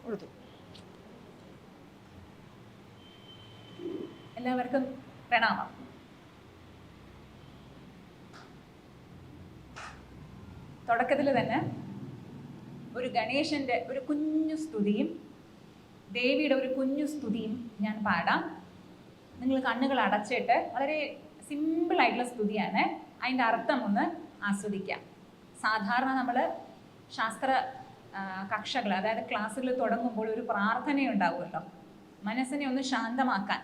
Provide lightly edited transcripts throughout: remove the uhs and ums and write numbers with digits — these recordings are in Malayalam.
കൊടുത്തു. എല്ലാവർക്കും പ്രണാമം. തുടക്കത്തിൽ തന്നെ ഒരു ഗണേശൻ്റെ ഒരു കുഞ്ഞു സ്തുതിയും ദേവിയുടെ ഒരു കുഞ്ഞു സ്തുതിയും ഞാൻ പാടാം. നിങ്ങൾ കണ്ണുകൾ അടച്ചിട്ട് വളരെ സിമ്പിളായിട്ടുള്ള സ്തുതിയാണ്, അതിൻ്റെ അർത്ഥം ഒന്ന് ആസ്വദിക്കാം. സാധാരണ നമ്മൾ ശാസ്ത്ര കക്ഷകൾ, അതായത് ക്ലാസ്സുകൾ തുടങ്ങുമ്പോൾ ഒരു പ്രാർത്ഥനയുണ്ടാവുമല്ലോ, മനസ്സിനെ ഒന്ന് ശാന്തമാക്കാൻ.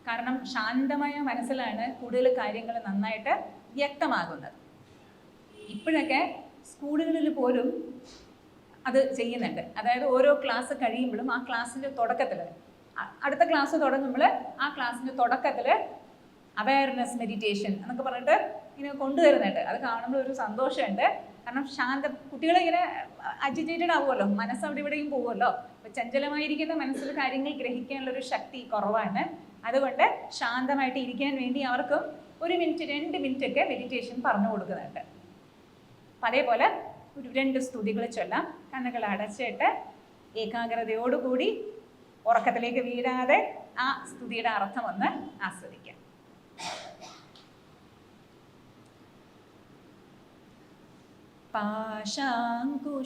കാരണം ശാന്തമായ മനസ്സിലാണ് കൂടുതൽ കാര്യങ്ങൾ നന്നായിട്ട് വ്യക്തമാകുന്നത്. ഇപ്പോഴൊക്കെ സ്കൂളുകളിൽ പോലും അത് ചെയ്യുന്നുണ്ട്. അതായത് ഓരോ ക്ലാസ് കഴിയുമ്പോഴും ആ ക്ലാസ്സിൻ്റെ തുടക്കത്തിൽ, അടുത്ത ക്ലാസ് തുടങ്ങുമ്പോൾ ആ ക്ലാസ്സിൻ്റെ തുടക്കത്തിൽ അവയർനെസ് മെഡിറ്റേഷൻ എന്നൊക്കെ പറഞ്ഞിട്ട് ഇങ്ങനെ കൊണ്ടുവരുന്നുണ്ട്. അത് കാണുമ്പോൾ ഒരു സന്തോഷമുണ്ട്. കാരണം കുട്ടികളിങ്ങനെ അജിറ്റേറ്റഡ് ആവുമല്ലോ, മനസ്സ് അവിടെ ഇവിടെയും പോകുമല്ലോ. അപ്പോൾ ചഞ്ചലമായിരിക്കുന്ന മനസ്സിൽ കാര്യങ്ങൾ ഗ്രഹിക്കാനുള്ളൊരു ശക്തി കുറവാണ്. അതുകൊണ്ട് ശാന്തമായിട്ട് ഇരിക്കാൻ വേണ്ടി അവർക്കും 1 മിനിറ്റ് 2 മിനിറ്റൊക്കെ മെഡിറ്റേഷൻ പറഞ്ഞു കൊടുക്കുന്നുണ്ട്. അപ്പം അതേപോലെ ഒരു 2 സ്തുതികൾ ചൊല്ലാം. കണ്ണുകൾ അടച്ചിട്ട് ഏകാഗ്രതയോടുകൂടി ഉറക്കത്തിലേക്ക് വീഴാതെ ആ സ്തുതിയുടെ അർത്ഥം ഒന്ന് ആസ്വദിക്കാം. പാശാങ്കുശധര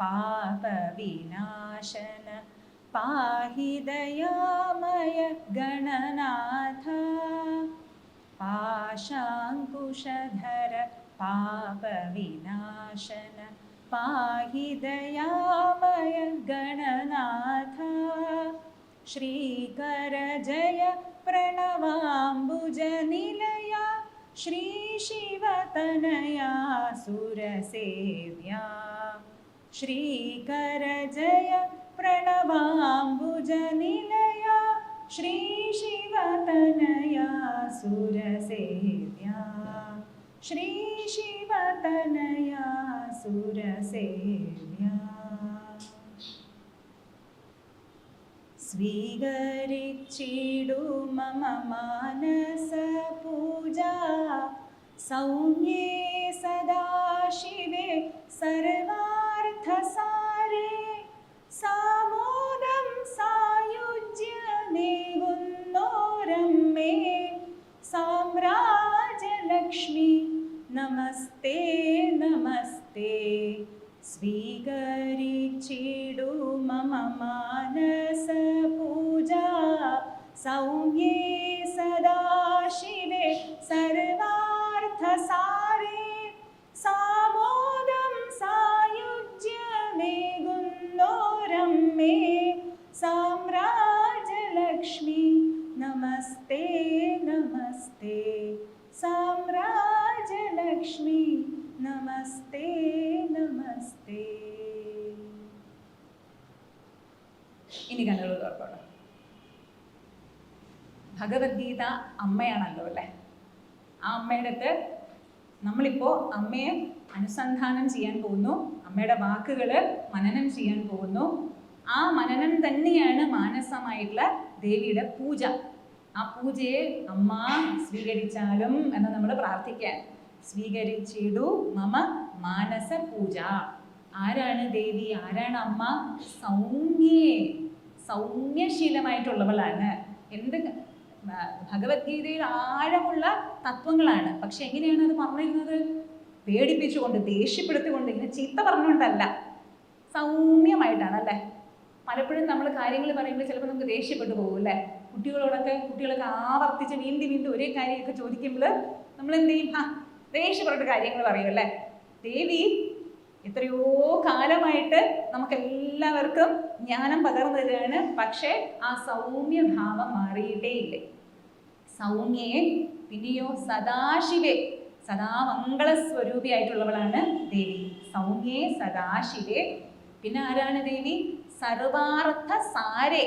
പാപ വിനാശന പാഹി ദയാമയ ഗണനാഥ. പാശാങ്കുശധര പാപ വിനാശന പാഹി ദയാമയ ഗണനാഥ. ശ്രീകര ജയ പ്രണവാംബുജ നിലയ ശ്രീ ശിവതനയാ സുരസേവ്യാ. ശ്രീകര ജയ പ്രണവാംബുജ നിലയ ശ്രീ ശിവതനയാ സുരസേവ്യാ. ശ്രീ ശിവതനയാ സുരസേവ്യാ. സ്വീകരിച്ചിടു മമ മാനസ പൂജ. സൗമ്യേ സദാശിവേ സർവാർത്ഥസാരേ. സാമോദം സായുജ്യമേകുന്നോരമ്മേ. സാമ്രാജ്യലക്ഷ്മി നമസ്തേ നമസ്തേ. സ്വീകരിച്ചിടു മമ മാനസ പൂജ. സൗമ്യേ സദാശിവേ സർവാർത്ഥസാരേ. സാമോദം സായുജ്യമേകുന്നോരമ്മേ. സാമ്രാജ്യലക്ഷ്മി നമസ്തേ നമസ്തേ. സാമ്രാജ്യലക്ഷ്മി നമസ്തേ നമസ്തേ. ഇനി കണ്ണുകൾ തുറക്കണം. ഭഗവത്ഗീത അമ്മയാണല്ലോ അല്ലേ? ആ അമ്മയുടെ അടുത്ത് നമ്മളിപ്പോൾ അമ്മയെ അനുസന്ധാനം ചെയ്യാൻ പോകുന്നു. അമ്മയുടെ വാക്കുകൾ മനനം ചെയ്യാൻ പോകുന്നു. ആ മനനം തന്നെയാണ് മാനസമായിട്ടുള്ള ദേവിയുടെ പൂജ. ആ പൂജയെ അമ്മ സ്വീകരിച്ചാലും എന്ന് നമ്മൾ പ്രാർത്ഥിക്കാൻ. സ്വീകരിച്ചിടു മമ മാനസ പൂജ. ആരാണ് ദേവി? ആരാണ് അമ്മ? സൗമ്യേ, സൗമ്യശീലമായിട്ടുള്ളവളാണ്. എന്ത് ഭഗവത്ഗീതയിൽ ആഴമുള്ള തത്വങ്ങളാണ്. പക്ഷെ എങ്ങനെയാണ് അത് പറഞ്ഞിരുന്നത്? പേടിപ്പിച്ചുകൊണ്ട്, ദേഷ്യപ്പെടുത്തിക്കൊണ്ട്, ഇങ്ങനെ ചീത്ത പറഞ്ഞുകൊണ്ടല്ല, സൗമ്യമായിട്ടാണ് അല്ലേ? പലപ്പോഴും നമ്മൾ കാര്യങ്ങൾ പറയുമ്പോൾ ചിലപ്പോൾ നമുക്ക് ദേഷ്യപ്പെട്ടു പോകും അല്ലേ? കുട്ടികളൊക്കെ ആവർത്തിച്ച് വീണ്ടും ഒരേ കാര്യമൊക്കെ ചോദിക്കുമ്പോൾ നമ്മൾ എന്ത് ചെയ്യും? ദേഷ്യപ്പെട്ട കാര്യങ്ങൾ പറയും അല്ലേ? ദേവി എത്രയോ കാലമായിട്ട് നമുക്കെല്ലാവർക്കും ജ്ഞാനം പകർന്നു തരികയാണ്. പക്ഷേ ആ സൗമ്യഭാവം മാറിയിട്ടേ ഇല്ലേ? സൗമ്യയെ പിന്നെയോ സദാശിവേ, സദാ മംഗളസ്വരൂപിയായിട്ടുള്ളവളാണ് ദേവി. സൗമ്യേ സദാശിവേ. പിന്നെ ആരാണ് ദേവി? സർവാർത്ഥ സാരേ.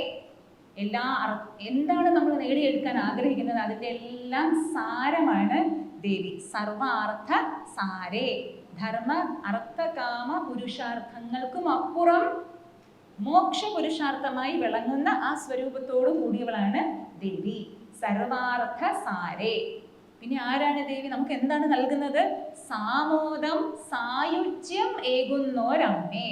എന്താണ് നമ്മൾ നേടിയെടുക്കാൻ ആഗ്രഹിക്കുന്നത് അതിൻ്റെ എല്ലാം സാരമാണ് ദേവി. സർവാർത്ഥ സാരേ. ധർമ്മ അർത്ഥ കാമ പുരുഷാർത്ഥങ്ങൾക്കും അപ്പുറം മോക്ഷ പുരുഷാർത്ഥമായി വിളങ്ങുന്ന ആ സ്വരൂപത്തോടു കൂടിയവളാണ് ദേവി. സർവാർത്ഥ സാരേ. പിന്നെ ആരാണ് ദേവി? നമുക്ക് എന്താണ് നൽകുന്നത്? സാമോദം സായുജ്യം ഏകുന്നോരമ്മേ.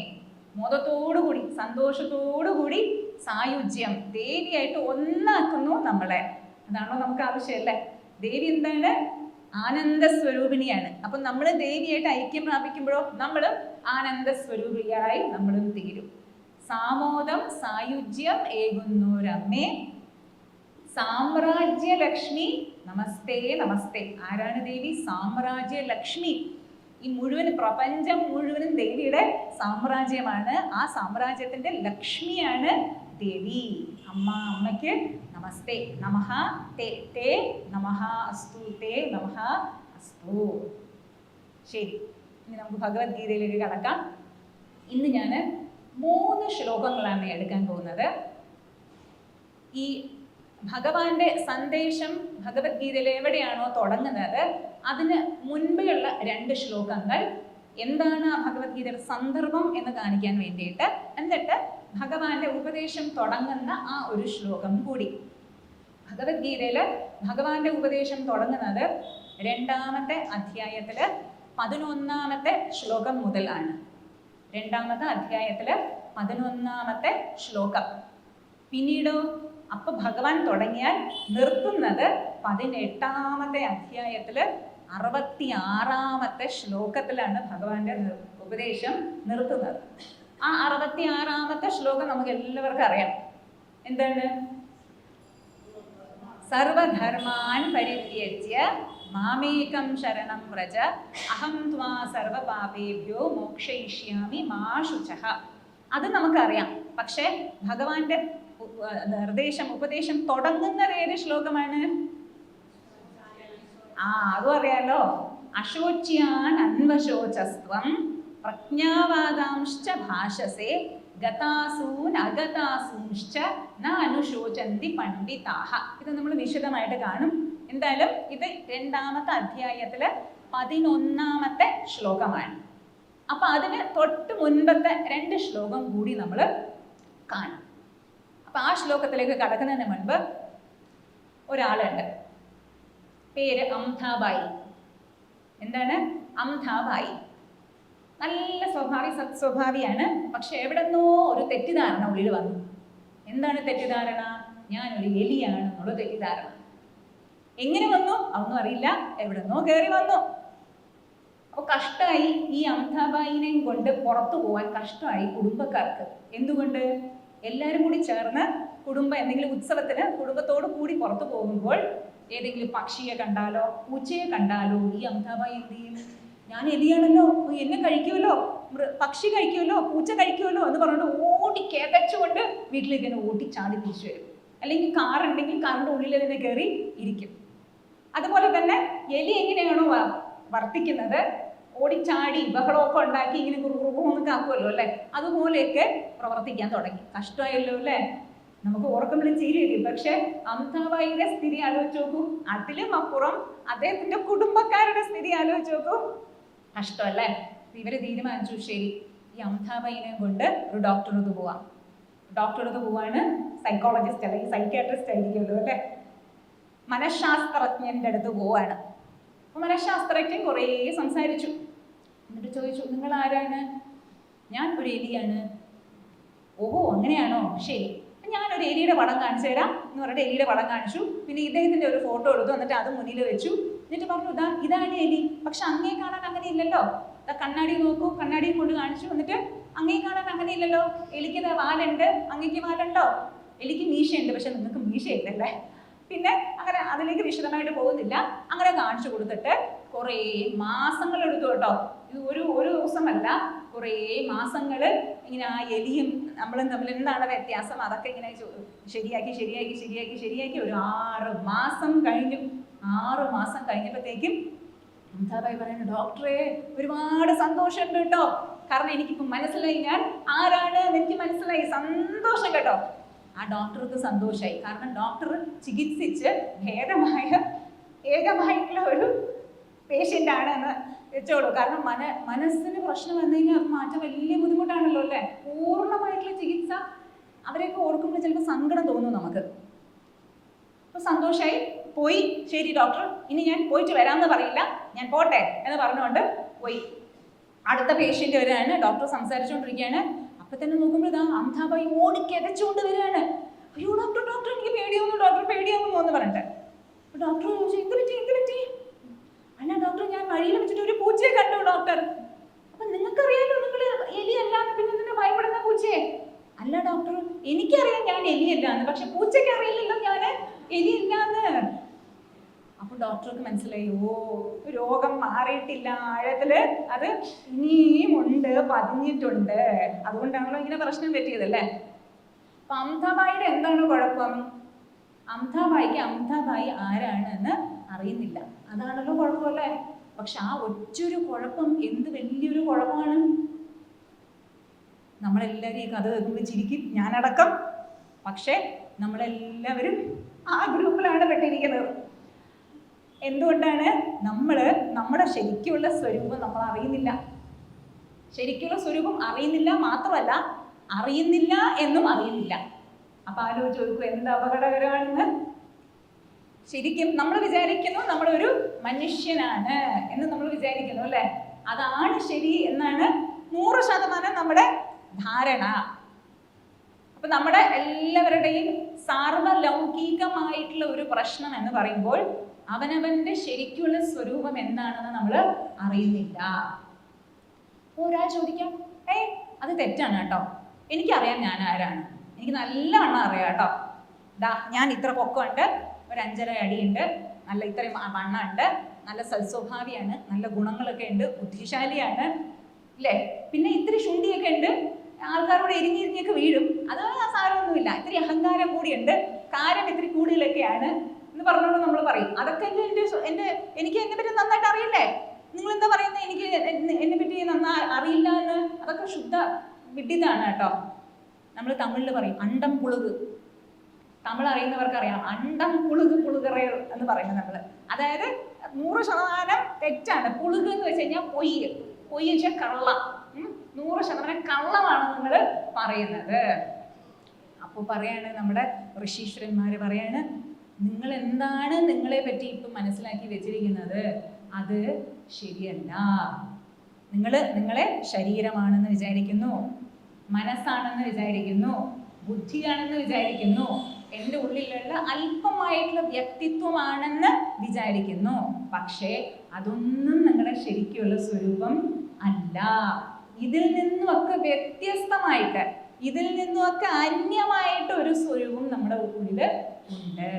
മോദത്തോടുകൂടി സന്തോഷത്തോടുകൂടി സായുജ്യം ദേവിയായിട്ട് ഒന്നാക്കുന്നു നമ്മളെ. അതാണോ നമുക്ക് ആവശ്യമല്ലേ? ദേവി എന്താണ്? ആനന്ദ സ്വരൂപിണിയാണ്. അപ്പൊ നമ്മൾ ദേവിയായിട്ട് ഐക്യം പ്രാപിക്കുമ്പോഴോ നമ്മൾ ആനന്ദ സ്വരൂപിയായി നമ്മളും തീരും. സാമോദം സായുജ്യം ഏകുന്നോരമ്മേ സാമ്രാജ്യലക്ഷ്മി നമസ്തേ നമസ്തേ. ആരാണ് ദേവി? സാമ്രാജ്യലക്ഷ്മി. ഈ മുഴുവൻ പ്രപഞ്ചം മുഴുവനും ദേവിയുടെ സാമ്രാജ്യമാണ്. ആ സാമ്രാജ്യത്തിന്റെ ലക്ഷ്മിയാണ് ദേവി. അമ്മയ്ക്ക് നമസ്തേ. നമഃ തേ തേ നമഃ അസ്തു തേ നമഃ അസ്തു. ശരി, ഇനി നമുക്ക് ഭഗവത്ഗീതയിലേക്ക് കടക്കാം. ഇന്ന് ഞാൻ 3 ശ്ലോകങ്ങളാണ് എടുക്കാൻ പോകുന്നത്. ഈ ഭഗവാന്റെ സന്ദേശം ഭഗവത്ഗീതയിൽ എവിടെയാണോ തുടങ്ങുന്നത് അതിന് മുൻപെയുള്ള 2 ശ്ലോകങ്ങൾ എന്താണ് ആ ഭഗവത്ഗീതയുടെ സന്ദർഭം എന്ന് കാണിക്കാൻ വേണ്ടിയിട്ട്, എന്നിട്ട് ഭഗവാന്റെ ഉപദേശം തുടങ്ങുന്ന ആ ഒരു ശ്ലോകം കൂടി. ഭഗവത്ഗീതയില് ഭഗവാന്റെ ഉപദേശം തുടങ്ങുന്നത് 2-ാമത്തെ അധ്യായത്തില് 11-ാമത്തെ ശ്ലോകം മുതലാണ്. 2-ാമത്തെ അധ്യായത്തില് 11-ാമത്തെ ശ്ലോകം. പിന്നീടോ അപ്പൊ ഭഗവാൻ തുടങ്ങിയാൽ നിർത്തുന്നത് 18-ാമത്തെ അധ്യായത്തില് 66-ാമത്തെ ശ്ലോകത്തിലാണ് ഭഗവാന്റെ ഉപദേശം നിർത്തുന്നത്. ആ 66-ാമത്തെ ശ്ലോകം നമുക്ക് എല്ലാവർക്കും അറിയാം. എന്താണ്? സർവധർമാൻ പരിത്യജ്യ മാമേകം ശരണം വ്രജ അഹം ത്വാ സർവപാപേഭ്യോ മോക്ഷയിഷ്യാമി മാ ശുചഃ. അത് നമുക്കറിയാം. പക്ഷെ ഭഗവാന്റെ ഉപദേശം തുടങ്ങുന്നത് ഏത് ശ്ലോകമാണ്? അതും അറിയാലോ. അശോച്യാൻ അന്വശോചസ്ത്വം പ്രജ്ഞാവാദാംശ്ച ഭാഷസേ ഗതാസൂൻ അഗതാസൂൻശ്ച ന അനുശോചന്തി പണ്ഡിതാഹ. ഇത് നമ്മൾ വിശദമായിട്ട് കാണും. എന്തായാലും ഇത് 2-ാമത്തെ അധ്യായത്തില് 11-ാമത്തെ ശ്ലോകമാണ്. അപ്പൊ അതിന് തൊട്ട് മുൻപത്തെ 2 ശ്ലോകം കൂടി നമ്മൾ കാണും. അപ്പൊ ആ ശ്ലോകത്തിലേക്ക് കടക്കുന്നതിന് മുൻപ് ഒരാളുണ്ട്, പേര് അംധാബായി. എന്താണ്? അംധാബായി. നല്ല സത്സ്വഭാവിയാണ്. പക്ഷെ എവിടെന്നോ ഒരു തെറ്റിദ്ധാരണ ഉള്ളിൽ വന്നു. എന്താണ് തെറ്റിദ്ധാരണ? ഞാനൊരു എലിയാണ് എന്നുള്ള തെറ്റിദ്ധാരണ. എങ്ങനെ വന്നു അതൊന്നും അറിയില്ല, എവിടെന്നോ കയറി വന്നു. അപ്പൊ കഷ്ടമായി. ഈ അംധാബായിനെയും കൊണ്ട് പുറത്തു പോവാൻ കഷ്ടമായി കുടുംബക്കാർക്ക്. എന്തുകൊണ്ട്? എല്ലാവരും കൂടി ചേർന്ന് എന്തെങ്കിലും ഉത്സവത്തിന് കുടുംബത്തോട് കൂടി പുറത്തു പോകുമ്പോൾ ഏതെങ്കിലും പക്ഷിയെ കണ്ടാലോ പൂച്ചയെ കണ്ടാലോ ഈ അംധാബായി എന്ത് ചെയ്യും? ഞാൻ എലിയാണല്ലോ, എന്നെ കഴിക്കുമല്ലോ, പക്ഷി കഴിക്കുമല്ലോ, പൂച്ച കഴിക്കുമല്ലോ എന്ന് പറഞ്ഞുകൊണ്ട് ഓടി കേതച്ചുകൊണ്ട് വീട്ടിലേക്ക് തന്നെ ഓടി ചാടി തിരിച്ചു വരും. അല്ലെങ്കിൽ കാറുണ്ടെങ്കിൽ കാറിന്റെ ഉള്ളിൽ തന്നെ കയറി ഇരിക്കും. അതുപോലെ തന്നെ എലി എങ്ങനെയാണോ വർത്തിക്കുന്നത്, ഓടിച്ചാടി ബഹളമൊക്കെ ഉണ്ടാക്കി ഇങ്ങനെ കുറുകുറുന്നൊക്കെ ആക്കുമല്ലോ അല്ലെ, അതുപോലെയൊക്കെ പ്രവർത്തിക്കാൻ തുടങ്ങി. കഷ്ടമായല്ലോ അല്ലെ? നമുക്ക് ഓർക്കുമ്പോഴും ചിരി വരും. പക്ഷെ അംധാബായിയുടെ സ്ഥിതി ആലോചിച്ച് നോക്കൂ. അതിലും അപ്പുറം അദ്ദേഹത്തിന്റെ കുടുംബക്കാരുടെ സ്ഥിതി ആലോചിച്ച് നോക്കൂ. കഷ്ടമല്ലേ? ഇവര് തീരുമാനിച്ചു, ശരി ഈ അംധാബായിനെ കൊണ്ട് ഒരു ഡോക്ടറെടുത്ത് പോവാം. ഡോക്ടറെടുത്ത് പോവാണ്. സൈക്കോളജിസ്റ്റ് അല്ലെങ്കിൽ സൈക്യാട്രിസ്റ്റ് ആയിരിക്കുമല്ലോ അല്ലെ, മനഃശാസ്ത്രജ്ഞന്റെ അടുത്ത് പോവാണ്. അപ്പൊ മനഃശാസ്ത്രജ്ഞൻ കുറേ സംസാരിച്ചു. എന്നിട്ട് ചോദിച്ചു, നിങ്ങൾ ആരാണ്? ഞാൻ ഒരു എലിയാണ്. ഓഹോ അങ്ങനെയാണോ, ശരി ഞാനൊരു എലിയുടെ പടം കാണിച്ചു തരാം എന്ന് പറഞ്ഞിട്ട് എലിയുടെ പടം കാണിച്ചു. പിന്നെ ഇദ്ദേഹത്തിന്റെ ഒരു ഫോട്ടോ എടുത്തു, എന്നിട്ട് അത് മുന്നിൽ വെച്ചു. എന്നിട്ട് പറഞ്ഞു, ഇതാണ് എലി, പക്ഷെ അങ്ങേ കാണാൻ അങ്ങനെ ഇല്ലല്ലോ. കണ്ണാടി നോക്കൂ, കണ്ണാടിയും കൊണ്ട് കാണിച്ചു. എന്നിട്ട് അങ്ങേ കാണാൻ അങ്ങനെ ഇല്ലല്ലോ, എലിക്ക് വാലുണ്ട്, അങ്ങേക്ക് വാലുണ്ടോ? എലിക്ക് മീശയുണ്ട്, പക്ഷെ നിങ്ങൾക്ക് മീശയില്ലല്ലേ. പിന്നെ അങ്ങനെ അതിലേക്ക് വിശദമായിട്ട് പോകുന്നില്ല. അങ്ങനെ കാണിച്ചു കൊടുത്തിട്ട് കുറേ മാസങ്ങൾ എടുത്തു കേട്ടോ. ഇത് ഒരു ദിവസമല്ല, കുറേ മാസങ്ങൾ ഇങ്ങനെ ആ എലിയും നമ്മളും തമ്മിൽ എന്താണ് വ്യത്യാസം അതൊക്കെ ഇങ്ങനെ ശരിയാക്കി ഒരു 6 മാസം കഴിഞ്ഞു. 6 മാസം കഴിഞ്ഞപ്പോഴത്തേക്കും അംധാബായി പറയുന്നു, ഡോക്ടറെ ഒരുപാട് സന്തോഷമുണ്ട് കേട്ടോ, കാരണം എനിക്കിപ്പം മനസ്സിലായി ഞാൻ ആരാണ് എനിക്ക് മനസ്സിലായി, സന്തോഷം കേട്ടോ. ആ ഡോക്ടർക്ക് സന്തോഷമായി. കാരണം ഡോക്ടർ ചികിത്സിച്ച് ഭേദമായ ഏകമായിട്ടുള്ള ഒരു പേഷ്യൻ്റ് ആണ് എന്ന് വെച്ചോളൂ. കാരണം മനസ്സിന് പ്രശ്നം വന്നു കഴിഞ്ഞാൽ അത് മാറ്റാൻ വലിയ ബുദ്ധിമുട്ടാണല്ലോ അല്ലേ. പൂർണ്ണമായിട്ടുള്ള ചികിത്സ അവരെയൊക്കെ ഓർക്കുമ്പോൾ ചിലപ്പോൾ സങ്കടം തോന്നും നമുക്ക്. അപ്പൊ സന്തോഷമായി പോയി. ശരി ഡോക്ടർ, ഇനി ഞാൻ പോയിട്ട് വരാമെന്ന് പറയില്ല, ഞാൻ പോട്ടെ എന്ന് പറഞ്ഞുകൊണ്ട് പോയി. അടുത്ത പേഷ്യൻ്റ് വരെയാണ്. ഡോക്ടർ സംസാരിച്ചുകൊണ്ടിരിക്കുകയാണ്. അപ്പൊ തന്നെ നോക്കുമ്പോൾ ഇതാ അംധാബായി ഓടി കിതച്ചുകൊണ്ട് വരികയാണ്. അയ്യോ ഡോക്ടർ ഡോക്ടർ എനിക്ക് പേടിയാവുന്നു, ഡോക്ടർ പേടിയാവുന്നു എന്ന് പറഞ്ഞിട്ട്. ഡോക്ടർ ചോദിച്ചു എന്ത് പറ്റി എന്ത് പറ്റി? അല്ല ഡോക്ടർ, ഞാൻ വഴിയിൽ വെച്ചിട്ട് ഒരു പൂച്ചയെ കണ്ടു ഡോക്ടർ. അപ്പൊ നിങ്ങൾക്കറിയാലോ നിങ്ങൾ എലിയല്ല എന്ന്, പിന്നെ എന്തിനാ ഭയപ്പെടുന്ന പൂച്ചയെ? അല്ല ഡോക്ടർ, എനിക്കറിയാം ഞാൻ എലിയല്ല എന്ന്, പക്ഷെ പൂച്ചയ്ക്ക് അറിയില്ലല്ലോ ഞാൻ എലിയല്ല എന്ന്. അപ്പൊ ഡോക്ടർക്ക് മനസ്സിലായി, ഓ രോഗം മാറിയിട്ടില്ല, ആഴത്തില് അത് ഇനിയും ഉണ്ട്, പതിഞ്ഞിട്ടുണ്ട്. അതുകൊണ്ടാണല്ലോ ഇങ്ങനെ പ്രശ്നം പറ്റിയതല്ലേ. അപ്പൊ അംധാബായിയുടെ എന്താണ് കുഴപ്പം? അംധാബായിക്ക് അംധാബായി ആരാണ് എന്ന് അറിയുന്നില്ല, അതാണല്ലോ കുഴപ്പമല്ലേ. പക്ഷെ ആ ഒറ്റൊരു കുഴപ്പം എന്ത് വലിയൊരു കുഴപ്പമാണ്. നമ്മളെല്ലാവരും ഈ കഥ കേൾക്കുമ്പോൾ ചിരിക്കും, ഞാനടക്കം. പക്ഷെ നമ്മളെല്ലാവരും ആ ഗ്രൂപ്പിലാണ് പെട്ടിരിക്കുന്നത്. എന്തുകൊണ്ടാണ്? നമ്മുടെ ശരിക്കുള്ള സ്വരൂപം നമ്മൾ അറിയുന്നില്ല. ശരിക്കുള്ള സ്വരൂപം അറിയുന്നില്ല, മാത്രമല്ല അറിയുന്നില്ല എന്നും അറിയുന്നില്ല. അപ്പൊ ആലോചിച്ച് നോക്കൂ എന്ത് അപകടകരമാണെന്ന്. ശരിക്കും നമ്മൾ വിചാരിക്കുന്നു നമ്മളൊരു മനുഷ്യനാണ് എന്ന് നമ്മൾ വിചാരിക്കുന്നു അല്ലെ. അതാണ് ശരി എന്നാണ് 100% നമ്മുടെ ധാരണ. അപ്പൊ നമ്മുടെ എല്ലാവരുടെയും സാർവലൗകികമായിട്ടുള്ള ഒരു പ്രശ്നം എന്ന് പറയുമ്പോൾ അവനവന്റെ ശരിക്കുള്ള സ്വരൂപം എന്താണെന്ന് നമ്മൾ അറിയുന്നില്ല. ഒരാൾ ചോദിക്കാം, അത് തെറ്റാണ് കേട്ടോ, എനിക്കറിയാം ഞാൻ ആരാണ്, എനിക്ക് നല്ലവണ്ണം അറിയാം കേട്ടോ. ദാ ഞാൻ ഇത്ര പൊക്കമുണ്ട്, ഒരു 5.5 അടിയുണ്ട്, നല്ല ഇത്രയും വണ്ണമുണ്ട്, നല്ല സൽസ്വഭാവിയാണ്, നല്ല ഗുണങ്ങളൊക്കെ ഉണ്ട്, ബുദ്ധിശാലിയാണ് അല്ലേ, പിന്നെ ഇത്തിരി ശുണ്ടിയൊക്കെ ഉണ്ട്, ആൾക്കാരോട് എരിഞ്ഞിരിഞ്ഞൊക്കെ വീഴും, അത് സാരമൊന്നുമില്ല, ഇത്തിരി അഹങ്കാരം കൂടിയുണ്ട്, കാര്യം ഇത്തിരി കൂടുതലൊക്കെയാണ് എന്ന് പറഞ്ഞുകൊണ്ട് നമ്മൾ പറയും. അതൊക്കെ എനിക്ക് എന്നെ പറ്റി നന്നായിട്ട് അറിയില്ലേ, നിങ്ങൾ എന്താ പറയുന്നത് എനിക്ക് എന്നെ പറ്റി നന്നായി അറിയില്ല എന്ന്? അതൊക്കെ ശുദ്ധ വിഡിതാണ് കേട്ടോ. നമ്മൾ തമിഴിൽ പറയും അണ്ടം പുളുക്. തമിഴ് അറിയുന്നവർക്ക് അറിയാം, അണ്ടം പുളുക് പുളുകറ എന്ന് പറയുന്നത് നമ്മൾ. അതായത് 100% തെറ്റാണ്. പുളുക് എന്ന് വെച്ച് കഴിഞ്ഞാൽ പൊയ്യ് വെച്ചാൽ കള്ള, 100% കള്ളമാണ് നിങ്ങൾ പറയുന്നത്. അപ്പോൾ പറയാണ് നമ്മുടെ ഋഷീശ്വരന്മാര് പറയാണ്, നിങ്ങൾ എന്താണ് നിങ്ങളെ പറ്റി ഇപ്പം മനസ്സിലാക്കി വെച്ചിരിക്കുന്നത് അത് ശരിയല്ല. നിങ്ങളെ ശരീരമാണെന്ന് വിചാരിക്കുന്നു, മനസ്സാണെന്ന് വിചാരിക്കുന്നു, ബുദ്ധിയാണെന്ന് വിചാരിക്കുന്നു, എൻ്റെ ഉള്ളിലുള്ള അല്പമായിട്ടുള്ള വ്യക്തിത്വമാണെന്ന് വിചാരിക്കുന്നു. പക്ഷേ അതൊന്നും നിങ്ങളുടെ ശരിക്കുള്ള സ്വരൂപം അല്ല. ഇതിൽ നിന്നുമൊക്കെ വ്യത്യസ്തമായിട്ട്, ഇതിൽ നിന്നുമൊക്കെ അന്യമായിട്ട് ഒരു സ്വരൂപം നമ്മുടെ ഉള്ളിൽ ഉണ്ട്.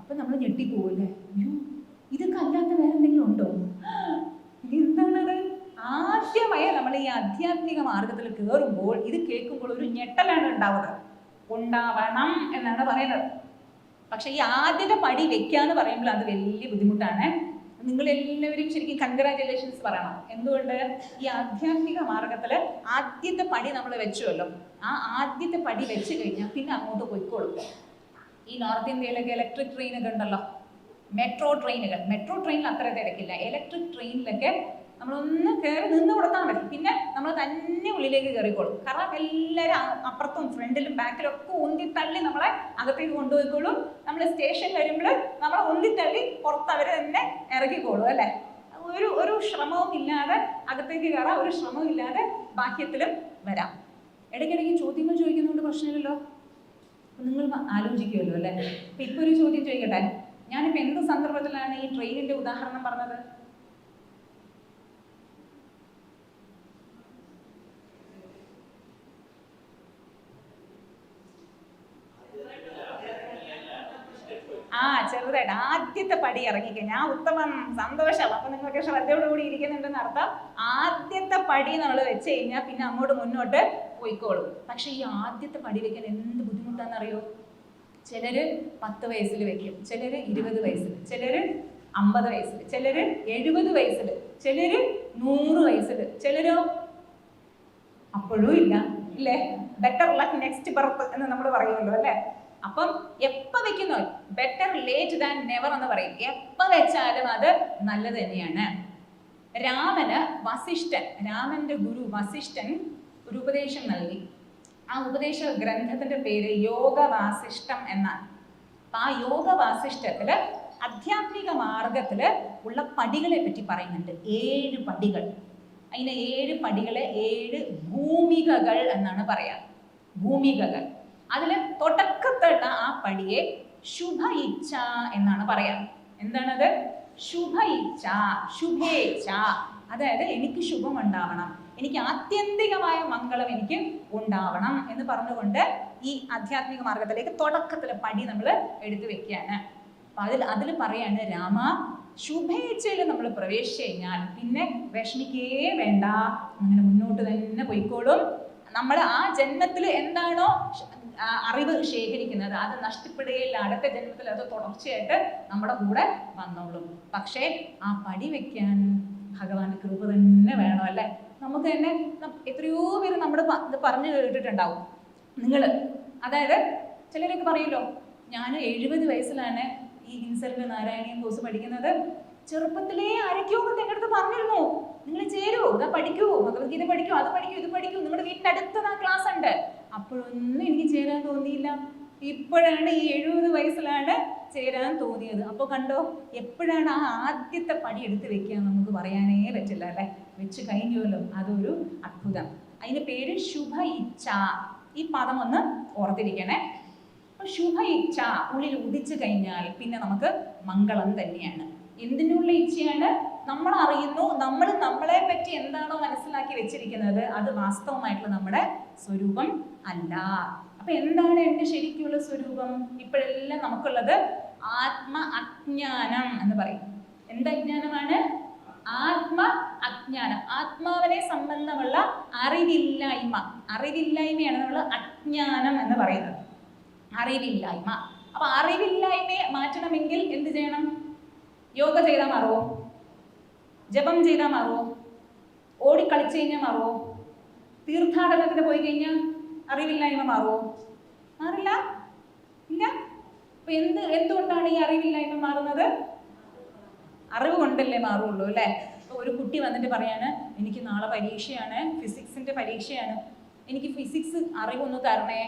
അപ്പൊ നമ്മൾ ഞെട്ടിപ്പോവല്ലേ, അയ്യോ ഇതൊക്കെ അല്ലാത്ത വേറെ എന്തെങ്കിലും ഉണ്ടോ, എന്താണത്? ആദ്യമായി നമ്മൾ ഈ ആധ്യാത്മിക മാർഗത്തിൽ കയറുമ്പോൾ ഇത് കേൾക്കുമ്പോൾ ഒരു ഞെട്ടലാണ് ഉണ്ടാവണം എന്നാണ് പറയുന്നത്. പക്ഷെ ഈ ആദ്യത്തെ പടി വെക്കാന്ന് പറയുമ്പോൾ അത് വലിയ ബുദ്ധിമുട്ടാണ്. നിങ്ങൾ എല്ലാവരും ശരിക്കും കൺഗ്രാജുലേഷൻസ് പറയണം. എന്തുകൊണ്ട്? ഈ ആധ്യാത്മിക മാർഗത്തില് ആദ്യത്തെ പടി നമ്മൾ വെച്ചുവല്ലോ, ആ ആദ്യത്തെ പടി വെച്ച് കഴിഞ്ഞാൽ പിന്നെ അങ്ങോട്ട് പോയിക്കോളും. ഈ നോർത്ത് ഇന്ത്യയിലൊക്കെ ഇലക്ട്രിക് ട്രെയിനൊക്കെ ഉണ്ടല്ലോ, മെട്രോ ട്രെയിനിൽ അത്ര തിരക്കില്ല. ഇലക്ട്രിക് ട്രെയിനിലൊക്കെ നമ്മളൊന്ന് കയറി നിന്ന് കൊടുത്താൽ മതി, പിന്നെ നമ്മൾ തന്നെ ഉള്ളിലേക്ക് കയറിക്കോളും. കാരണം എല്ലാവരും അപ്പുറത്തും ഫ്രണ്ടിലും ബാക്കിലും ഒക്കെ ഉന്തിത്തള്ളി നമ്മളെ അകത്തേക്ക് കൊണ്ടുപോയിക്കോളും. നമ്മൾ സ്റ്റേഷൻ വരുമ്പോൾ നമ്മളെ ഉന്തിത്തള്ളി പുറത്ത് അവർ തന്നെ ഇറക്കിക്കോളും അല്ലേ. ഒരു ശ്രമവും ഇല്ലാതെ അകത്തേക്ക് കയറാം, ഒരു ശ്രമവും ഇല്ലാതെ ബാഹ്യത്തിലും വരാം. ഇടയ്ക്കിടയ്ക്ക് ചോദ്യങ്ങൾ ചോദിക്കുന്നതുകൊണ്ട് പ്രശ്നമില്ലല്ലോ. നിങ്ങൾ ആലോചിക്കുമല്ലോ അല്ലേ. അപ്പൊ ഇപ്പൊ ഒരു ചോദ്യം ചോദിക്കട്ടെ, ഞാനിപ്പോൾ എന്ത് സന്ദർഭത്തിലാണ് ഈ ട്രെയിനിന്റെ ഉദാഹരണം പറഞ്ഞത്? ചെറുതായിട്ട് ആദ്യത്തെ പടി ഇറങ്ങിക്കഴിഞ്ഞാൽ ഉത്തമം, സന്തോഷം. അപ്പൊ നിങ്ങൾക്ക് ശ്രദ്ധയോടുകൂടി ഇരിക്കുന്നുണ്ടെന്ന് അർത്ഥം. ആദ്യത്തെ പടി നമ്മൾ വെച്ച് കഴിഞ്ഞാൽ പിന്നെ അങ്ങോട്ട് മുന്നോട്ട് പോയിക്കോളും. പക്ഷെ ഈ ആദ്യത്തെ പടി വെക്കാൻ എന്ത് ബുദ്ധിമുട്ടാണെന്നറിയോ? ചിലര് 10 വയസ്സിൽ വെക്കും, ചിലര് 20 വയസ്സിൽ, ചിലര് 50 വയസ്സിൽ, ചിലര് 70 വയസ്സിൽ, ചിലര് 100 വയസ്സിൽ, ചിലരോ അപ്പോഴും ഇല്ല ഇല്ലേ. ബെറ്റർ ലക്ക് നെക്സ്റ്റ് ബർത്ത് എന്ന് നമ്മൾ പറയുമല്ലോ അല്ലെ. അപ്പം എപ്പ വെക്കുന്നോ, ബെറ്റർ ലേറ്റ് ദാൻ നെവർ എന്ന് പറയും. എപ്പ വെച്ചാലും അത് നല്ലത് തന്നെയാണ്. രാമന്റെ ഗുരു വസിഷ്ഠൻ ഒരു ഉപദേശം നൽകി. ആ ഉപദേശ ഗ്രന്ഥത്തിന്റെ പേര് യോഗവാസിഷ്ഠം എന്നാണ്. അപ്പൊ ആ യോഗവാസിഷ്ഠത്തില് ആധ്യാത്മിക മാർഗത്തില് ഉള്ള പടികളെ പറ്റി പറയുന്നുണ്ട്. 7 പടികൾ. അതിന് 7 പടികളെ 7 ഭൂമികകൾ എന്നാണ് പറയാ. ഭൂമികകൾ. അതിൽ തുടക്കത്തുള്ള ആ പടിയെ ശുഭ ഇച്ഛ എന്നാണ് പറയാ. എന്താണത്? ശുഭ ഇച്ഛ, ശുഭേച്ഛ. അതായത് എനിക്ക് ശുഭം ഉണ്ടാവണം, എനിക്ക് ആത്യന്തികമായ മംഗളം എനിക്ക് ഉണ്ടാവണം എന്ന് പറഞ്ഞുകൊണ്ട് ഈ ആധ്യാത്മിക മാർഗത്തിലേക്ക് തുടക്കത്തിലെ പടി നമ്മൾ എടുത്തു വെക്കുകയാണ്. അപ്പൊ അതിൽ പറയാണ് രാമ, ശുഭേച്ഛയിൽ നമ്മൾ പ്രവേശിച്ചു കഴിഞ്ഞാൽ പിന്നെ വിഷമിക്കേ വേണ്ട, അങ്ങനെ മുന്നോട്ട് തന്നെ പോയിക്കോളും. നമ്മൾ ആ ജന്മത്തിൽ എന്താണോ അറിവ് ശേഖരിക്കുന്നത് അത് നഷ്ടപ്പെടുകയില്ല. അടുത്ത ജന്മത്തിൽ അത് തുടർച്ചയായിട്ട് നമ്മുടെ കൂടെ വന്നോളും. പക്ഷേ ആ പടി വെക്കാൻ ഭഗവാന്റെ കൃപ തന്നെ വേണം അല്ലേ? നമുക്ക് തന്നെ എത്രയോ പേര് നമ്മുടെ ഇത് പറഞ്ഞു കേട്ടിട്ടുണ്ടാവും നിങ്ങൾ. അതായത് ചിലരൊക്കെ പറയുമല്ലോ, ഞാൻ 70 വയസ്സിലാണ് ഈ ഹിൻസലിന്റെ നാരായണീയം കോഴ്സ് പഠിക്കുന്നത്. ചെറുപ്പത്തിലേ ആരൊക്കെയോ എന്റെ അടുത്ത് പറഞ്ഞിരുന്നു, നിങ്ങൾ ചേരൂ, ഇതാ പഠിക്കൂ, ഭഗവത്ഗീത പഠിക്കൂ, അത് പഠിക്കൂ, ഇത് പഠിക്കൂ, നിങ്ങളുടെ വീട്ടിന്റെ അടുത്ത് ക്ലാസ് ഉണ്ട്. അപ്പോഴൊന്നും എനിക്ക് ചേരാൻ തോന്നിയില്ല. ഇപ്പോഴാണ് ഈ 70 വയസ്സിലാണ് ചേരാൻ തോന്നിയത്. അപ്പോൾ കണ്ടോ, എപ്പോഴാണ് ആ ആദ്യത്തെ പടി എടുത്ത് വെക്കുക നമുക്ക് പറയാനേ പറ്റില്ല അല്ലെ? വെച്ച് കഴിഞ്ഞല്ലോ, അതൊരു അത്ഭുതം. അതിന്റെ പേര് ശുഭ ഇച്ഛ. ഈ പദം ഒന്ന് ഓർത്തിരിക്കണേ. ശുഭ ഇച്ഛ ഉള്ളിൽ ഉദിച്ചു കഴിഞ്ഞാൽ പിന്നെ നമുക്ക് മംഗളം തന്നെയാണ്. എന്തിനുള്ള ഇച്ഛയാണ്? നമ്മൾ അറിയുന്നു, നമ്മൾ നമ്മളെ പറ്റി എന്താണോ മനസ്സിലാക്കി വെച്ചിരിക്കുന്നത് അത് വാസ്തവമായിട്ടുള്ള നമ്മുടെ സ്വരൂപം അല്ല. അപ്പൊ എന്താണ് എന്റെ ശരിക്കുള്ള സ്വരൂപം? ഇപ്പോഴെല്ലാം നമുക്കുള്ളത് ആത്മ അജ്ഞാനം എന്ന് പറയും. എന്ത് അജ്ഞാനമാണ്? ആത്മ അജ്ഞാനം. ആത്മാവിനെ സംബന്ധമുള്ള അറിവില്ലായ്മ. അറിവില്ലായ്മയാണ് നമ്മൾ അജ്ഞാനം എന്ന് പറയുന്നത്. അറിവില്ലായ്മ. അപ്പൊ അറിവില്ലായ്മയെ മാറ്റണമെങ്കിൽ എന്ത് ചെയ്യണം? യോഗ ചെയ്താൽ മാറുമോ? ജപം ചെയ്താൽ മാറുമോ? ഓടിക്കളിച്ചു കഴിഞ്ഞാൽ മാറുമോ? തീർത്ഥാടനത്തിന് പോയി കഴിഞ്ഞാൽ അറിവില്ലായ്മ മാറുമോ? മാറില്ല, ഇല്ല. അപ്പൊ എന്തുകൊണ്ടാണ് ഈ അറിവില്ലായ്മ മാറുന്നത്? അറിവ് കൊണ്ടല്ലേ മാറുള്ളൂ അല്ലേ? ഒരു കുട്ടി വന്നിട്ട് പറയാണ്, എനിക്ക് നാളെ പരീക്ഷയാണ്, ഫിസിക്സിന്റെ പരീക്ഷയാണ്, എനിക്ക് ഫിസിക്സ് അറിവൊന്ന് തരണേ.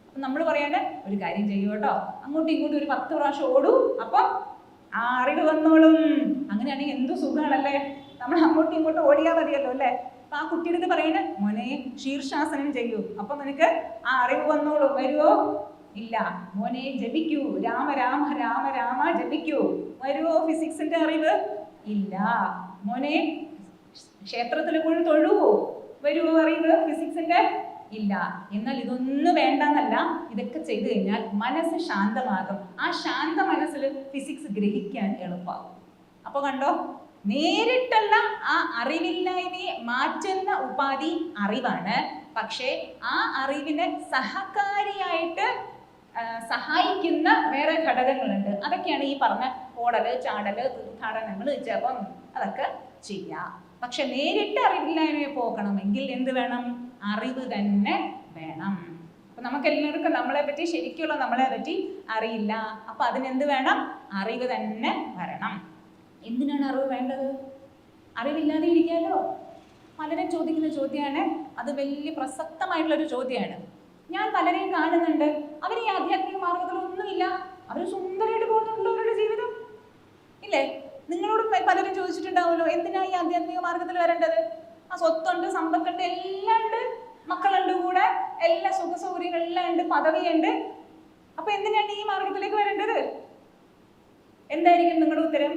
അപ്പൊ നമ്മൾ പറയാണ്, ഒരു കാര്യം ചെയ്യൂ കേട്ടോ, അങ്ങോട്ടും ഇങ്ങോട്ടും ഒരു 10 പ്രാവശ്യം ഓടൂ, അപ്പൊ ആ അറിവ് വന്നോളും. അങ്ങനെയാണെങ്കിൽ എന്തു സുഖമാണല്ലേ? നമ്മൾ അങ്ങോട്ടും ഇങ്ങോട്ടും ഓടിയാൽ മതിയല്ലോ അല്ലേ? അപ്പൊ ആ കുട്ടിയുടെ അടുത്ത് പറയണേ, മോനെ ശീർഷാസനം ചെയ്യൂ, അപ്പൊ നിനക്ക് ആ അറിവ് വന്നോളൂ. വരുവോ? ഇല്ല. മോനെ ജപിക്കൂ, രാമ രാമ രാമ രാമ ജപിക്കൂ. വരുവോ ഫിസിക്സിന്റെ അറിവ്? ഇല്ല. മോനെ ക്ഷേത്രത്തിൽ പോയി തൊഴുവോ? വരുവോ അറിവ് ഫിസിക്സിന്റെ? ഇല്ല. എന്നാൽ ഇതൊന്നും വേണ്ടെന്നല്ല, ഇതൊക്കെ ചെയ്തു കഴിഞ്ഞാൽ മനസ്സ് ശാന്തമാകും. ആ ശാന്ത മനസ്സിൽ ഫിസിക്സ് ഗ്രഹിക്കാൻ എളുപ്പമാകും. അപ്പൊ കണ്ടോ, നേരിട്ടുള്ള ആ അറിവില്ലായ്മയെ മാറ്റുന്ന ഉപാധി അറിവാണ്. പക്ഷേ ആ അറിവിനെ സഹകാരിയായിട്ട് സഹായിക്കുന്ന വേറെ ഘടകങ്ങളുണ്ട്. അതൊക്കെയാണ് ഈ പറഞ്ഞ ഓടല്, ചാടല്, തീർത്ഥാടനങ്ങൾ, ജപം, അതൊക്കെ ചെയ്യാം. പക്ഷെ നേരിട്ട് അറിവില്ലായ്മയെ പോകണമെങ്കിൽ എന്ത് വേണം? അറിവ് തന്നെ വേണം. അപ്പൊ നമുക്ക് എല്ലാവർക്കും നമ്മളെ പറ്റി ശരിക്കുള്ള നമ്മളെ പറ്റി അറിയില്ല. അപ്പൊ അതിനെന്ത് വേണം? അറിവ് തന്നെ വരണം. എന്തിനാണ് അറിവ് വേണ്ടത്? അറിവില്ലാതെ ഇരിക്കാലോ. പലരും ചോദിക്കുന്ന ചോദ്യമാണ്. അത് വലിയ പ്രസക്തമായിട്ടുള്ളൊരു ചോദ്യമാണ്. ഞാൻ പലരെയും കാണുന്നുണ്ട്, അവർ ഈ ആധ്യാത്മിക മാർഗത്തിലൊന്നുമില്ല, അവർ സുന്ദരമായിട്ട് പോകുന്നുണ്ടല്ലോ അവരുടെ ജീവിതം, ഇല്ലേ? നിങ്ങളോട് പലരും ചോദിച്ചിട്ടുണ്ടാവുമല്ലോ, എന്തിനാ ഈ ആധ്യാത്മിക മാർഗത്തിൽ വരേണ്ടത്? ആ സ്വത്തുണ്ട്, സമ്പത്തുണ്ട്, എല്ലാം ഉണ്ട്, മക്കളുണ്ട്, കൂടെ എല്ലാ സുഖ സൗകര്യങ്ങളെല്ലാം ഉണ്ട്, പദവിയുണ്ട്. അപ്പൊ എന്തിനാണ് ഈ മാർഗത്തിലേക്ക് വരേണ്ടത്? എന്തായിരിക്കും നിങ്ങളുടെ ഉത്തരം?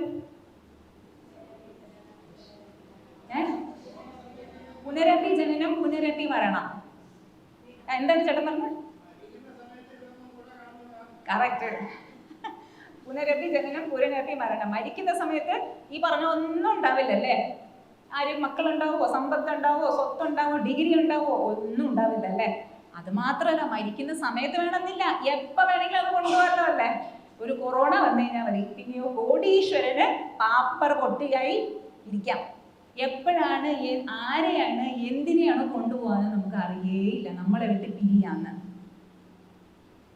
പുനരപ്പി ജനനം, പുനരപ്പി മരണം. എന്താണ് ചേട്ടൻ പറഞ്ഞത്? കറക്റ്റ്. പുനരപ്പി ജനനം, പുനരപ്പി മരണം. മരിക്കുന്ന സമയത്ത് ഈ പറഞ്ഞ ഒന്നും ഉണ്ടാവില്ലല്ലേ? ആരും മക്കളുണ്ടാവോ, സമ്പത്ത് ഉണ്ടാവോ, സ്വത്തുണ്ടാവോ, ഡിഗ്രി ഉണ്ടാവോ? ഒന്നും ഉണ്ടാവില്ല അല്ലേ? അത് മാത്രമല്ല, മരിക്കുന്ന സമയത്ത് വേണമെന്നില്ല, എപ്പോൾ വേണമെങ്കിലും അത് കൊണ്ടുപോകല്ലോ അല്ലേ? ഒരു കൊറോണ വന്നു കഴിഞ്ഞാൽ മതി, പിന്നെയോ കോടീശ്വരന് പാപ്പർ പൊട്ടിയായി ഇരിക്കാം. എപ്പോഴാണ്, ആരെയാണ്, എന്തിനെയാണോ കൊണ്ടുപോകാന്ന് നമുക്ക് അറിയേയില്ല. നമ്മളെ വിട്ട് പിരിയാന്ന്.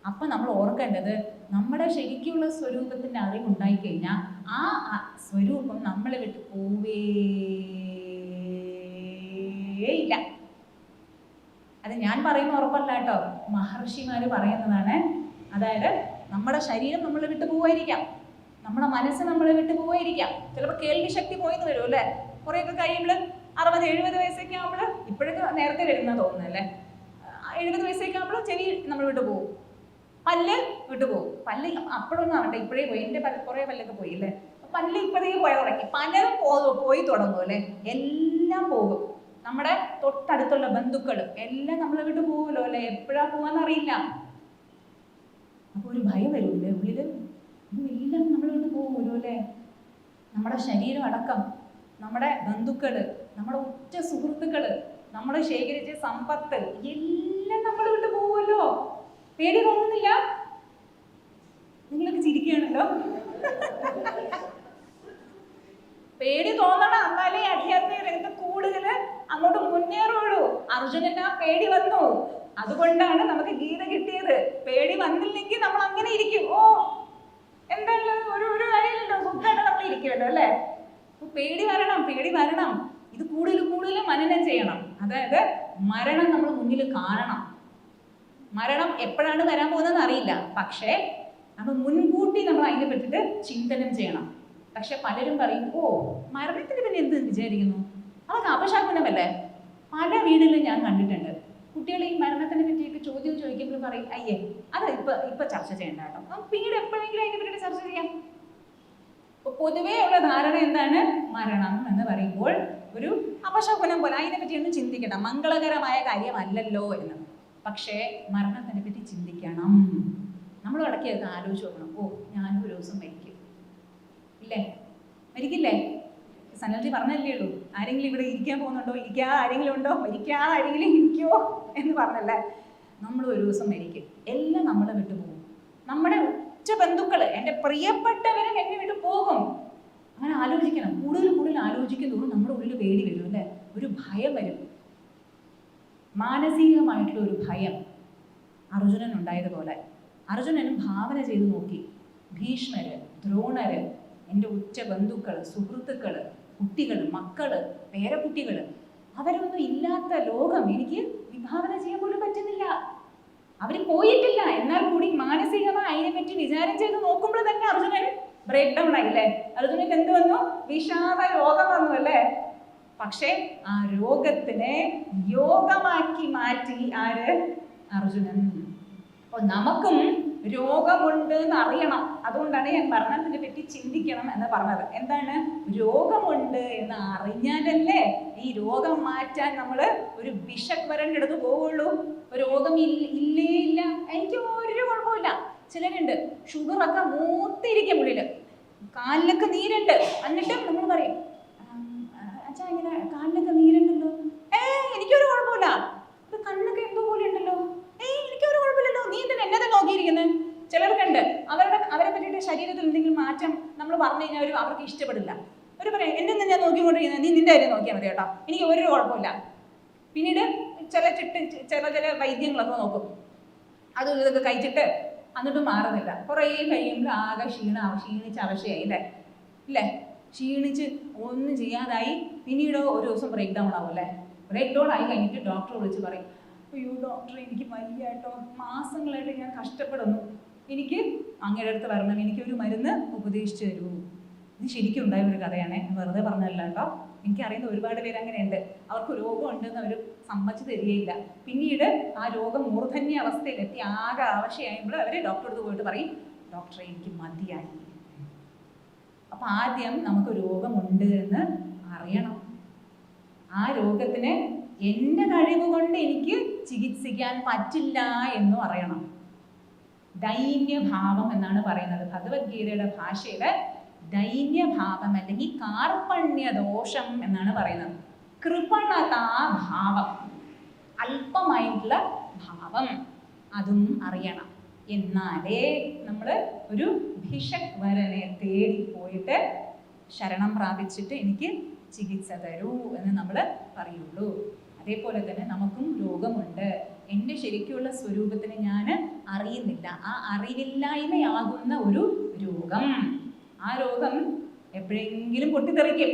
അപ്പൊ നമ്മൾ ഓർക്കേണ്ടത്, നമ്മുടെ ശരിക്കുള്ള സ്വരൂപത്തിന്റെ അറിവുണ്ടായി കഴിഞ്ഞാൽ ആ സ്വരൂപം നമ്മളെ വിട്ട് പോവേയില്ല. അത് ഞാൻ പറയുന്ന ഉറപ്പല്ല കേട്ടോ, മഹർഷിമാര് പറയുന്നതാണ്. അതായത് നമ്മുടെ ശരീരം നമ്മളെ വിട്ട് പോവായിരിക്കാം, നമ്മുടെ മനസ്സ് നമ്മളെ വിട്ട് പോവായിരിക്കാം, ചിലപ്പോൾ കേൾവി ശക്തി പോയിന്ന് വരും അല്ലേ? കുറേയൊക്കെ കഴിയുമ്പോൾ 60-70 വയസ്സൊക്കെ ആകുമ്പോൾ, ഇപ്പോഴൊക്കെ നേരത്തെ വരുന്ന തോന്നുന്നല്ലേ, 70 വയസ്സൊക്കെ ആകുമ്പോൾ ചെവി നമ്മൾ വിട്ടു പോകും, പല്ല് വിട്ടു പോകും. പല്ല് അപ്പോഴൊന്നും ആവട്ടെ, ഇപ്പോഴേ പോയി, എൻ്റെ കുറേ പല്ലൊക്കെ പോയി അല്ലേ, പല്ല് ഇപ്പോഴേക്ക് പോയാൽ തുടങ്ങി, പലരും പോയി തുടങ്ങും അല്ലേ, എല്ലാം പോകും. നമ്മുടെ തൊട്ടടുത്തുള്ള ബന്ധുക്കൾ എല്ലാം നമ്മളെ വിട്ട് പോകുമല്ലോ അല്ലേ, എപ്പോഴാ പോവാന്നറിയില്ല. അപ്പോൾ ഒരു ഭയം വരുമല്ലേ ഉള്ളിൽ, എല്ലാം നമ്മളെ വിട്ട് പോകുമല്ലോ അല്ലേ. നമ്മുടെ ശരീരം അടക്കം, നമ്മുടെ ബന്ധുക്കൾ, നമ്മുടെ ഉറ്റ സുഹൃത്തുക്കൾ, നമ്മൾ ശേഖരിച്ച സമ്പത്ത് എല്ലാം നമ്മൾ വിട്ട് പോകുമല്ലോ. പേടി തോന്നുന്നില്ല? നിങ്ങളൊക്കെ ചിരിക്കുകയാണല്ലോ. പേടി തോന്നണം, എന്നാലേ അധ്യാത്മിക രംഗത്ത് കൂടുതൽ അങ്ങോട്ട് മുന്നേറുള്ളൂ. അർജുനന് ആ പേടി വന്നു, അതുകൊണ്ടാണ് നമുക്ക് ഗീത കിട്ടിയത്. പേടി വന്നില്ലെങ്കിൽ നമ്മൾ അങ്ങനെ ഇരിക്കും, ഓ എന്തായാലും ഒരു കാര്യമില്ലല്ലോ, സുഖമായിട്ട് നമ്മൾ ഇരിക്കുമല്ലോ അല്ലേ. പേടി വരണം, പേടി വരണം. ഇത് കൂടുതൽ മനനം ചെയ്യണം. അതായത് മരണം നമ്മൾ മുന്നിൽ കാണണം. മരണം എപ്പോഴാണ് വരാൻ പോകുന്നതെന്ന് അറിയില്ല, പക്ഷേ നമ്മൾ മുൻകൂട്ടി നമ്മൾ അതിനെ പറ്റിയിട്ട് ചിന്തനം ചെയ്യണം. പക്ഷെ പലരും പറയും, ഓ മരണത്തിന് പിന്നെ എന്ത് വിചാരിക്കുന്നു, അതൊക്കെ അപശകുനമല്ലേ. പല വീടുകളിലും ഞാൻ കണ്ടിട്ടുണ്ട്, കുട്ടികൾ ഈ മരണത്തിനെ പറ്റിയൊക്കെ ചോദ്യം ചോദിക്കുമ്പോൾ പറയും, അയ്യേ അത് ഇപ്പൊ ചർച്ച ചെയ്യണ്ട കേട്ടോ, പിന്നീട് എപ്പോഴെങ്കിലും അതിനെ പറ്റിയിട്ട് ചർച്ച ചെയ്യാം. പൊതുവേ ഉള്ള ധാരണ എന്താണ്, മരണം എന്ന് പറയുമ്പോൾ ഒരു അപശകുനം പോലെ, അതിനെ പറ്റിയൊന്നും ചിന്തിക്കണം, മംഗളകരമായ കാര്യമല്ലല്ലോ എന്ന്. പക്ഷേ മരണത്തിനെ പറ്റി ചിന്തിക്കണം. നമ്മൾ ഇടയ്ക്കൊക്കെ ആലോചിച്ച് നോക്കണം, ഓ ഞാനും ഒരു ദിവസം മരിക്കും ഇല്ലേ, മരിക്കില്ലേ? സനൽജി പറഞ്ഞല്ലേ ഉള്ളൂ, ആരെങ്കിലും ഇവിടെ ഇരിക്കാൻ പോകുന്നുണ്ടോ, ഇരിക്കാ ആരെങ്കിലും ഉണ്ടോ, മരിക്കാ ആരെങ്കിലും ഇരിക്കുമോ എന്ന് പറഞ്ഞല്ലേ. നമ്മൾ ഒരു ദിവസം മരിക്കും, എല്ലാം നമ്മളെ വിട്ടു പോകും. നമ്മുടെ ഉറ്റ ബന്ധുക്കൾ, എൻ്റെ പ്രിയപ്പെട്ടവരും എന്നെ വിട്ടു പോകും. അങ്ങനെ ആലോചിക്കണം. കൂടുതൽ ആലോചിക്കുന്നതോറും നമ്മുടെ ഉള്ളിൽ പേടി വരും അല്ലേ, ഒരു ഭയം വരും, മാനസികമായിട്ടുള്ള ഒരു ഭയം. അർജുനൻ ഉണ്ടായതുപോലെ അർജുനനും ഭാവന ചെയ്ത് നോക്കി, ഭീഷ്മര്, ദ്രോണര്, എൻ്റെ ഉറ്റ ബന്ധുക്കൾ, സുഹൃത്തുക്കൾ, കുട്ടികൾ, മക്കള്, പേരക്കുട്ടികൾ, അവരൊന്നും ഇല്ലാത്ത ലോകം എനിക്ക് വിഭാവന ചെയ്യാൻ പോലും പറ്റുന്നില്ല. അവർ പോയിട്ടില്ല, എന്നാൽ കൂടി മാനസികമായി അതിനെപ്പറ്റി വിചാരം ചെയ്ത് നോക്കുമ്പോൾ തന്നെ അർജുനൻ ബ്രേക്ക് ഡൗൺ ആയില്ലേ. അർജുനൻ എന്ത് വന്നു, വിഷാദ രോഗം വന്നു അല്ലേ. പക്ഷെ ആ രോഗത്തിനെ യോഗമാക്കി മാറ്റി ആര്, അർജുനൻ. അപ്പോൾ നമുക്കും രോഗമുണ്ട് എന്ന് അറിയണം. അതുകൊണ്ടാണ് ഞാൻ മരണത്തിനെ പറ്റി ചിന്തിക്കണം എന്ന് പറഞ്ഞത്. എന്താണ്, രോഗമുണ്ട് എന്ന് അറിഞ്ഞാലല്ലേ ഈ രോഗം മാറ്റാൻ നമ്മൾ ഒരു വിഷവരൻ്റെ അടുത്ത് പോവുള്ളൂ. രോഗം ഇല്ലേ ഇല്ല, എനിക്ക് ഒരു കുഴപ്പമില്ല. ചിലരുണ്ട് ഷുഗറൊക്കെ മൂത്തിരിക്കും ഉള്ളിൽ, കാലിലൊക്കെ നീരുണ്ട്, എന്നിട്ടും നമ്മൾ പറയും, അച്ഛാ ഇങ്ങനെ കാലിലൊക്കെ നീരുണ്ടല്ലോ, എനിക്കൊരു കുഴപ്പമില്ല, ഇത് കണ്ണൊക്കെ എന്തോ പോലെ ഉണ്ടല്ലോ, എനിക്കൊരു കുഴപ്പമില്ലല്ലോ, നീ എന്തിനാ എന്നെ നോക്കിയിരിക്കുന്നത്. ചിലർക്കുണ്ട് അവരെ പറ്റിയിട്ട് ശരീരത്തിൽ എന്തെങ്കിലും മാറ്റം നമ്മൾ പറഞ്ഞു കഴിഞ്ഞാൽ അവർക്ക് ഇഷ്ടപ്പെടില്ല. അവർ പറയും, എന്നെ ഞാൻ നോക്കിക്കൊണ്ടിരിക്കുന്നത്, നീ നിന്റെ കാര്യം നോക്കിയാൽ മതി കേട്ടോ, എനിക്ക് ഒരു കുഴപ്പമില്ല. പിന്നീട് ചില വൈദ്യങ്ങളൊക്കെ നോക്കും, അതും ഇതൊക്കെ കഴിച്ചിട്ട് എന്നിട്ടും മാറുന്നില്ല. കുറേ കഴിയുമ്പോൾ ആകെ ക്ഷീണിച്ച് അവശയായി ഇല്ലേ, ക്ഷീണിച്ച് ഒന്നും ചെയ്യാതായി. പിന്നീട് ഒരു ദിവസം ബ്രേക്ക് ഡൗൺ ആവും അല്ലേ. ബ്രേക്ക് ഡൗൺ ആയി കഴിഞ്ഞിട്ട് ഡോക്ടറെ വിളിച്ച് പറയും, അയ്യോ ഡോക്ടറെ എനിക്ക് വയ്യ കേട്ടോ, മാസങ്ങളായിട്ട് ഞാൻ കഷ്ടപ്പെടുന്നു, എനിക്ക് അങ്ങയുടെ അടുത്ത് വരണം, എനിക്കൊരു മരുന്ന് ഉപദേശിച്ചു തരൂ. ഇത് ശരിക്കും ഉണ്ടായ ഒരു കഥയാണേ, വെറുതെ പറഞ്ഞല്ല കേട്ടോ. എനിക്കറിയുന്ന ഒരുപാട് പേര് അങ്ങനെയുണ്ട്, അവർക്ക് രോഗം ഉണ്ടെന്ന് അവർ സമ്മതിച്ചു തരികയില്ല. പിന്നീട് ആ രോഗം മൂർധന്യ അവസ്ഥയിലെത്തി ആകെ ആവശ്യമായപ്പോൾ അവർ ഡോക്ടറെ അടുത്ത് പോയിട്ട് പറയും, ഡോക്ടറെ എനിക്ക് മതിയായി. അപ്പം ആദ്യം നമുക്ക് രോഗമുണ്ട് എന്ന് അറിയണം. ആ രോഗത്തിന് എൻ്റെ കഴിവ് കൊണ്ട് എനിക്ക് ചികിത്സിക്കാൻ പറ്റില്ല എന്നും അറിയണം. ദൈന്യഭാവം എന്നാണ് പറയുന്നത് ഭഗവത്ഗീതയുടെ ഭാഷയിൽ. ദൈന്യഭാവം അല്ലെങ്കിൽ കാർപ്പണ്യദോഷം എന്നാണ് പറയുന്നത്. കൃപണതാഭാവം, അല്പമായിട്ടുള്ള ഭാവം, അതും അറിയണം. എന്നാലേ നമ്മൾ ഒരു ഭിഷഗ്വരനെ തേടി പോയിട്ട് ശരണം പ്രാപിച്ചിട്ട് എനിക്ക് ചികിത്സ തരൂ എന്ന് നമ്മൾ പറയുള്ളൂ. അതേപോലെ തന്നെ നമുക്കും രോഗമുണ്ട്. എൻ്റെ ശരിക്കുള്ള സ്വരൂപത്തിന് ഞാൻ അറിയുന്നില്ല. ആ അറിവില്ലായ്മയാകുന്ന ഒരു രോഗം, ആ രോഗം എപ്പോഴെങ്കിലും പൊട്ടിത്തെറിക്കും.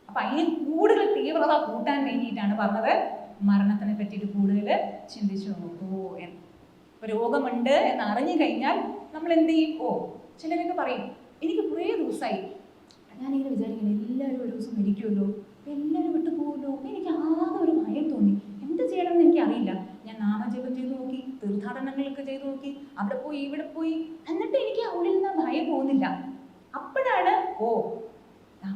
അപ്പം അതിന് കൂടുതൽ തീവ്രത കൂട്ടാൻ വേണ്ടിയിട്ടാണ് പറഞ്ഞത് മരണത്തിനെ പറ്റിയിട്ട് കൂടുതൽ ചിന്തിച്ചു നോക്കൂ എന്ന്. ഇപ്പോൾ രോഗമുണ്ട് എന്ന് അറിഞ്ഞു കഴിഞ്ഞാൽ നമ്മൾ എന്ത് ചെയ്യും? ചിലരൊക്കെ പറയും, എനിക്ക് കുറേ ദിവസമായി ഞാനിങ്ങനെ വിചാരിക്കണം എല്ലാവരും ഒരു ദിവസം മരിക്കുമല്ലോ, എല്ലാവരും വിട്ടു പോകുമല്ലോ, നോക്കി, അവിടെ പോയി ഇവിടെ പോയി, എന്നിട്ട് എനിക്ക് ഉള്ളിൽ നിന്ന് ഭയം പോകുന്നില്ല. അപ്പോഴാണ്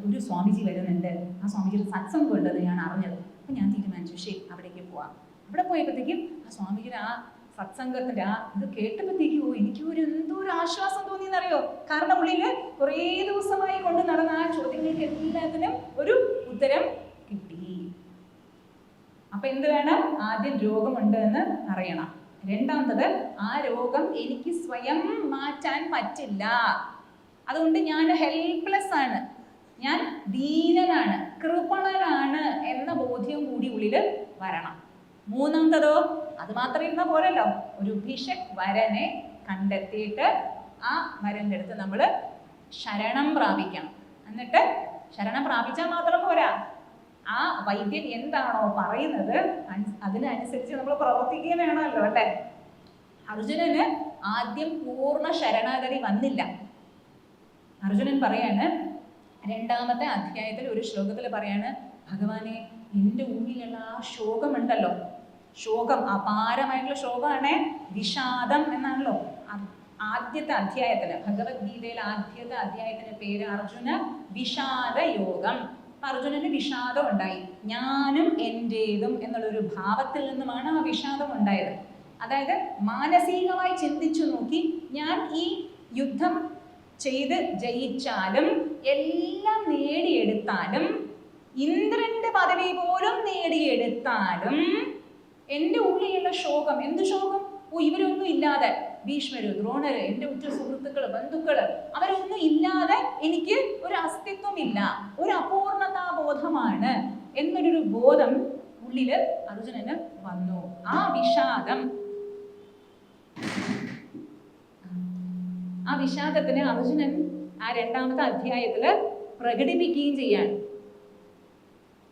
ഒരു സ്വാമിജി വരുന്നുണ്ട്, ആ സ്വാമിജിയുടെ സത്സംഗം ഉണ്ടെന്ന് ഞാൻ അറിഞ്ഞത്. അപ്പൊ ഞാൻ തീരുമാനിച്ചു ശരി അവിടേക്ക് പോവാം. അവിടെ പോയപ്പോഴത്തേക്കും ആ സ്വാമിജിയുടെ ആ സത്സംഗത്തിന്റെ ഇത് കേട്ടപ്പോഴത്തേക്കും എനിക്ക് എന്തോ ഒരു ആശ്വാസം തോന്നിയെന്നറിയോ. കാരണം ഉള്ളില് കുറേ ദിവസമായി കൊണ്ട് നടന്ന ആ ചോദ്യങ്ങൾക്ക് എല്ലാത്തിനും ഒരു ഉത്തരം കിട്ടി. അപ്പൊ എന്ത് വേണം? ആദ്യം രോഗമുണ്ട് എന്ന് അറിയണം. രണ്ടാമത്തത്, ആ രോഗം എനിക്ക് സ്വയം മാറ്റാൻ പറ്റില്ല, അതുകൊണ്ട് ഞാൻ ഹെൽപ്ലെസ് ആണ്, ഞാൻ ദീനനാണ്, കൃപണനാണ് എന്ന ബോധ്യം കൂടി ഉള്ളില് വരണം. മൂന്നാമത്തതോ, അത് മാത്രം ഇരുന്ന പോരല്ലോ, ഒരു ഭിഷക് വരനെ കണ്ടെത്തിയിട്ട് ആ വരൻ്റെ അടുത്ത് നമ്മൾ ശരണം പ്രാപിക്കണം. എന്നിട്ട് ശരണം പ്രാപിച്ചാൽ മാത്രം പോരാ, ആ വൈദ്യൻ എന്താണോ പറയുന്നത് അതിനനുസരിച്ച് നമ്മൾ പ്രവർത്തിക്കുക വേണമല്ലോ അല്ലേ. അർജുനന് ആദ്യം പൂർണ്ണ ശരണാഗതി വന്നില്ല. അർജുനൻ പറയാണ്, രണ്ടാമത്തെ അധ്യായത്തിൽ ഒരു ശ്ലോകത്തിൽ പറയാണ്, ഭഗവാനെ എൻ്റെ ഉള്ളിലുള്ള ആ ശോകമുണ്ടല്ലോ, ശോകം അപാരമായിട്ടുള്ള ശോകമാണ്, വിഷാദം എന്നാണല്ലോ ആദ്യത്തെ അധ്യായത്തിന്, ഭഗവത്ഗീതയിലെ ആദ്യത്തെ അധ്യായത്തിന് പേര് അർജുന വിഷാദ യോഗം. അർജുനന് വിഷാദം ഉണ്ടായി, ഞാനും എൻ്റേതും എന്നുള്ളൊരു ഭാവത്തിൽ നിന്നുമാണ് ആ വിഷാദം ഉണ്ടായത്. അതായത് മാനസികമായി ചിന്തിച്ചു നോക്കി, ഞാൻ ഈ യുദ്ധം ചെയ്ത് ജയിച്ചാലും എല്ലാം നേടിയെടുത്താലും ഇന്ദ്രന്റെ പദവി പോലും നേടിയെടുത്താലും എൻ്റെ ഉള്ളിലുള്ള ശോകം, എന്ത് ശോകം? ഇവരൊന്നും ഇല്ലാതെ, ഭീഷ്മര്, ദ്രോണര്, എൻ്റെ ഉറ്റ സുഹൃത്തുക്കള്, ബന്ധുക്കള്, അവരൊന്നും ഇല്ലാതെ എനിക്ക് ഒരു അസ്തിത്വമില്ല, ഒരു അപൂർണതാബോധമാണ് എന്നൊരു ബോധം ഉള്ളില് അർജുനന് വന്നു. ആ വിഷാദം, ആ വിഷാദത്തിന് അർജുനൻ ആ രണ്ടാമത്തെ അധ്യായത്തില് പ്രകടിപ്പിക്കുകയും ചെയ്യാണ്.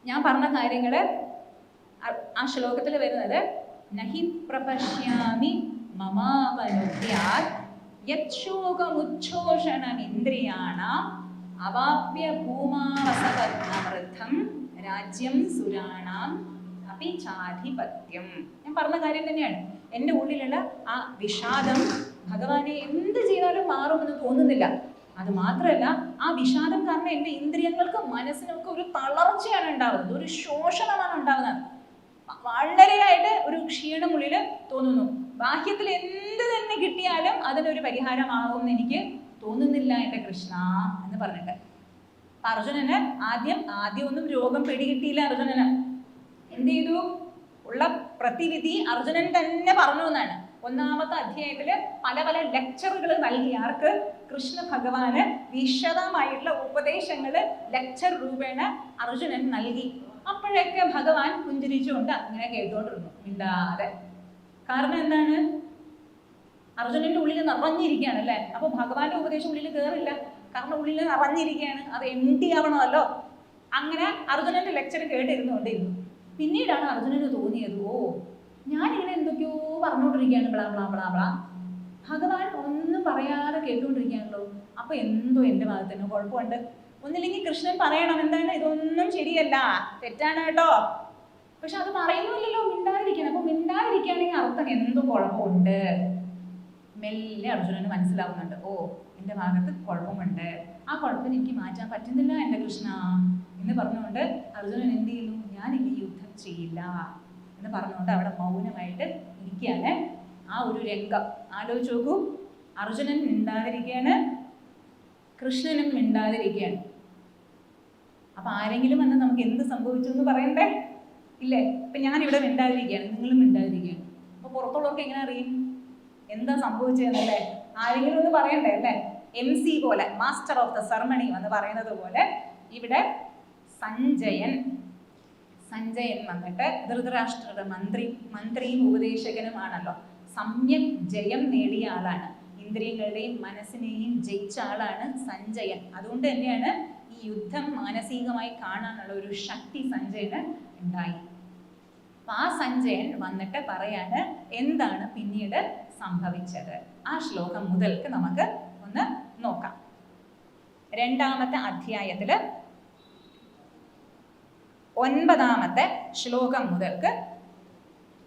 ഞാൻ പറഞ്ഞ കാര്യങ്ങള് ആ ശ്ലോകത്തിൽ വരുന്നത്, നഹി പ്രപശ്യാമി മമാവനുദ്യാത് യത് ശോകമുച്ഛോഷണമിന്ദ്രിയാണാം അവാപ്യ ഭൂമാവസവൃദ്ധം രാജ്യം സുരാണാം അപി ചാധിപത്യം. ഞാൻ പറഞ്ഞ കാര്യം തന്നെയാണ്. എൻ്റെ ഉള്ളിലുള്ള ആ വിഷാദം ഭഗവാനെ എന്ത് ചെയ്താലും മാറുമെന്ന് തോന്നുന്നില്ല. അത് മാത്രമല്ല, ആ വിഷാദം കാരണം എൻ്റെ ഇന്ദ്രിയങ്ങൾക്ക് മനസ്സിനൊക്കെ ഒരു തളർച്ചയാണ് ഉണ്ടാവുന്നത്, ഒരു ശോഷണമാണ് ഉണ്ടാവുന്നത്. വളരെയായിട്ട് ഒരു ക്ഷീണം ഉള്ളിൽ തോന്നുന്നു. ബാഹ്യത്തിൽ എന്ത് തന്നെ കിട്ടിയാലും അതിനൊരു പരിഹാരമാകുമെന്ന് എനിക്ക് തോന്നുന്നില്ല എൻ്റെ കൃഷ്ണ എന്ന് പറഞ്ഞിട്ട്. അർജുനന് ആദ്യമൊന്നും രോഗം പിടികിട്ടിയില്ല. അർജുനന് എന്ത് ചെയ്തു? ഉള്ള പ്രതിവിധി അർജുനൻ തന്നെ പറഞ്ഞു എന്നാണ്. ഒന്നാമത്തെ അധ്യായത്തില് പല പല ലെക്ചറുകൾ നൽകി. ആർക്ക്? കൃഷ്ണ ഭഗവാന് വിശദമായിട്ടുള്ള ഉപദേശങ്ങള് ലെക്ചർ രൂപേണ അർജുനൻ നൽകി. അപ്പോഴൊക്കെ ഭഗവാൻ പുഞ്ചിരിച്ചുകൊണ്ട് അങ്ങനെ കേട്ടോണ്ടിരുന്നു, മിണ്ടാതെ. കാരണം എന്താണ്? അർജുനന്റെ ഉള്ളിൽ നിറഞ്ഞിരിക്കുകയാണ് അല്ലേ. അപ്പൊ ഭഗവാന്റെ ഉപദേശം ഉള്ളിൽ കയറില്ല, കാരണം ഉള്ളിൽ നിറഞ്ഞിരിക്കുകയാണ്. അത് എംപ്റ്റി ആവണമല്ലോ. അങ്ങനെ അർജുനന്റെ ലെക്ചർ കേട്ടിരുന്നുകൊണ്ടിരുന്നു. പിന്നീടാണ് അർജുനന് തോന്നിയത്, ഞാനിങ്ങനെ എന്തൊക്കെയോ പറഞ്ഞുകൊണ്ടിരിക്കുകയാണ്, ബ്ലാ ബ്ലാ ബ്ലാ ബ്ലാ, ഭഗവാൻ ഒന്നും പറയാതെ കേട്ടുകൊണ്ടിരിക്കുകയാണല്ലോ. അപ്പൊ എന്തോ എൻ്റെ ഭാഗത്ത് തന്നെ കുഴപ്പമുണ്ട്. ഒന്നില്ലെങ്കിൽ കൃഷ്ണൻ പറയണം, എന്താണ് ഇതൊന്നും ശരിയല്ല, തെറ്റാണ് കേട്ടോ. പക്ഷെ അത് പറയുന്നില്ലല്ലോ, മിണ്ടാതിരിക്കണം. അപ്പൊ മിണ്ടാതിരിക്കുകയാണെങ്കിൽ അർത്ഥം എന്തോ കുഴപ്പമുണ്ട്. മെല്ലെ അർജുനന് മനസ്സിലാവുന്നുണ്ട്, എൻ്റെ ഭാഗത്ത് കുഴപ്പമുണ്ട്, ആ കുഴപ്പത്തിന് എനിക്ക് മാറ്റാൻ പറ്റുന്നില്ല എൻ്റെ കൃഷ്ണ എന്ന് പറഞ്ഞുകൊണ്ട് അർജുനൻ എന്ത് ചെയ്യുന്നു? ഞാൻ ഇനി യുദ്ധം ചെയ്യില്ല എന്ന് പറഞ്ഞുകൊണ്ട് അവിടെ മൗനമായിട്ട് ഇരിക്കുകയാണ്. ആ ഒരു രംഗം ആലോചിച്ച് നോക്കൂ. അർജുനൻ മിണ്ടാതിരിക്കുകയാണ്, കൃഷ്ണനും മിണ്ടാതിരിക്കുകയാണ്. അപ്പൊ ആരെങ്കിലും വന്ന് നമുക്ക് എന്ത് സംഭവിച്ചു എന്ന് പറയണ്ടേ? ഇല്ലേ? ഇപ്പൊ ഞാനിവിടെ മിണ്ടാതിരിക്കുകയാണ്, നിങ്ങളും മിണ്ടാതിരിക്കുകയാണ്. അപ്പൊ പുറത്തുള്ളവർക്ക് എങ്ങനെ അറിയും എന്താ സംഭവിച്ചതെന്നല്ലേ? ആരെങ്കിലും ഒന്ന് പറയണ്ടേ അല്ലേ? MC പോലെ, മാസ്റ്റർ ഓഫ് ദ സെർമണി എന്ന് പറയുന്നത് പോലെ ഇവിടെ സഞ്ജയൻ വന്നിട്ട് ധൃതരാഷ്ട്രയുടെ മന്ത്രിയും ഉപദേശകനുമാണല്ലോ. സമ്യക് ജയം നേടിയ ആളാണ്, ഇന്ദ്രിയങ്ങളുടെയും മനസ്സിനെയും ജയിച്ച ആളാണ് സഞ്ജയൻ. അതുകൊണ്ട് തന്നെയാണ് ഈ യുദ്ധം മാനസികമായി കാണാനുള്ള ഒരു ശക്തി സഞ്ജയന് ഉണ്ടായി. അപ്പൊ ആ സഞ്ജയൻ വന്നിട്ട് പറയാണ് എന്താണ് പിന്നീട് സംഭവിച്ചത്. ആ ശ്ലോകം മുതൽക്ക് നമുക്ക് ഒന്ന് നോക്കാം. രണ്ടാമത്തെ അധ്യായത്തില് 9ാമത്തെ ശ്ലോകം മുതൽക്ക്,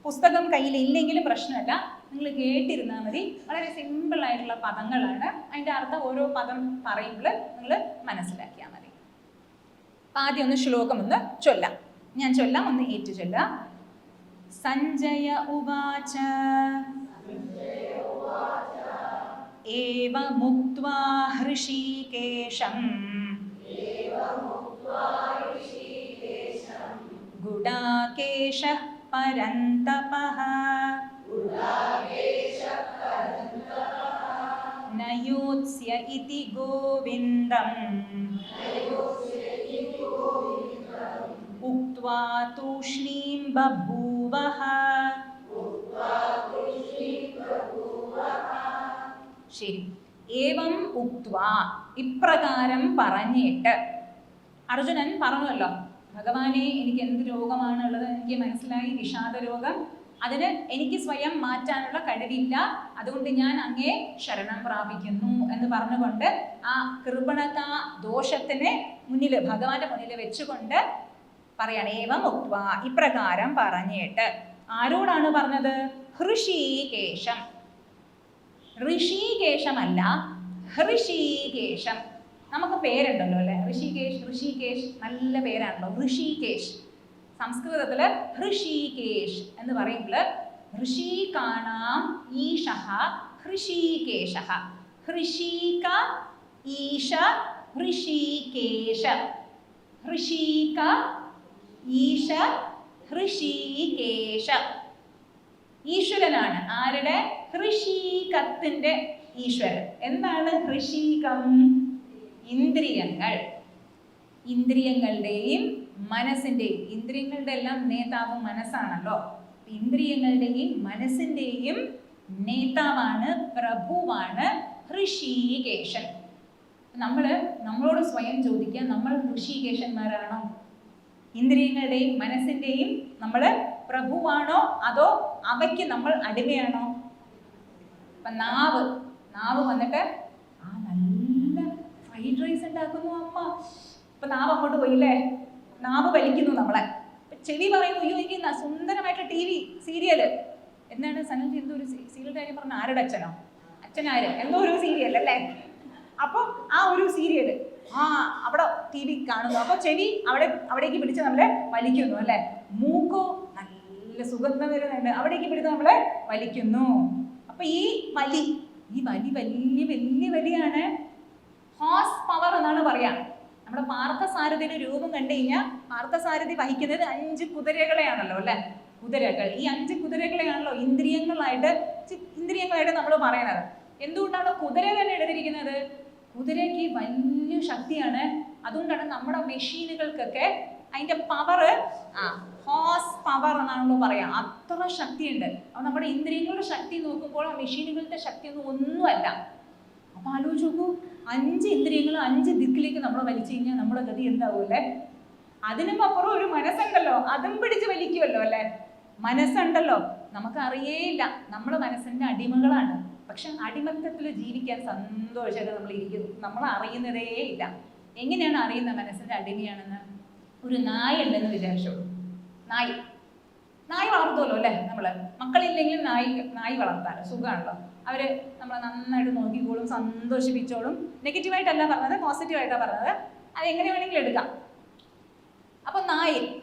പുസ്തകം കയ്യിൽ ഇല്ലെങ്കിലും പ്രശ്നമല്ല, നിങ്ങൾ കേട്ടിരുന്നാൽ മതി. വളരെ സിമ്പിളായിട്ടുള്ള പദങ്ങളാണ്. അതിൻ്റെ അർത്ഥം ഓരോ പദം പറയുമ്പോൾ നിങ്ങൾ മനസ്സിലാക്കിയാൽ മതി. അപ്പം ആദ്യം ഒന്ന് ശ്ലോകം ഒന്ന് ചൊല്ലാം. ഞാൻ ചൊല്ലാം, ഒന്ന് ഏറ്റു ചൊല്ലാം. സഞ്ജയ ഉവാച ഏവമുക്ത്വാ ഹൃഷീകേശം ഗുഡാകേശഃ പരന്തപഃ നയോത്സ്യ ഇതി ഗോവിന്ദം ഉക്ത്വാ തൂഷ്ണീം ബഭൂവഃ. ശരി. ഏവം ഉക്ത്വാ, ഇപ്രകാരം പറഞ്ഞിട്ട്. അർജുനൻ പറഞ്ഞല്ലോ, ഭഗവാനെ എനിക്ക് എന്ത് രോഗമാണുള്ളത് എനിക്ക് മനസ്സിലായി, വിഷാദ രോഗം. അതിന് എനിക്ക് സ്വയം മാറ്റാനുള്ള കഴിവില്ല, അതുകൊണ്ട് ഞാൻ അങ്ങേ ശരണം പ്രാപിക്കുന്നു എന്ന് പറഞ്ഞുകൊണ്ട് ആ കൃപണത ദോഷത്തിനെ മുന്നിൽ, ഭഗവാന്റെ മുന്നിൽ വെച്ചുകൊണ്ട് പറയാണ്. ഏവം ഉക്ത്വാ, ഇപ്രകാരം പറഞ്ഞിട്ട്. ആരോടാണ് പറഞ്ഞത്? ഹൃഷീകേശം. ഋഷികേശമല്ല, ഹൃഷീകേശം. നമുക്ക് പേരുണ്ടല്ലോ അല്ലെ, ഋഷികേശ്, ഋഷികേശ്, നല്ല പേരാണല്ലോ ഋഷികേശ്. സംസ്കൃതത്തില് ഹൃഷീകേശ് എന്ന് പറയുമ്പോൾ ഋഷീകാണാം ഈശഃ ഹൃഷീകേശഃ. ഹൃഷീക ഈശ ഹൃഷീകേശ. ഹൃഷീക ഈശ ഹൃഷീകേശ. ഈശ്വരനാണ്. ആരുടെ? ഹൃഷീകത്തിന്റെ ഈശ്വരൻ. എന്താണ് ഹൃഷീകം? ഇന്ദ്രിയങ്ങൾ. ഇന്ദ്രിയങ്ങളുടെയും മനസ്സിന്റെയും, ഇന്ദ്രിയങ്ങളുടെ എല്ലാം നേതാവ് മനസ്സാണല്ലോ. ഇന്ദ്രിയങ്ങളുടെയും മനസ്സിന്റെയും നേതാവാണ്, പ്രഭുവാണ് ഹൃഷീകേശൻ. നമ്മളോട് സ്വയം ചോദിക്കുക, നമ്മൾ ഹൃഷീകേശന്മാരാണോ? ഇന്ദ്രിയങ്ങളുടെയും മനസ്സിന്റെയും നമ്മൾ പ്രഭുവാണോ, അതോ അവയ്ക്ക് നമ്മൾ അടിമയാണോ? അപ്പൊ നാവ് വന്നിട്ട് ആ നല്ല ഫ്രൈഡ് റൈസ് ഉണ്ടാക്കുന്നു അമ്മ. ഇപ്പൊ നാവ് അങ്ങോട്ട് പോയില്ലേ, നാവ് വലിക്കുന്നു നമ്മളെ. ചെവി പറയുന്നു, അയ്യോ എനിക്ക് സുന്ദരമായിട്ട് TV സീരിയല്. എന്താണ് സനൽജി, എന്തോ ഒരു സീരിയലിന്റെ കാര്യം പറഞ്ഞ? ആരുടെ അച്ഛനോ? അച്ഛനാര്? എന്തോ ഒരു സീരിയൽ അല്ലേ? അപ്പൊ ആ ഒരു സീരിയല് അവിടെ TV കാണുന്നു. അപ്പൊ ചെവി അവിടേക്ക് പിടിച്ച് നമ്മളെ വലിക്കുന്നു അല്ലെ. മൂക്കോ നല്ല സുഗന്ധം വരുന്നുണ്ട്, അവിടേക്ക് പിടിച്ച് നമ്മളെ വലിക്കുന്നു. അപ്പൊ ഈ വലി വലിയ വലിയാണ്. ഹോഴ്സ് പവർ എന്നാണ് പറയാ. നമ്മുടെ പാർത്ഥസാരഥിയുടെ രൂപം കണ്ടു കഴിഞ്ഞാൽ പാർത്ഥസാരഥി വഹിക്കുന്നത് 5 കുതിരകളെയാണല്ലോ അല്ലെ. കുതിരകൾ, ഈ 5 കുതിരകളെയാണല്ലോ ഇന്ദ്രിയങ്ങളായിട്ട് നമ്മൾ പറയുന്നത്. എന്തുകൊണ്ടാണ് കുതിര തന്നെ എടുത്തിരിക്കുന്നത്? കുതിരയ്ക്ക് വലിയ ശക്തിയാണ്. അതുകൊണ്ടാണ് നമ്മുടെ മെഷീനുകൾക്കൊക്കെ അതിന്റെ പവർ ഹോഴ്സ് പവർ എന്നാണല്ലോ പറയാ. അത്ര ശക്തിയുണ്ട്. അപ്പൊ നമ്മുടെ ഇന്ദ്രിയങ്ങളുടെ ശക്തി നോക്കുമ്പോൾ ആ മെഷീനുകളുടെ ശക്തി ഒന്നുമല്ല. അപ്പൊ ആലോചിച്ച് നോക്കൂ, 5 ഇന്ദ്രിയങ്ങൾ 5 ദിക്കിലേക്ക് നമ്മൾ വലിച്ചു കഴിഞ്ഞാൽ നമ്മുടെ ഗതി എന്താവും അല്ലേ? അതിനും അപ്പുറം ഒരു മനസ്സുണ്ടല്ലോ, അതും പിടിച്ച് വലിക്കുമല്ലോ അല്ലെ. മനസ്സുണ്ടല്ലോ, നമുക്ക് അറിയേയില്ല, നമ്മൾ മനസ്സിന്റെ അടിമകളാണ്. പക്ഷെ അടിമത്തത്തിൽ ജീവിക്കാൻ സന്തോഷമായിട്ട് നമ്മൾ ഇരിക്കുന്നു, നമ്മൾ അറിയുന്നതേ ഇല്ല. എങ്ങനെയാണ് അറിയുന്നത് മനസ്സിന്റെ അടിമയാണെന്ന്? ഒരു നായ ഉണ്ടെന്ന് വിചാരിച്ചോളൂ. നായി വളർത്തുമല്ലോ അല്ലെ. നമ്മള് മക്കളില്ലെങ്കിലും നായി വളർത്താറ് സുഖമാണല്ലോ. അവര് നമ്മളെ നന്നായിട്ട് നോക്കിക്കോളും, സന്തോഷിപ്പിച്ചോളും. നെഗറ്റീവായിട്ടല്ല പറഞ്ഞത്, പോസിറ്റീവായിട്ടാണ് പറഞ്ഞത്. അത് എങ്ങനെ വേണമെങ്കിലും എടുക്കാം. അപ്പൊ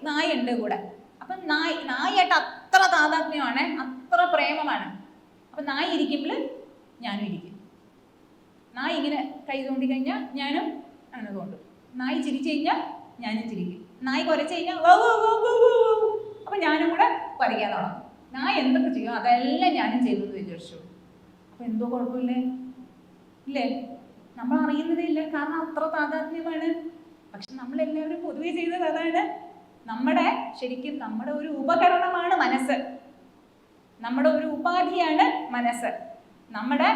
നായ ഉണ്ട് കൂടെ. അപ്പൊ നായായിട്ട് അത്ര താതാത്മ്യമാണ്, അത്ര പ്രേമമാണ്. അപ്പൊ നായി ഇരിക്കുമ്പോൾ ഞാനും ഇരിക്കും. നായി ഇങ്ങനെ കൈ തോണ്ടി കഴിഞ്ഞാൽ ഞാനും അങ്ങനെ തോണ്ടും. നായി ചിരിച്ചു കഴിഞ്ഞാൽ ഞാനും ചിരിക്കും. നായി കുരച്ചു കഴിഞ്ഞാൽ അപ്പൊ ഞാനും കൂടെ കുരയ്ക്കാൻ തുടങ്ങും. നായി എന്തൊക്കെ ചെയ്യും അതെല്ലാം ഞാനും ചെയ്തു വിചാരിച്ചു. അപ്പൊ എന്തോ കുഴപ്പമില്ലേ? ഇല്ലേ? നമ്മൾ അറിയുന്നതേ ഇല്ല, കാരണം അത്ര താതാത്മ്യമാണ്. പക്ഷെ നമ്മളെല്ലാവരും പൊതുവെ ചെയ്തത് അതാണ്. ശരിക്കും നമ്മുടെ ഒരു ഉപകരണമാണ് മനസ്സ്, നമ്മുടെ ഒരു ഉപാധിയാണ് മനസ്സ്, നമ്മുടെ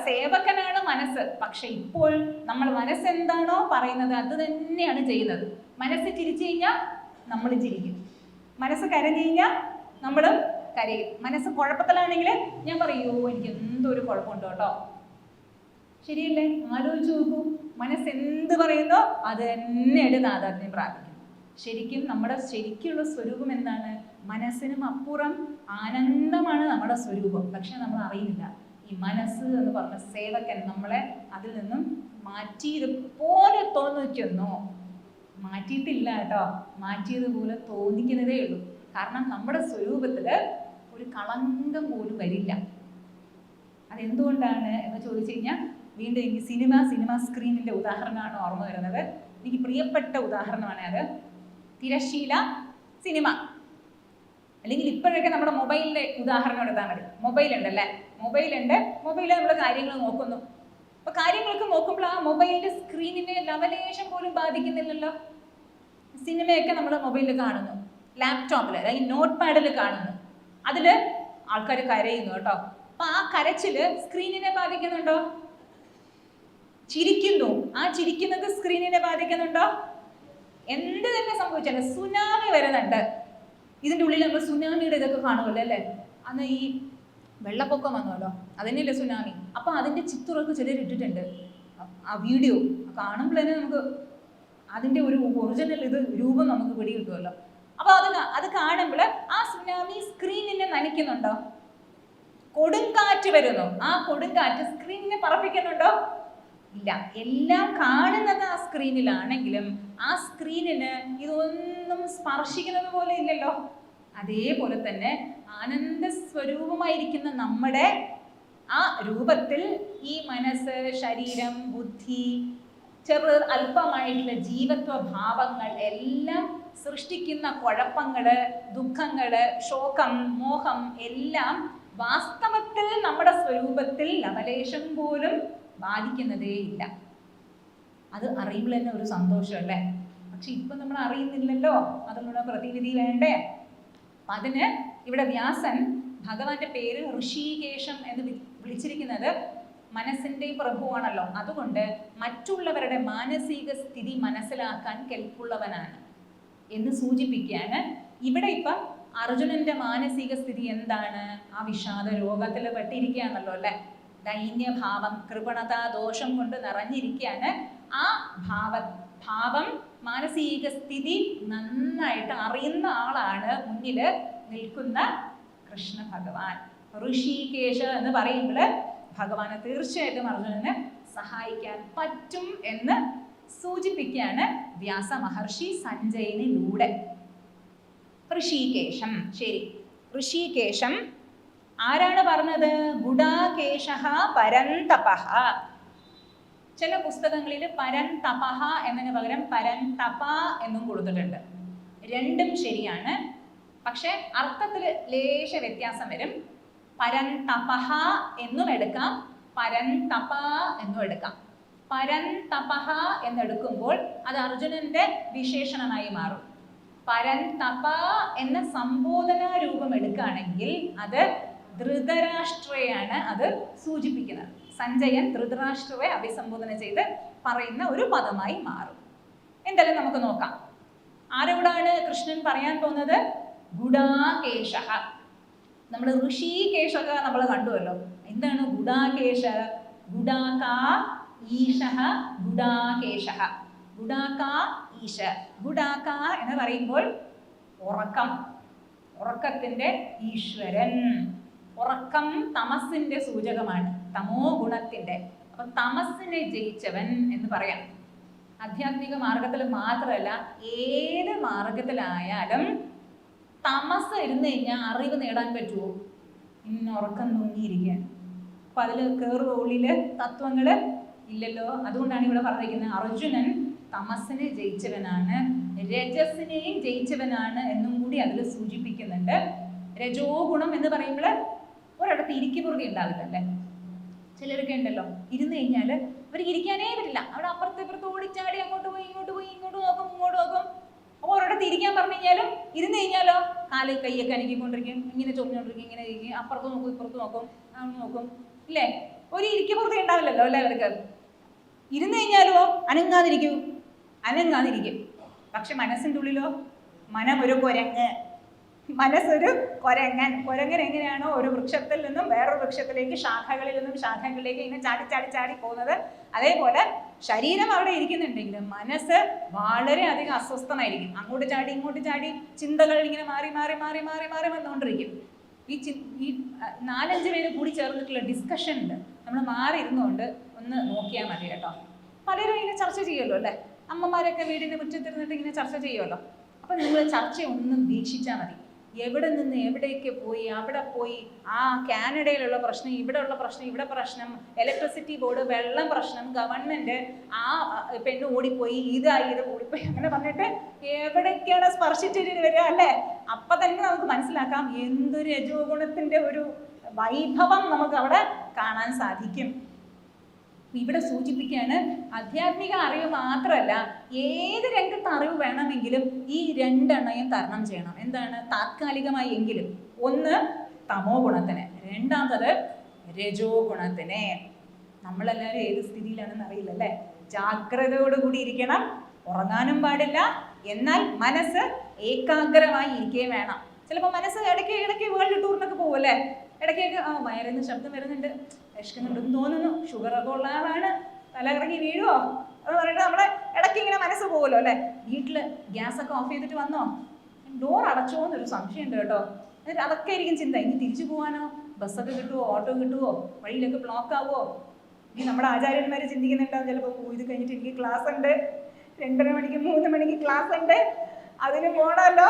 സേവകനാണ് മനസ്സ്. പക്ഷെ ഇപ്പോൾ നമ്മൾ മനസ്സെന്താണോ പറയുന്നത് അത് തന്നെയാണ് ചെയ്യുന്നത്. മനസ്സ് ചിരിച്ചു കഴിഞ്ഞാൽ നമ്മൾ ചിരിക്കും, മനസ്സ് കരഞ്ഞു കഴിഞ്ഞാൽ നമ്മളും കരയും. മനസ്സ് കുഴപ്പത്തിലാണെങ്കിൽ ഞാൻ പറയൂ എനിക്ക് എന്തൊരു കുഴപ്പമുണ്ടോ കേട്ടോ. ശരിയല്ലേ? ആലോചിച്ച് നോക്കൂ, മനസ്സ് എന്ത് പറയുന്നോ അത് തന്നെ താതാത്മ്യം പ്രാപിക്കും. ശരിക്കും നമ്മുടെ ശരിക്കുള്ള സ്വരൂപം എന്താണ്? മനസ്സിനും അപ്പുറം ആനന്ദമാണ് നമ്മുടെ സ്വരൂപം. പക്ഷെ നമ്മൾ അറിയുന്നില്ല. ഈ മനസ്സ് എന്ന് പറഞ്ഞ സേവകൻ നമ്മളെ അതിൽ നിന്നും മാറ്റിയതുപോലെ തോന്നിക്കുന്നു. മാറ്റിയിട്ടില്ല കേട്ടോ, മാറ്റിയതുപോലെ തോന്നിക്കുന്നതേ ഉള്ളൂ. കാരണം നമ്മുടെ സ്വരൂപത്തില് ഒരു കളങ്കം പോലും വരില്ല. അതെന്തുകൊണ്ടാണ് എന്ന് ചോദിച്ചു കഴിഞ്ഞാൽ വീണ്ടും എനിക്ക് സിനിമ സ്ക്രീനിന്റെ ഉദാഹരണമാണ് ഓർമ്മ വരുന്നത്. എനിക്ക് പ്രിയപ്പെട്ട ഉദാഹരണമാണ് അത്. തിരശ്ശീല സിനിമ, അല്ലെങ്കിൽ ഇപ്പോഴൊക്കെ നമ്മുടെ മൊബൈലിന്റെ ഉദാഹരണം എടുത്താൽ മതി. മൊബൈൽ ഉണ്ടല്ലേ, മൊബൈലിൽ നമ്മൾ കാര്യങ്ങൾ നോക്കുന്നു. അപ്പൊ കാര്യങ്ങളൊക്കെ നോക്കുമ്പോൾ ആ മൊബൈലിന്റെ സ്ക്രീനിനെ ലവലേശം പോലും ബാധിക്കുന്നില്ലല്ലോ. സിനിമയൊക്കെ നമ്മൾ മൊബൈലിൽ കാണുന്നു, ലാപ്ടോപ്പിൽ അല്ലെങ്കിൽ നോട്ട് പാഡിൽ കാണുന്നു. അതില് ആൾക്കാർ കരയുന്നു കേട്ടോ. അപ്പൊ ആ കരച്ചില് സ്ക്രീനിനെ ബാധിക്കുന്നുണ്ടോ? ചിരിക്കുന്നു, ആ ചിരിക്കുന്നത് സ്ക്രീനിനെ ബാധിക്കുന്നുണ്ടോ? എന്ത് തന്നെ സംഭവിച്ചാലും സുനാമി വരുന്നുണ്ട്, ഇതിൻ്റെ ഉള്ളിൽ നമ്മൾ സുനാമിയുടെ ഇതൊക്കെ കാണുമല്ലോ അല്ലേ. അന്ന് ഈ വെള്ളപ്പൊക്കം വന്നല്ലോ, അതിനല്ലേ സുനാമി. അപ്പൊ അതിന്റെ ചിത്രമൊക്കെ ചിലർ ഇട്ടിട്ടുണ്ട്. ആ വീഡിയോ കാണുമ്പോൾ തന്നെ നമുക്ക് അതിന്റെ ഒരു ഒറിജിനൽ രൂപം നമുക്ക് പിടികിട്ടുമല്ലോ. അപ്പൊ അത് കാണുമ്പോൾ ആ സുനാമി സ്ക്രീനിനെ നനയ്ക്കുന്നുണ്ടോ? കൊടുങ്കാറ്റ് വരുന്നു, ആ കൊടുങ്കാറ്റ് സ്ക്രീനിനെ പറപ്പിക്കുന്നുണ്ടോ? ഇല്ല. എല്ലാം കാണുന്നത് ആ സ്ക്രീനിലാണെങ്കിലും ആ സ്ക്രീനിന് ഇതൊന്നും സ്പർശിക്കുന്നത് പോലെ ഇല്ലല്ലോ. അതേപോലെ തന്നെ ആനന്ദ സ്വരൂപമായിരിക്കുന്ന നമ്മുടെ ആ രൂപത്തിൽ ഈ മനസ്സ്, ശരീരം, ബുദ്ധി, അല്പമായിട്ടുള്ള ജീവത്വ ഭാവങ്ങൾ എല്ലാം സൃഷ്ടിക്കുന്ന കുഴപ്പങ്ങള്, ദുഃഖങ്ങള്, ശോകം, മോഹം എല്ലാം വാസ്തവത്തിൽ നമ്മുടെ സ്വരൂപത്തിൽ ലവലേശം പോലും ബാധിക്കുന്നതേ ഇല്ല. അത് അറിയുമ്പോൾ തന്നെ ഒരു സന്തോഷമല്ലേ. പക്ഷെ ഇപ്പൊ നമ്മൾ അറിയുന്നില്ലല്ലോ, അതിനുള്ള പ്രതിവിധി വേണ്ടേ? അതിന് ഇവിടെ വ്യാസൻ ഭഗവാന്റെ പേര് ഋഷികേശം എന്ന് വിളിച്ചിരിക്കുന്നത് മനസ്സിന്റെ പ്രഭുവാണല്ലോ. അതുകൊണ്ട് മറ്റുള്ളവരുടെ മാനസിക സ്ഥിതി മനസ്സിലാക്കാൻ കെൽപ്പുള്ളവനാണ് എന്ന് സൂചിപ്പിക്കുകയാണ്. ഇവിടെ ഇപ്പം അർജുനന്റെ മാനസിക സ്ഥിതി എന്താണ്? ആ വിഷാദ രോഗത്തിൽ പെട്ടിരിക്കുകയാണല്ലോ അല്ലെ. ദൈന്യഭാവം, കൃപണത, ദോഷം കൊണ്ട് നിറഞ്ഞിരിക്കുകയാണ്. ആ ഭാവം മാനസിക സ്ഥിതി നന്നായിട്ട് അറിയുന്ന ആളാണ് മുന്നില് നിൽക്കുന്ന കൃഷ്ണ ഭഗവാൻ. ഋഷികേശ എന്ന് പറയുമ്പോൾ ഭഗവാനെ തീർച്ചയായിട്ടും അർജുനന് സഹായിക്കാൻ പറ്റും എന്ന് സൂചിപ്പിക്കുകയാണ് വ്യാസ മഹർഷി സഞ്ജയനിലൂടെ. ഋഷികേശം, ശരി, ഋഷികേശം ആരാണ് പറഞ്ഞത്? ഗുഡാകേശ പരന്തപഃ. ചില പുസ്തകങ്ങളിൽ പരന്തപഃ എന്നതിന് പകരം പരന്തപ എന്നും കൊടുത്തിട്ടുണ്ട്. രണ്ടും ശരിയാണ്, പക്ഷെ അർത്ഥത്തിൽ ലേശ വ്യത്യാസം വരും. പരന്തപഃ എന്നും എടുക്കാം, പരന്തപ എന്നും എടുക്കാം. പരന്തപഃ എന്നെടുക്കുമ്പോൾ അത് അർജുനന്റെ വിശേഷണമായി മാറും. പരന്തപ എന്ന സംബോധന രൂപം എടുക്കുകയാണെങ്കിൽ അത് ധൃതരാഷ്ട്രയാണ് അത് സൂചിപ്പിക്കുന്നത്. സഞ്ജയൻ ധൃതരാഷ്ട്രയെ അഭിസംബോധന ചെയ്ത് പറയുന്ന ഒരു പദമായി മാറും. എന്തായാലും നമുക്ക് നോക്കാം. ആരോടാണ് കൃഷ്ണൻ പറയാൻ പോകുന്നത്? ഗുഡാകേശ. നമ്മൾ ഋഷികേശ നമ്മൾ കണ്ടുവല്ലോ. എന്താണ് ഗുഡാകേശ? ഗുഡാക ഈശ, ഗുഡാകേശ. ഗുഡാക ഈശ. ഗുഡാക എന്ന് പറയുമ്പോൾ ഉറക്കത്തിന്റെ ഈശ്വരൻ. ഉറക്കം തമസിന്റെ സൂചകമാണ്, തമോ ഗുണത്തിന്റെ. അപ്പൊ തമസിനെ ജയിച്ചവൻ എന്ന് പറയാം. ആധ്യാത്മിക മാർഗത്തിൽ മാത്രമല്ല, ഏത് മാർഗത്തിലായാലും തമസ് ഇരുന്ന് കഴിഞ്ഞാൽ അറിവ് നേടാൻ പറ്റുമോ? ഉറക്കം തൂങ്ങിയിരിക്കാൻ. അപ്പൊ അതിൽ കയറുക ഉള്ളില് തത്വങ്ങള് ഇല്ലല്ലോ. അതുകൊണ്ടാണ് ഇവിടെ പറഞ്ഞിരിക്കുന്നത് അർജുനൻ തമസിനെ ജയിച്ചവനാണ്, രജസിനെയും ജയിച്ചവനാണ് എന്നും കൂടി അതിൽ സൂചിപ്പിക്കുന്നുണ്ട്. രജോ ഗുണം എന്ന് പറയുമ്പോൾ ഒരിടത്ത് ഇരിക്കുപുറകെ ഉണ്ടാവില്ലല്ലേ. ചിലരൊക്കെ ഉണ്ടല്ലോ, ഇരുന്ന് കഴിഞ്ഞാൽ അവർക്ക് ഇരിക്കാനേ പറ്റില്ല. അവിടെ അപ്പുറത്ത് ഇപ്പുറത്ത് ഓടിച്ചാടി അങ്ങോട്ട് പോയി ഇങ്ങോട്ട് നോക്കും, ഇങ്ങോട്ട് നോക്കും. അപ്പോൾ ഒരിടത്ത് ഇരിക്കാൻ പറഞ്ഞു കഴിഞ്ഞാലും ഇരുന്ന് കഴിഞ്ഞാലോ കാല് കൈയൊക്കെ അനക്കിക്കൊണ്ടിരിക്കും, ഇങ്ങനെ ചൊറിഞ്ഞോണ്ടിരിക്കും, ഇങ്ങനെ ഇരിക്കും, അപ്പുറത്ത് നോക്കും ഇപ്പുറത്ത് നോക്കും, അങ്ങ് നോക്കും ഇല്ലേ. ഒരു ഇരിക്കുപുറത്തെ ഉണ്ടാവില്ലല്ലോ അല്ലേ അവർക്ക്. ഇരുന്ന് കഴിഞ്ഞാലോ അനങ്ങാതിരിക്കും. പക്ഷെ മനസ്സിൻ്റെ ഉള്ളിലോ മനം ഒരു കുരങ്ങ് മനസ്സൊരു കുരങ്ങൻ. കുരങ്ങൻ എങ്ങനെയാണോ ഒരു വൃക്ഷത്തിൽ നിന്നും വേറൊരു വൃക്ഷത്തിലേക്ക്, ശാഖകളിൽ നിന്നും ശാഖകളിലേക്ക് ഇങ്ങനെ ചാടി ചാടി ചാടി പോകുന്നത്, അതേപോലെ ശരീരം അവിടെ ഇരിക്കുന്നുണ്ടെങ്കിലും മനസ്സ് വളരെയധികം അസ്വസ്ഥമായിരിക്കും. അങ്ങോട്ട് ചാടി ഇങ്ങോട്ട് ചാടി ചിന്തകൾ ഇങ്ങനെ മാറി മാറി മാറി മാറി മാറി വന്നുകൊണ്ടിരിക്കും. ഈ 4-5 പേര് കൂടി ചേർന്നിട്ടുള്ള ഡിസ്കഷനിൽ നമ്മൾ മാറി ഇരുന്നുകൊണ്ട് ഒന്ന് നോക്കിയാൽ മതി കേട്ടോ. പലരും ഇങ്ങനെ ചർച്ച ചെയ്യുമല്ലോ അല്ലേ, അമ്മമാരൊക്കെ വീടിൻ്റെ മുറ്റത്തിരുന്നിട്ട് ഇങ്ങനെ ചർച്ച ചെയ്യുമല്ലോ. അപ്പം നിങ്ങൾ ചർച്ച ഒന്ന് വീക്ഷിച്ചാൽ മതി. എവിടെ നിന്ന് എവിടേക്ക് പോയി, അവിടെ പോയി, ആ കാനഡയിലുള്ള പ്രശ്നം, ഇവിടെ ഉള്ള പ്രശ്നം, ഇവിടെ പ്രശ്നം, ഇലക്ട്രിസിറ്റി ബോർഡ്, വെള്ളം പ്രശ്നം, ഗവൺമെൻറ്, ആ പെണ്ണ് ഓടിപ്പോയി, ഇതായി ഇത് ഓടിപ്പോയി, അങ്ങനെ പറഞ്ഞിട്ട് എവിടേക്കാണ് സ്പർശിച്ചിട്ട് വരിക അല്ലേ? അപ്പം തന്നെ നമുക്ക് മനസ്സിലാക്കാം എന്തൊരു രജോ ഗുണത്തിൻ്റെ ഒരു വൈഭവം നമുക്ക് അവിടെ കാണാൻ സാധിക്കും. ഇവിടെ സൂചിപ്പിക്കുകയാണ്, ആധ്യാത്മിക അറിവ് മാത്രമല്ല, ഏത് രംഗത്ത് അറിവ് വേണമെങ്കിലും ഈ 2 എണ്ണയും തരണം ചെയ്യണം. എന്താണ്? താത്കാലികമായി എങ്കിലും. ഒന്ന് തമോ ഗുണത്തിന്, രണ്ടാമത് രജോ ഗുണത്തിന്. നമ്മളെല്ലാവരും ഏത് സ്ഥിതിയിലാണെന്ന് അറിയില്ല അല്ലേ? ജാഗ്രതയോടുകൂടി ഇരിക്കണം, ഉറങ്ങാനും പാടില്ല, എന്നാൽ മനസ്സ് ഏകാഗ്രമായി ഇരിക്കുകയും വേണം. ചിലപ്പോൾ മനസ്സ് ഇടയ്ക്ക് വേൾഡ് ടൂറിനൊക്കെ പോകും അല്ലേ? ഇടയ്ക്കൊക്കെ വയറിന്ന് ശബ്ദം വരുന്നുണ്ട്, വിശക്കുന്നുണ്ടെന്ന് തോന്നുന്നു, ഷുഗറൊക്കെ ഉള്ള ആളാണ്, തലകറങ്ങി വീഴുവോ എന്ന് പറഞ്ഞിട്ട് നമ്മുടെ ഇടയ്ക്ക് ഇങ്ങനെ മനസ്സ് പോകുമല്ലോ അല്ലേ? വീട്ടിൽ ഗ്യാസൊക്കെ ഓഫ് ചെയ്തിട്ട് വന്നോ, ഡോർ അടച്ചോ എന്നൊരു സംശയമുണ്ട് കേട്ടോ. എന്നിട്ട് അതൊക്കെ ആയിരിക്കും ചിന്ത. ഇനി തിരിച്ചു പോകാനോ, ബസ്സൊക്കെ കിട്ടുമോ, ഓട്ടോ കിട്ടുമോ, വഴിയിലൊക്കെ ബ്ലോക്ക് ആവുമോ? ഇനി നമ്മുടെ ആചാര്യന്മാർ ചിന്തിക്കുന്നുണ്ടാവും ചിലപ്പോൾ, ഇത് കഴിഞ്ഞിട്ട് എനിക്ക് ക്ലാസ് ഉണ്ട്, 2:30 മണിക്ക് 3 മണിക്ക് ക്ലാസ് ഉണ്ട്, അതിന് പോകണമല്ലോ.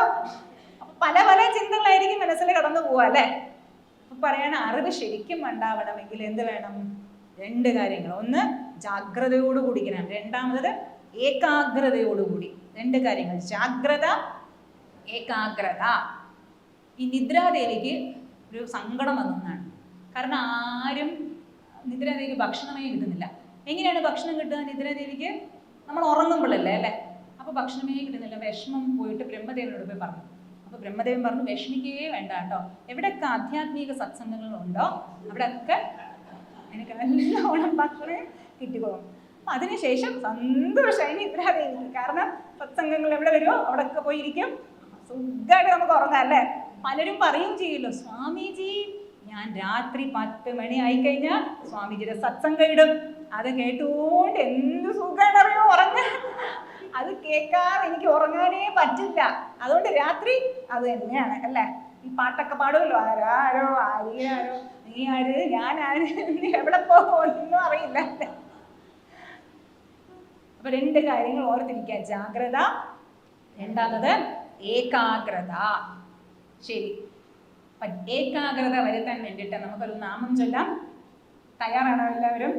അപ്പം പല പല ചിന്തകളായിരിക്കും മനസ്സിൽ കടന്നു പോവുക അല്ലേ? പറയണ അറിവ് ശരിക്കും ഉണ്ടാവണമെങ്കിൽ എന്ത് വേണം? 2 കാര്യങ്ങൾ. ഒന്ന് ജാഗ്രതയോടുകൂടി ഇരിക്കണം, രണ്ടാമത് ഏകാഗ്രതയോടുകൂടി. 2 കാര്യങ്ങൾ, ജാഗ്രത, ഏകാഗ്രത. ഈ നിദ്രാദേവിക്ക് ഒരു സങ്കടം വന്നതാണ്. കാരണം ആരും നിദ്രാദേവിക്ക് ഭക്ഷണമേ കിട്ടുന്നില്ല. എങ്ങനെയാണ് ഭക്ഷണം കിട്ടുക നിദ്രാദേവിക്ക്? നമ്മൾ ഉറങ്ങുമ്പോഴല്ലേ അല്ലേ? അപ്പോൾ ഭക്ഷണമേ കിട്ടുന്നില്ല. വിഷമം പോയിട്ട് ബ്രഹ്മദേവനോട് പോയി പറഞ്ഞു. അപ്പോൾ ബ്രഹ്മദേവൻ പറഞ്ഞു, വിഷമിക്കുകയേ വേണ്ട കേട്ടോ, എവിടെയൊക്കെ ആധ്യാത്മിക സത്സംഗങ്ങളുണ്ടോ അവിടെയൊക്കെ എനിക്ക് നല്ലോണം ഭക്ഷണം കിട്ടിക്കോളും. അപ്പം അതിനുശേഷം സന്തോഷമായി നിദ്രാദേവിക്ക്. കാരണം സത്സംഗങ്ങൾ എവിടെ വരുമോ അവിടെയൊക്കെ പോയിരിക്കും, സുഖമായിട്ട് നമുക്ക് ഉറങ്ങാം അല്ലേ? പലരും പറയും ചെയ്യല്ലോ, സ്വാമിജി ഞാൻ രാത്രി 10 മണി ആയിക്കഴിഞ്ഞാൽ സ്വാമിജിയുടെ സത്സംഗം ഇടും, അത് കേട്ടുകൊണ്ട് എന്ത് സുഖമാണ് അറിയോ ഉറങ്ങാൻ. അത് കേൾക്കാതെ എനിക്ക് ഉറങ്ങാനേ പറ്റില്ല. അതുകൊണ്ട് രാത്രി അത് തന്നെയാണ് അല്ലേ? ഈ പാട്ടൊക്കെ പാടുമല്ലോ, ആരോ ആരോ, നീ ആര്, ഞാൻ ആര്, നീ എവിടെ പോകുമെന്നൊന്നും അറിയില്ല. അപ്പൊ 2 കാര്യങ്ങൾ ഓർത്തിരിക്കുക, ജാഗ്രത, രണ്ടാമത് ഏകാഗ്രത. ശരി, ഏകാഗ്രത വരുത്താൻ വേണ്ടിയിട്ട് നമുക്കൊരു നാമം ചൊല്ലാം. തയ്യാറാണോ എല്ലാവരും?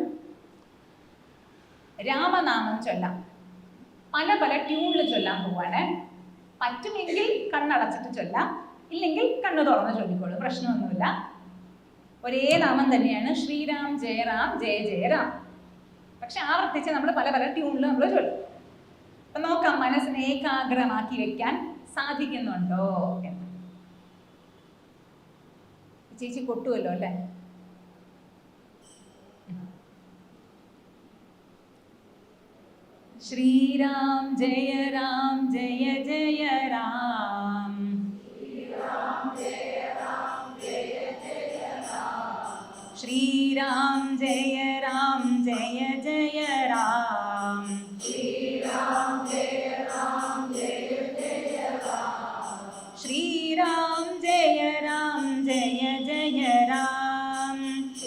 രാമനാമം ചൊല്ലാം. പല പല ട്യൂണിൽ ചൊല്ലാൻ പോവാണ്. പറ്റുമെങ്കിൽ കണ്ണടച്ചിട്ട് ചൊല്ലാം, ഇല്ലെങ്കിൽ കണ്ണ് തുറന്ന് ചൊല്ലിക്കോളൂ, പ്രശ്നമൊന്നുമില്ല. ഒരേ നാമം തന്നെയാണ്, ശ്രീരാം ജയ രാം ജയ ജയ രാം. പക്ഷെ ആവർത്തിച്ച് നമ്മൾ പല പല ട്യൂണിൽ നമ്മൾ ചൊല്ലും. അപ്പൊ നോക്കാം മനസ്സിനെ ഏകാഗ്രമാക്കി വെക്കാൻ സാധിക്കുന്നുണ്ടോ എന്ന്. ചേച്ചി കൊട്ടുമല്ലോ അല്ലേ? ശ്രീരാം ജയ രാം ജയ ജയ രാം, ശ്രീരാം ജയ രാം ജയ ജയ രാം, ശ്രീരാം ജയ രാം ജയ ജയ രാം, ശ്രീരാം ജയ രാം ജയ ജയ രാം,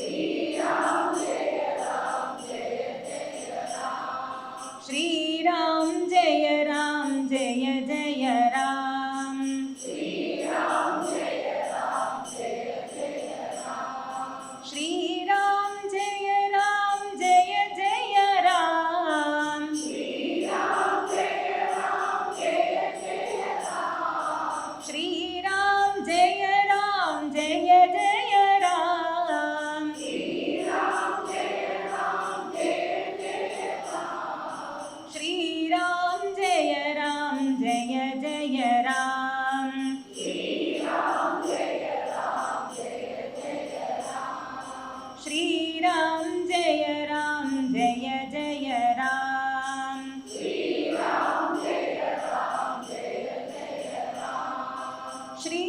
ശ്രീരാം ജയ രാം ജയ ജയ രാം, ശ്രീരാം ജയ രാം ജയ ജയ രാം, ശ്രീരാം ജയ രാം ജയ ജയ രാം, ശ്രീരാം ജയ രാം ജയ ജയ രാം, ശ്രീരാം ജയ രാം ജയ ജയ രാം, ശ്രീരാം ജയ രാം ജയ ജയ രാം, ശ്രീരാം ജയ രാം ജയ ജയ രാം, ശ്രീരാം ജയ രാം ജയ ജയ രാം, ശ്രീരാം ജയ രാം ജയ ജയ രാം, ശ്രീരാം ജയ രാം ജയ ജയ രാം, ശ്രീരാം ജയ രാം ജയ ജയ രാം, ശ്രീരാം ജയ രാം ജയ ജയ രാം, ശ്രീ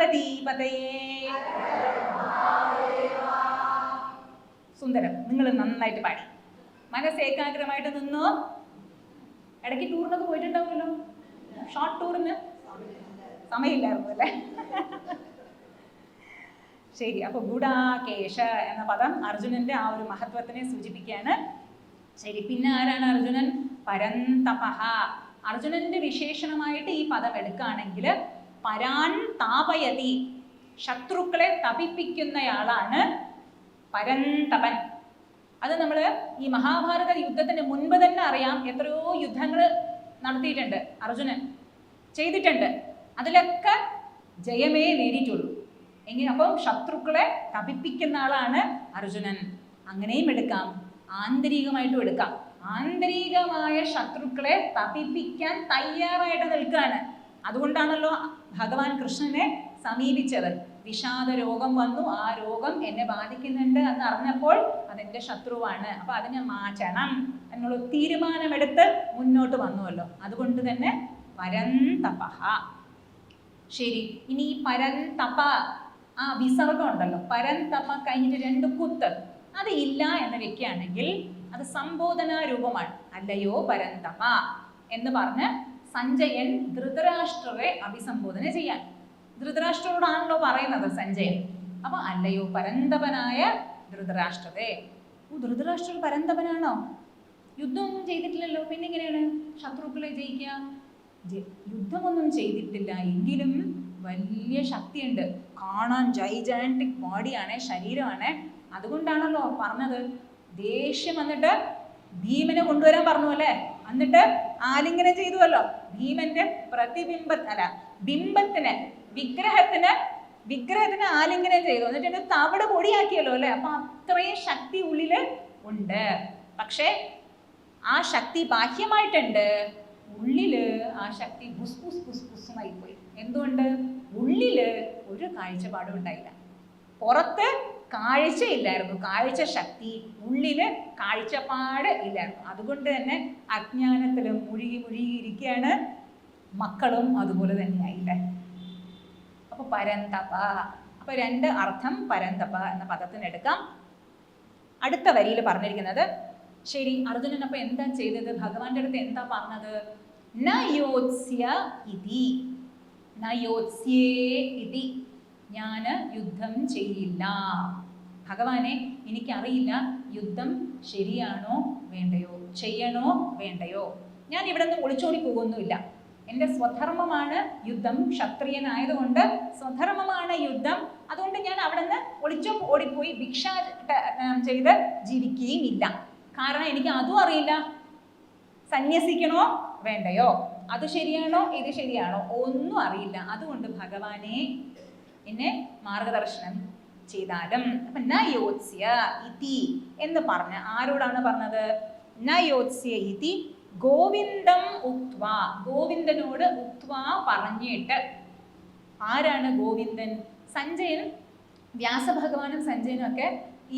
പാർവതീപതയേ. സുന്ദരം. നിങ്ങൾ നന്നായിട്ട് പാടി. മനസ്സ് ഏകാഗ്രമായിട്ട് നിന്നോ. ഇടയ്ക്ക് ടൂറിനൊക്കെ പോയിട്ടുണ്ടാവുമല്ലോ. ഷോർട്ട് ടൂറിന് സമയമില്ലായിരുന്നു അല്ലേ? ശരി. അപ്പൊ ഗുഡാകേശ എന്ന പദം അർജുനന്റെ ആ ഒരു മഹത്വത്തിനെ സൂചിപ്പിക്കുകയാണ്. ശരി. പിന്നെ ആരാണ് അർജുനൻ? പരന്തപഃ. അർജുനന്റെ വിശേഷണമായിട്ട് ഈ പദം എടുക്കുകയാണെങ്കിൽ പരാൻ താപയതി, ശത്രുക്കളെ തപിപ്പിക്കുന്നയാളാണ് പരന്തപൻ. അത് നമ്മൾ ഈ മഹാഭാരത യുദ്ധത്തിന് മുൻപ് തന്നെ അറിയാം. എത്രയോ യുദ്ധങ്ങൾ നടത്തിയിട്ടുണ്ട് അർജുനൻ, ചെയ്തിട്ടുണ്ട്. അതിലൊക്കെ ജയമേ നേടിയിട്ടുള്ളൂ. എങ്ങനെ? അപ്പം ശത്രുക്കളെ തപിപ്പിക്കുന്ന ആളാണ് അർജുനൻ. അങ്ങനെയും എടുക്കാം, ആന്തരികമായിട്ടും എടുക്കാം. ആന്തരികമായ ശത്രുക്കളെ തപിപ്പിക്കാൻ തയ്യാറായിട്ട് നിൽക്കുകയാണ്. അതുകൊണ്ടാണല്ലോ ഭഗവാൻ കൃഷ്ണനെ സമീപിച്ചത്. വിഷാദ രോഗം വന്നു, ആ രോഗം എന്നെ ബാധിക്കുന്നുണ്ട് എന്ന് അറിഞ്ഞപ്പോൾ അതെന്റെ ശത്രുവാണ്, അപ്പൊ അതിനെ മാറ്റണം എന്നുള്ള തീരുമാനമെടുത്ത് മുന്നോട്ട് വന്നുവല്ലോ. അതുകൊണ്ട് തന്നെ പരന്തപഃ. ശരി. ഇനി ഈ പരന്തപ, ആ വിസർഗം ഉണ്ടല്ലോ, പരന്തപ കഴിഞ്ഞിട്ട് 2 കുത്ത്, അത് ഇല്ല എന്ന് വെക്കുകയാണെങ്കിൽ അത് സംബോധനാ രൂപമാണ്. അല്ലയോ പരന്തപ എന്ന് പറഞ്ഞ് സഞ്ജയൻ ധൃതരാഷ്ട്രരെ അഭിസംബോധന ചെയ്യാൻ. ധൃതരാഷ്ട്രരോടാണല്ലോ പറയുന്നത് സഞ്ജയൻ. അപ്പൊ അല്ലയോ പരന്തപനായ ധൃതരാഷ്ട്രരെ. ധൃതരാഷ്ട്രർ പരന്തപനാണോ? യുദ്ധമൊന്നും ചെയ്തിട്ടില്ലല്ലോ, പിന്നെ എങ്ങനെയാണ് ശത്രുക്കളെ ജയിക്കുക? യുദ്ധമൊന്നും ചെയ്തിട്ടില്ല, എങ്കിലും വലിയ ശക്തിയുണ്ട്. കാണാൻ ജൈജാന്റിക് ബോഡിയാണ്, ശരീരമാണ്. അതുകൊണ്ടാണല്ലോ പറഞ്ഞത്. ദേഷ്യം വന്നിട്ട് ഭീമനെ കൊണ്ടുവരാൻ പറഞ്ഞു അല്ലേ? എന്നിട്ട് ആലിംഗനം ചെയ്തുവല്ലോ. ഭീമന്റെ ബിംബത്തിന് വിഗ്രഹത്തിന് ആലിംഗനം ചെയ്തു. എന്നിട്ട് തവിട് പൊടിയാക്കിയല്ലോ അല്ലെ? അപ്പൊ അത്രയും ശക്തി ഉള്ളില് ഉണ്ട്. പക്ഷെ ആ ശക്തി ബാഹ്യമായിട്ടുണ്ട്, ഉള്ളില് ആ ശക്തി ബുസ്ബുസ്ബുസ്ബുസ്മായി പോയി. എന്തുകൊണ്ട്? ഉള്ളില് ഒരു കാഴ്ചപ്പാടും ഉണ്ടായില്ല. പുറത്ത് കാഴ്ചയില്ലായിരുന്നു, കാഴ്ച ശക്തി. ഉള്ളില് കാഴ്ചപ്പാട് ഇല്ലായിരുന്നു. അതുകൊണ്ട് തന്നെ അജ്ഞാനത്തിലും മുഴുകിയിരിക്കുകയാണ്. മക്കളും അതുപോലെ തന്നെയായില്ലേ? അപ്പൊ പരന്തപ. അപ്പൊ 2 അർത്ഥം പരന്തപ എന്ന പദത്തിന് എടുക്കാം. അടുത്ത വരിയിൽ പറഞ്ഞിരിക്കുന്നത്, ശരി, അർജുനൻ അപ്പൊ എന്താ ചെയ്തത്? ഭഗവാന്റെ അടുത്ത് എന്താ പറഞ്ഞത്? നയോത്സ്യ ഇതി, നയോത്സ്യേ ഇതി, ഞാന് യുദ്ധം ചെയ്യില്ല. ഭഗവാനെ, എനിക്കറിയില്ല യുദ്ധം ശരിയാണോ വേണ്ടയോ, ചെയ്യണോ വേണ്ടയോ. ഞാൻ ഇവിടെ നിന്ന് ഒളിച്ചോടി പോകുന്നില്ല. എൻ്റെ സ്വധർമ്മമാണ് യുദ്ധം. ക്ഷത്രിയനായതുകൊണ്ട് സ്വധർമ്മമാണ് യുദ്ധം. അതുകൊണ്ട് ഞാൻ അവിടെ നിന്ന് ഓടിപ്പോയി ഭിക്ഷ ചെയ്ത് ജീവിക്കുകയും ഇല്ല. കാരണം എനിക്ക് അതും അറിയില്ല. സന്യസിക്കണോ വേണ്ടയോ, അത് ശരിയാണോ ഇത് ശരിയാണോ ഒന്നും അറിയില്ല. അതുകൊണ്ട് ഭഗവാനെ എന്നെ മാർഗദർശനം ചെയ്താലും. അപ്പൊ നയോത്സ്യ ഇതി എന്ന് പറഞ്ഞ ആരോടാണ് പറഞ്ഞത്? നയോത്സ്യ ഇതി ഗോവിന്ദം ഉക്ത്വാ, ഗോവിന്ദനോട് ഉക്ത്വാ പറഞ്ഞിട്ട്. ആരാണ് ഗോവിന്ദൻ? സഞ്ജയൻ, വ്യാസഭഗവാനും സഞ്ജയനും ഒക്കെ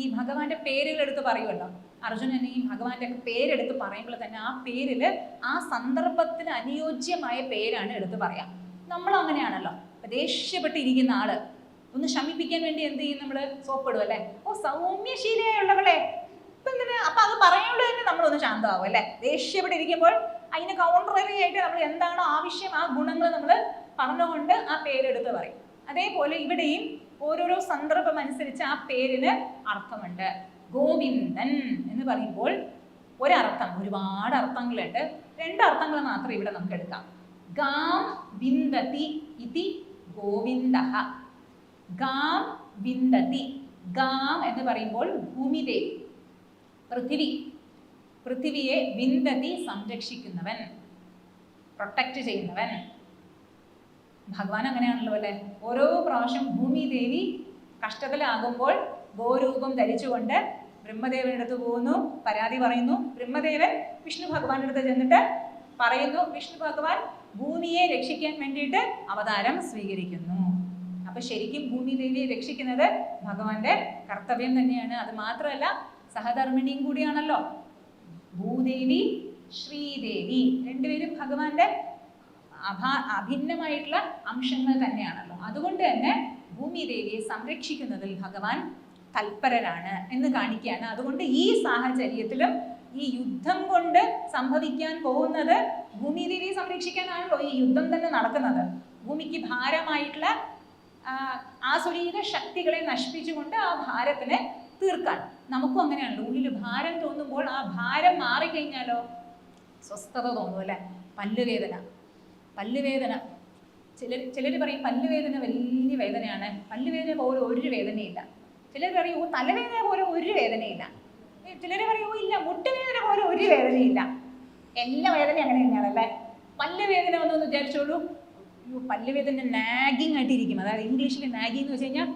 ഈ ഭഗവാന്റെ പേരുകൾ എടുത്ത് പറയുമല്ലോ. അർജുനൻ ഈ ഭഗവാന്റെ പേരെടുത്ത് പറയുമ്പോൾ തന്നെ ആ പേരിൽ ആ സന്ദർഭത്തിന് അനുയോജ്യമായ പേരാണ് എടുത്ത് പറയാം. നമ്മൾ അങ്ങനെയാണല്ലോ. ദേഷ്യപ്പെട്ടിരിക്കുന്ന ആള് ഒന്ന് ശമിപ്പിക്കാൻ വേണ്ടി എന്ത് ചെയ്യും? നമ്മള് സോപ്പിടും അല്ലെ? ഓ സൗമ്യശീലയുള്ളവളെ, അപ്പൊ അത് പറയുമ്പോൾ തന്നെ നമ്മളൊന്ന് ശാന്തമാവും അല്ലെ? ദേഷ്യപ്പെട്ടിരിക്കുമ്പോൾ അതിന് കൗണ്ടററി ആയിട്ട് നമ്മൾ എന്താണോ ആവശ്യം ആ ഗുണങ്ങൾ നമ്മൾ പറഞ്ഞുകൊണ്ട് ആ പേരെടുത്ത് പറയും. അതേപോലെ ഇവിടെയും ഓരോരോ സന്ദർഭം അനുസരിച്ച് ആ പേരിന് അർത്ഥമുണ്ട്. ഗോവിന്ദൻ എന്ന് പറയുമ്പോൾ ഒരർത്ഥം, ഒരുപാട് അർത്ഥങ്ങളുണ്ട്. 2 അർത്ഥങ്ങൾ മാത്രം ഇവിടെ നമുക്ക് എടുക്കാം. ഗാം വിന്ദതി ഇതി ഗോവിന്ദഃ. ഗാം വിന്ദതി, ഗാം എന്ന് പറയുമ്പോൾ ഭൂമിദേവി, പൃഥ്വിയെ വിന്ദതി സംരക്ഷിക്കുന്നവൻ, പ്രൊട്ടക്റ്റ് ചെയ്യുന്നവൻ. ഭഗവാൻ അങ്ങനെയാണല്ലോ അല്ലെ? ഓരോ പ്രാവശ്യം ഭൂമിദേവി കഷ്ടത്തിലാകുമ്പോൾ ഗോരൂപം ധരിച്ചുകൊണ്ട് ബ്രഹ്മദേവന്റെ അടുത്ത് പോകുന്നു, പരാതി പറയുന്നു. ബ്രഹ്മദേവൻ വിഷ്ണു ഭഗവാന്റെ അടുത്ത് ചെന്നിട്ട് പറയുന്നു. വിഷ്ണു ഭഗവാൻ ഭൂമിയെ രക്ഷിക്കാൻ വേണ്ടിയിട്ട് അവതാരം സ്വീകരിക്കുന്നു. അപ്പൊ ശരിക്കും ഭൂമിദേവിയെ രക്ഷിക്കുന്നത് ഭഗവാന്റെ കർത്തവ്യം തന്നെയാണ്. അത് മാത്രമല്ല സഹധർമ്മിണിയും കൂടിയാണല്ലോ. ഭൂദേവി ശ്രീദേവി രണ്ടുപേരും ഭഗവാന്റെ അഭിന്നമായിട്ടുള്ള അംശങ്ങൾ തന്നെയാണല്ലോ. അതുകൊണ്ട് തന്നെ ഭൂമിദേവിയെ സംരക്ഷിക്കുന്നതിൽ ഭഗവാൻ തൽപരരാണ് എന്ന് കാണിക്കുകയാണ്. അതുകൊണ്ട് ഈ സാഹചര്യത്തിലും ഈ യുദ്ധം കൊണ്ട് സംഭവിക്കാൻ പോകുന്നത് ഭൂമിദേവിയെ സംരക്ഷിക്കാനാണല്ലോ ഈ യുദ്ധം തന്നെ നടക്കുന്നത്. ഭൂമിക്ക് ഭാരമായിട്ടുള്ള ആസുരീക ശക്തികളെ നശിപ്പിച്ചുകൊണ്ട് ആ ഭാരത്തിനെ തീർക്കാൻ. നമുക്കും അങ്ങനെയാണല്ലോ, ഉള്ളിൽ ഭാരം തോന്നുമ്പോൾ ആ ഭാരം മാറിക്കഴിഞ്ഞാലോ സ്വസ്ഥത തോന്നും അല്ലേ. പല്ലുവേദന ചിലർ പറയും പല്ലുവേദന വലിയ വേദനയാണ്, പല്ലുവേദന പോലെ ഒരു വേദനയില്ല. ചിലർ പറയും തലവേദന പോലെ ഒരു വേദനയില്ല. ചിലർ പറയും ഇല്ല മുട്ടുവേദന പോലെ ഒരു വേദനയില്ല. എല്ലാ വേദനയും അങ്ങനെ തന്നെയാണല്ലേ. പല്ലുവേദന വന്നൊന്ന് വിചാരിച്ചോളൂ, പല്ലുവേദന നാഗിങ് ആയിട്ടിരിക്കും. അതായത് ഇംഗ്ലീഷിൽ നാഗിങ് എന്ന് വെച്ച് കഴിഞ്ഞാൽ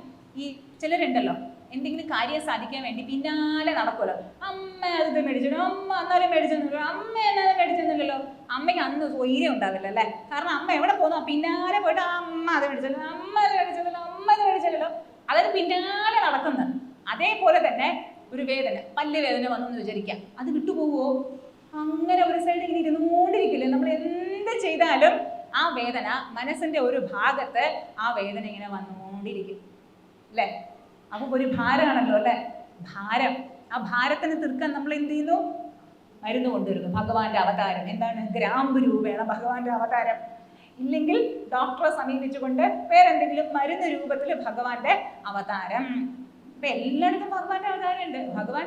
ഈ ചിലരുണ്ടല്ലോ എന്തെങ്കിലും കാര്യം സാധിക്കാൻ വേണ്ടി പിന്നാലെ നടക്കുമല്ലോ. അമ്മ അത് മേടിച്ചോ, അമ്മ അന്നാലും മേടിച്ചൊന്നുമില്ലോ, അമ്മ എന്നാലും മേടിച്ചൊന്നുമില്ലല്ലോ. അമ്മയ്ക്ക് അന്ന് സ്വൈര്യം ഉണ്ടാവില്ല അല്ലേ. കാരണം അമ്മ എവിടെ പോകുന്നു പിന്നാലെ പോയിട്ട് അമ്മ അത് മേടിച്ചല്ലോ, അമ്മ അത് മേടിച്ചല്ലോ, അമ്മ അത് മേടിച്ചല്ലോ. അതായത് പിന്നാലെ നടക്കുന്നത്. അതേപോലെ തന്നെ ഒരു വേദന, പല്ലുവേദന വന്നെന്ന് വിചാരിക്കാം, അത് വിട്ടുപോകുമോ? അങ്ങനെ ഒരു സൈഡിൽ ഇങ്ങനെ ഇരുന്നുകൊണ്ടിരിക്കില്ലേ. നമ്മൾ എന്ത് ചെയ്താലും ആ വേദന മനസ്സിന്റെ ഒരു ഭാഗത്ത് ആ വേദന ഇങ്ങനെ വന്നുകൊണ്ടിരിക്കും അല്ലേ. അപ്പൊ ഒരു ഭാരമാണല്ലോ അല്ലെ. ഭാരം, ആ ഭാരത്തിന് തീർക്കാൻ നമ്മൾ എന്ത് ചെയ്യുന്നു? മരുന്ന് കൊണ്ടുവരുന്നു. ഭഗവാന്റെ അവതാരം എന്താണ്? ഗ്രാമ്പു രൂപേണ ഭഗവാന്റെ അവതാരം. ഇല്ലെങ്കിൽ ഡോക്ടറെ സമീപിച്ചുകൊണ്ട് വേറെന്തെങ്കിലും മരുന്ന് രൂപത്തിൽ ഭഗവാന്റെ അവതാരം. ഇപ്പൊ എല്ലായിടത്തും ഭഗവാന്റെ അവതാരം ഉണ്ട്. ഭഗവാൻ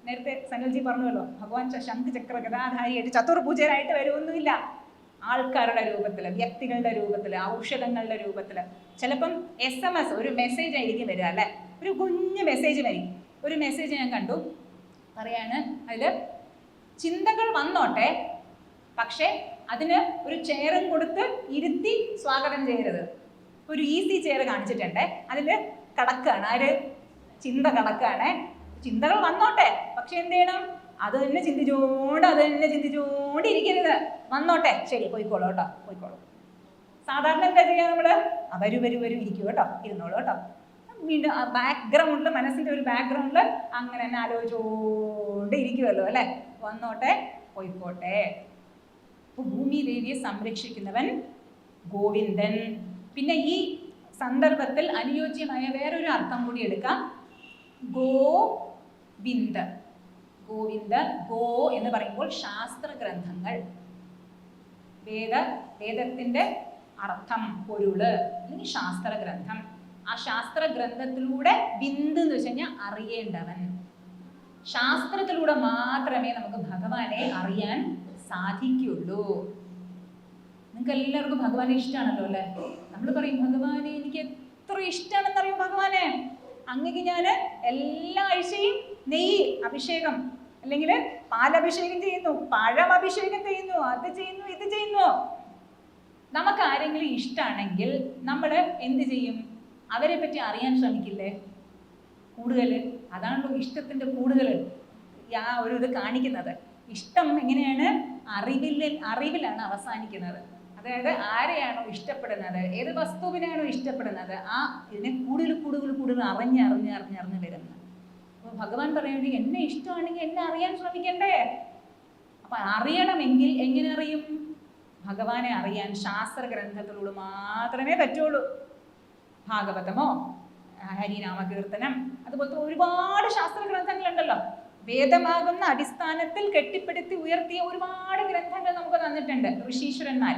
നേരത്തെ സനൽജി പറഞ്ഞല്ലോ, ഭഗവാൻ ശംഖ് ചക്ര ഗദാധാരിയായിട്ട് ചതുർഭുജനായിട്ട് വരുമൊന്നുമില്ല. ആൾക്കാരുടെ രൂപത്തില്, വ്യക്തികളുടെ രൂപത്തില്, ഔഷധങ്ങളുടെ രൂപത്തില്. ചിലപ്പം SMS ഒരു മെസ്സേജ് ആയിരിക്കും വരിക അല്ലെ. ഒരു കുഞ്ഞു മെസ്സേജ് വരും. ഒരു മെസ്സേജ് ഞാൻ കണ്ടു, പറയാണ് അതില് ചിന്തകൾ വന്നോട്ടെ, പക്ഷെ അതിന് ഒരു ചെയറും കൊടുത്ത് ഇരുത്തി സ്വാഗതം ചെയ്യരുത്. ഒരു ഈസി ചെയർ കാണിച്ചിട്ടുണ്ട്, അതില് കടക്കാണ് ആര്? ചിന്ത കടക്കാണ്. ചിന്തകൾ വന്നോട്ടെ, പക്ഷെ എന്ത് ചെയ്യണം? അത് തന്നെ ചിന്തിച്ചോണ്ട് ഇരിക്കരുത്. വന്നോട്ടെ, ശരി പോയിക്കോളൂ കേട്ടോ, പോയിക്കോളൂ. സാധാരണ എന്താ ചെയ്യാ നമ്മള്? വരും ഇരിക്കൂ കേട്ടോ, ഇരുന്നോളൂ കേട്ടോ. വീണ്ടും ആ ബാക്ക്ഗ്രൗണ്ടില്, മനസ്സിന്റെ ഒരു ബാക്ക്ഗ്രൗണ്ടില് അങ്ങനെ തന്നെ ആലോചിച്ചോണ്ട് ഇരിക്കുമല്ലോ അല്ലെ. വന്നോട്ടെ, പോയിക്കോട്ടെ. അപ്പൊ ഭൂമിദേവിയെ സംരക്ഷിക്കുന്നവൻ ഗോവിന്ദൻ. പിന്നെ ഈ സന്ദർഭത്തിൽ അനുയോജ്യമായ വേറൊരു അർത്ഥം കൂടി എടുക്കാം. ഗോവിന്ദ. ഗോ എന്ന് പറയുമ്പോൾ ശാസ്ത്ര ഗ്രന്ഥങ്ങൾ, വേദത്തിന്റെ അർത്ഥം, പൊരുള്, അല്ലെങ്കിൽ ശാസ്ത്ര ഗ്രന്ഥം. ആ ശാസ്ത്ര ഗ്രന്ഥത്തിലൂടെ ബിന്ദു എന്ന് വെച്ച് കഴിഞ്ഞാൽ അറിയേണ്ടവൻ. ശാസ്ത്രത്തിലൂടെ മാത്രമേ നമുക്ക് ഭഗവാനെ അറിയാൻ സാധിക്കുള്ളൂ. നിങ്ങൾക്ക് എല്ലാവർക്കും ഭഗവാനെ ഇഷ്ടമാണല്ലോ അല്ലെ. നമ്മൾ പറയും ഭഗവാനെ എനിക്ക് എത്ര ഇഷ്ടമാണെന്നറിയും ഭഗവാനെ. അങ്ങക്ക് ഞാൻ എല്ലാ ആഴ്ചയും നെയ്യ് അഭിഷേകം അല്ലെങ്കിൽ പാലഭിഷേകം ചെയ്യുന്നു, പഴം അഭിഷേകം ചെയ്യുന്നു, അത് ചെയ്യുന്നു, ഇത് ചെയ്യുന്നു. നമുക്ക് ആരെങ്കിലും ഇഷ്ടമാണെങ്കിൽ നമ്മൾ എന്ത് ചെയ്യും? അവരെ പറ്റി അറിയാൻ ശ്രമിക്കില്ലേ കൂടുതൽ? അതാണല്ലോ ഇഷ്ടത്തിന്റെ കൂടുതൽ ആ ഒരു ഇത് കാണിക്കുന്നത്. ഇഷ്ടം എങ്ങനെയാണ്? അറിവിലാണ് അവസാനിക്കുന്നത്. അതായത് ആരെയാണോ ഇഷ്ടപ്പെടുന്നത്, ഏത് വസ്തുവിനാണോ ഇഷ്ടപ്പെടുന്നത്, ആ ഇതിനെ കൂടുതൽ അറിഞ്ഞ് വരുന്നത്. അപ്പൊ ഭഗവാൻ പറയുന്നത് എന്നെ ഇഷ്ടമാണെങ്കിൽ എന്നെ അറിയാൻ ശ്രമിക്കണ്ടേ? അപ്പൊ അറിയണമെങ്കിൽ എങ്ങനെ അറിയും? ഭഗവാനെ അറിയാൻ ശാസ്ത്ര ഗ്രന്ഥത്തിലൂടെ മാത്രമേ പറ്റുള്ളൂ. ഭാഗവതമോ ഹരിനാമകീർത്തനം അതുപോലത്തെ ഒരുപാട് ശാസ്ത്ര ഗ്രന്ഥങ്ങളുണ്ടല്ലോ. വേദമാകുന്ന അടിസ്ഥാനത്തിൽ കെട്ടിപ്പടുത്തി ഉയർത്തിയ ഒരുപാട് ഗ്രന്ഥങ്ങൾ നമുക്ക് തന്നിട്ടുണ്ട് ഋഷീശ്വരന്മാർ.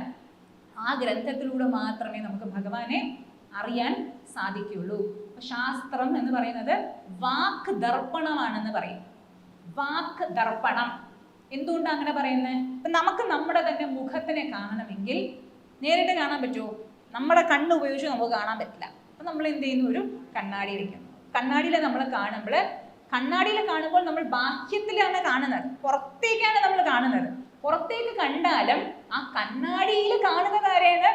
ആ ഗ്രന്ഥത്തിലൂടെ മാത്രമേ നമുക്ക് ഭഗവാനെ അറിയാൻ സാധിക്കുകയുള്ളൂ. ശാസ്ത്രം എന്ന് പറയുന്നത് വാക്ക് ദർപ്പണമാണെന്ന് പറയും. വാക്ക് ദർപ്പണം എന്തുകൊണ്ടാണ് അങ്ങനെ പറയുന്നത്? ഇപ്പം നമുക്ക് നമ്മുടെ തന്നെ മുഖത്തിനെ കാണണമെങ്കിൽ നേരിട്ട് കാണാൻ പറ്റുമോ? നമ്മുടെ കണ്ണ് ഉപയോഗിച്ച് നമുക്ക് കാണാൻ പറ്റില്ല. അപ്പം നമ്മൾ എന്ത് ചെയ്യുന്നു? ഒരു കണ്ണാടി ഇരിക്കുന്നു. കണ്ണാടിയിൽ നമ്മൾ കാണുമ്പോൾ നമ്മൾ ബാഹ്യത്തിലാണ് കാണുന്നത്, പുറത്തേക്കാണ് നമ്മൾ കാണുന്നത്. പുറത്തേക്ക് കണ്ടാലും ആ കണ്ണാടിയിൽ കാണുന്നത് ആരെയാണ്?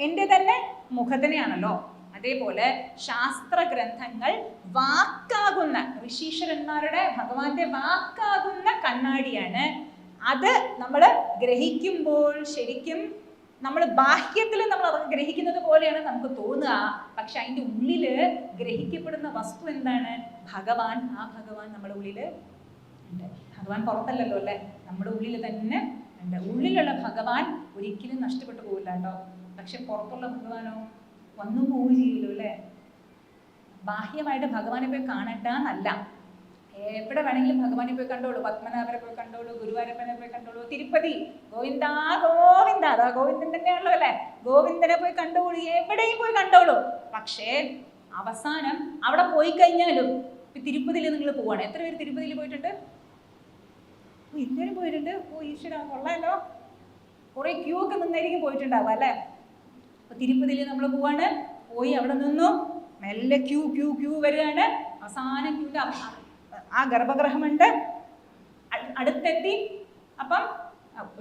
എൻ്റെ തന്നെ മുഖത്തിനെയാണല്ലോ. അതേപോലെ ശാസ്ത്ര ഗ്രന്ഥങ്ങൾ വാക്കാകുന്ന ഋഷീശ്വരന്മാരുടെ ഭഗവാന്റെ വാക്കാകുന്ന കണ്ണാടിയാണ്. അത് നമ്മൾ ഗ്രഹിക്കുമ്പോൾ ശരിക്കും നമ്മൾ ബാഹ്യത്തിൽ നമ്മൾ ഗ്രഹിക്കുന്നത് പോലെയാണ് നമുക്ക് തോന്നുക. പക്ഷെ അതിൻ്റെ ഉള്ളില് ഗ്രഹിക്കപ്പെടുന്ന വസ്തു എന്താണ്? ഭഗവാൻ. ആ ഭഗവാൻ നമ്മുടെ ഉള്ളില് ഉണ്ട്. ഭഗവാൻ പുറത്തല്ലല്ലോ അല്ലെ, നമ്മുടെ ഉള്ളിൽ തന്നെ ഉണ്ട്. ഉള്ളിലുള്ള ഭഗവാൻ ഒരിക്കലും നഷ്ടപ്പെട്ടു പോകില്ല കേട്ടോ. പക്ഷെ പുറത്തുള്ള ഭഗവാനോ വന്നു പോവുകയും ചെയ്യല്ലോ അല്ലേ. ബാഹ്യമായിട്ട് ഭഗവാനെ പോയി കാണണ്ടെന്നല്ല, എവിടെ വേണമെങ്കിലും ഭഗവാനെ പോയി കണ്ടോളൂ. പത്മനാഭരെ പോയി കണ്ടോളൂ, ഗുരുവായൂരപ്പനെ പോയി കണ്ടോളൂ, തിരുപ്പതി ഗോവിന്ദ ഗോവിന്ദ, അതാ ഗോവിന്ദൻ തന്നെയാണല്ലോ അല്ലേ. ഗോവിന്ദനെ പോയി കണ്ടോളൂ, എവിടെയും പോയി കണ്ടോളൂ. പക്ഷേ അവസാനം അവിടെ പോയി കഴിഞ്ഞാലും ഇപ്പം തിരുപ്പതിയിൽ നിങ്ങൾ പോവാണ്. എത്ര പേര് തിരുപ്പതിയിൽ പോയിട്ടുണ്ട്? എല്ലാവരും പോയിട്ടുണ്ട്. ഓ ഈശ്വര കൊള്ളാമല്ലോ. കുറേ ക്യൂ ഒക്കെ നിന്നായിരിക്കും പോയിട്ടുണ്ടാവുക അല്ലേ. അപ്പൊ തിരുപ്പതിയിൽ നമ്മൾ പോവാണ്. പോയി അവിടെ നിന്നു മെല്ലെ ക്യൂ ക്യൂ ക്യൂ വരികയാണ്. അവസാന ക്യൂവിൽ ആ ഗർഭഗൃഹമുണ്ട്, അടുത്തെത്തി. അപ്പം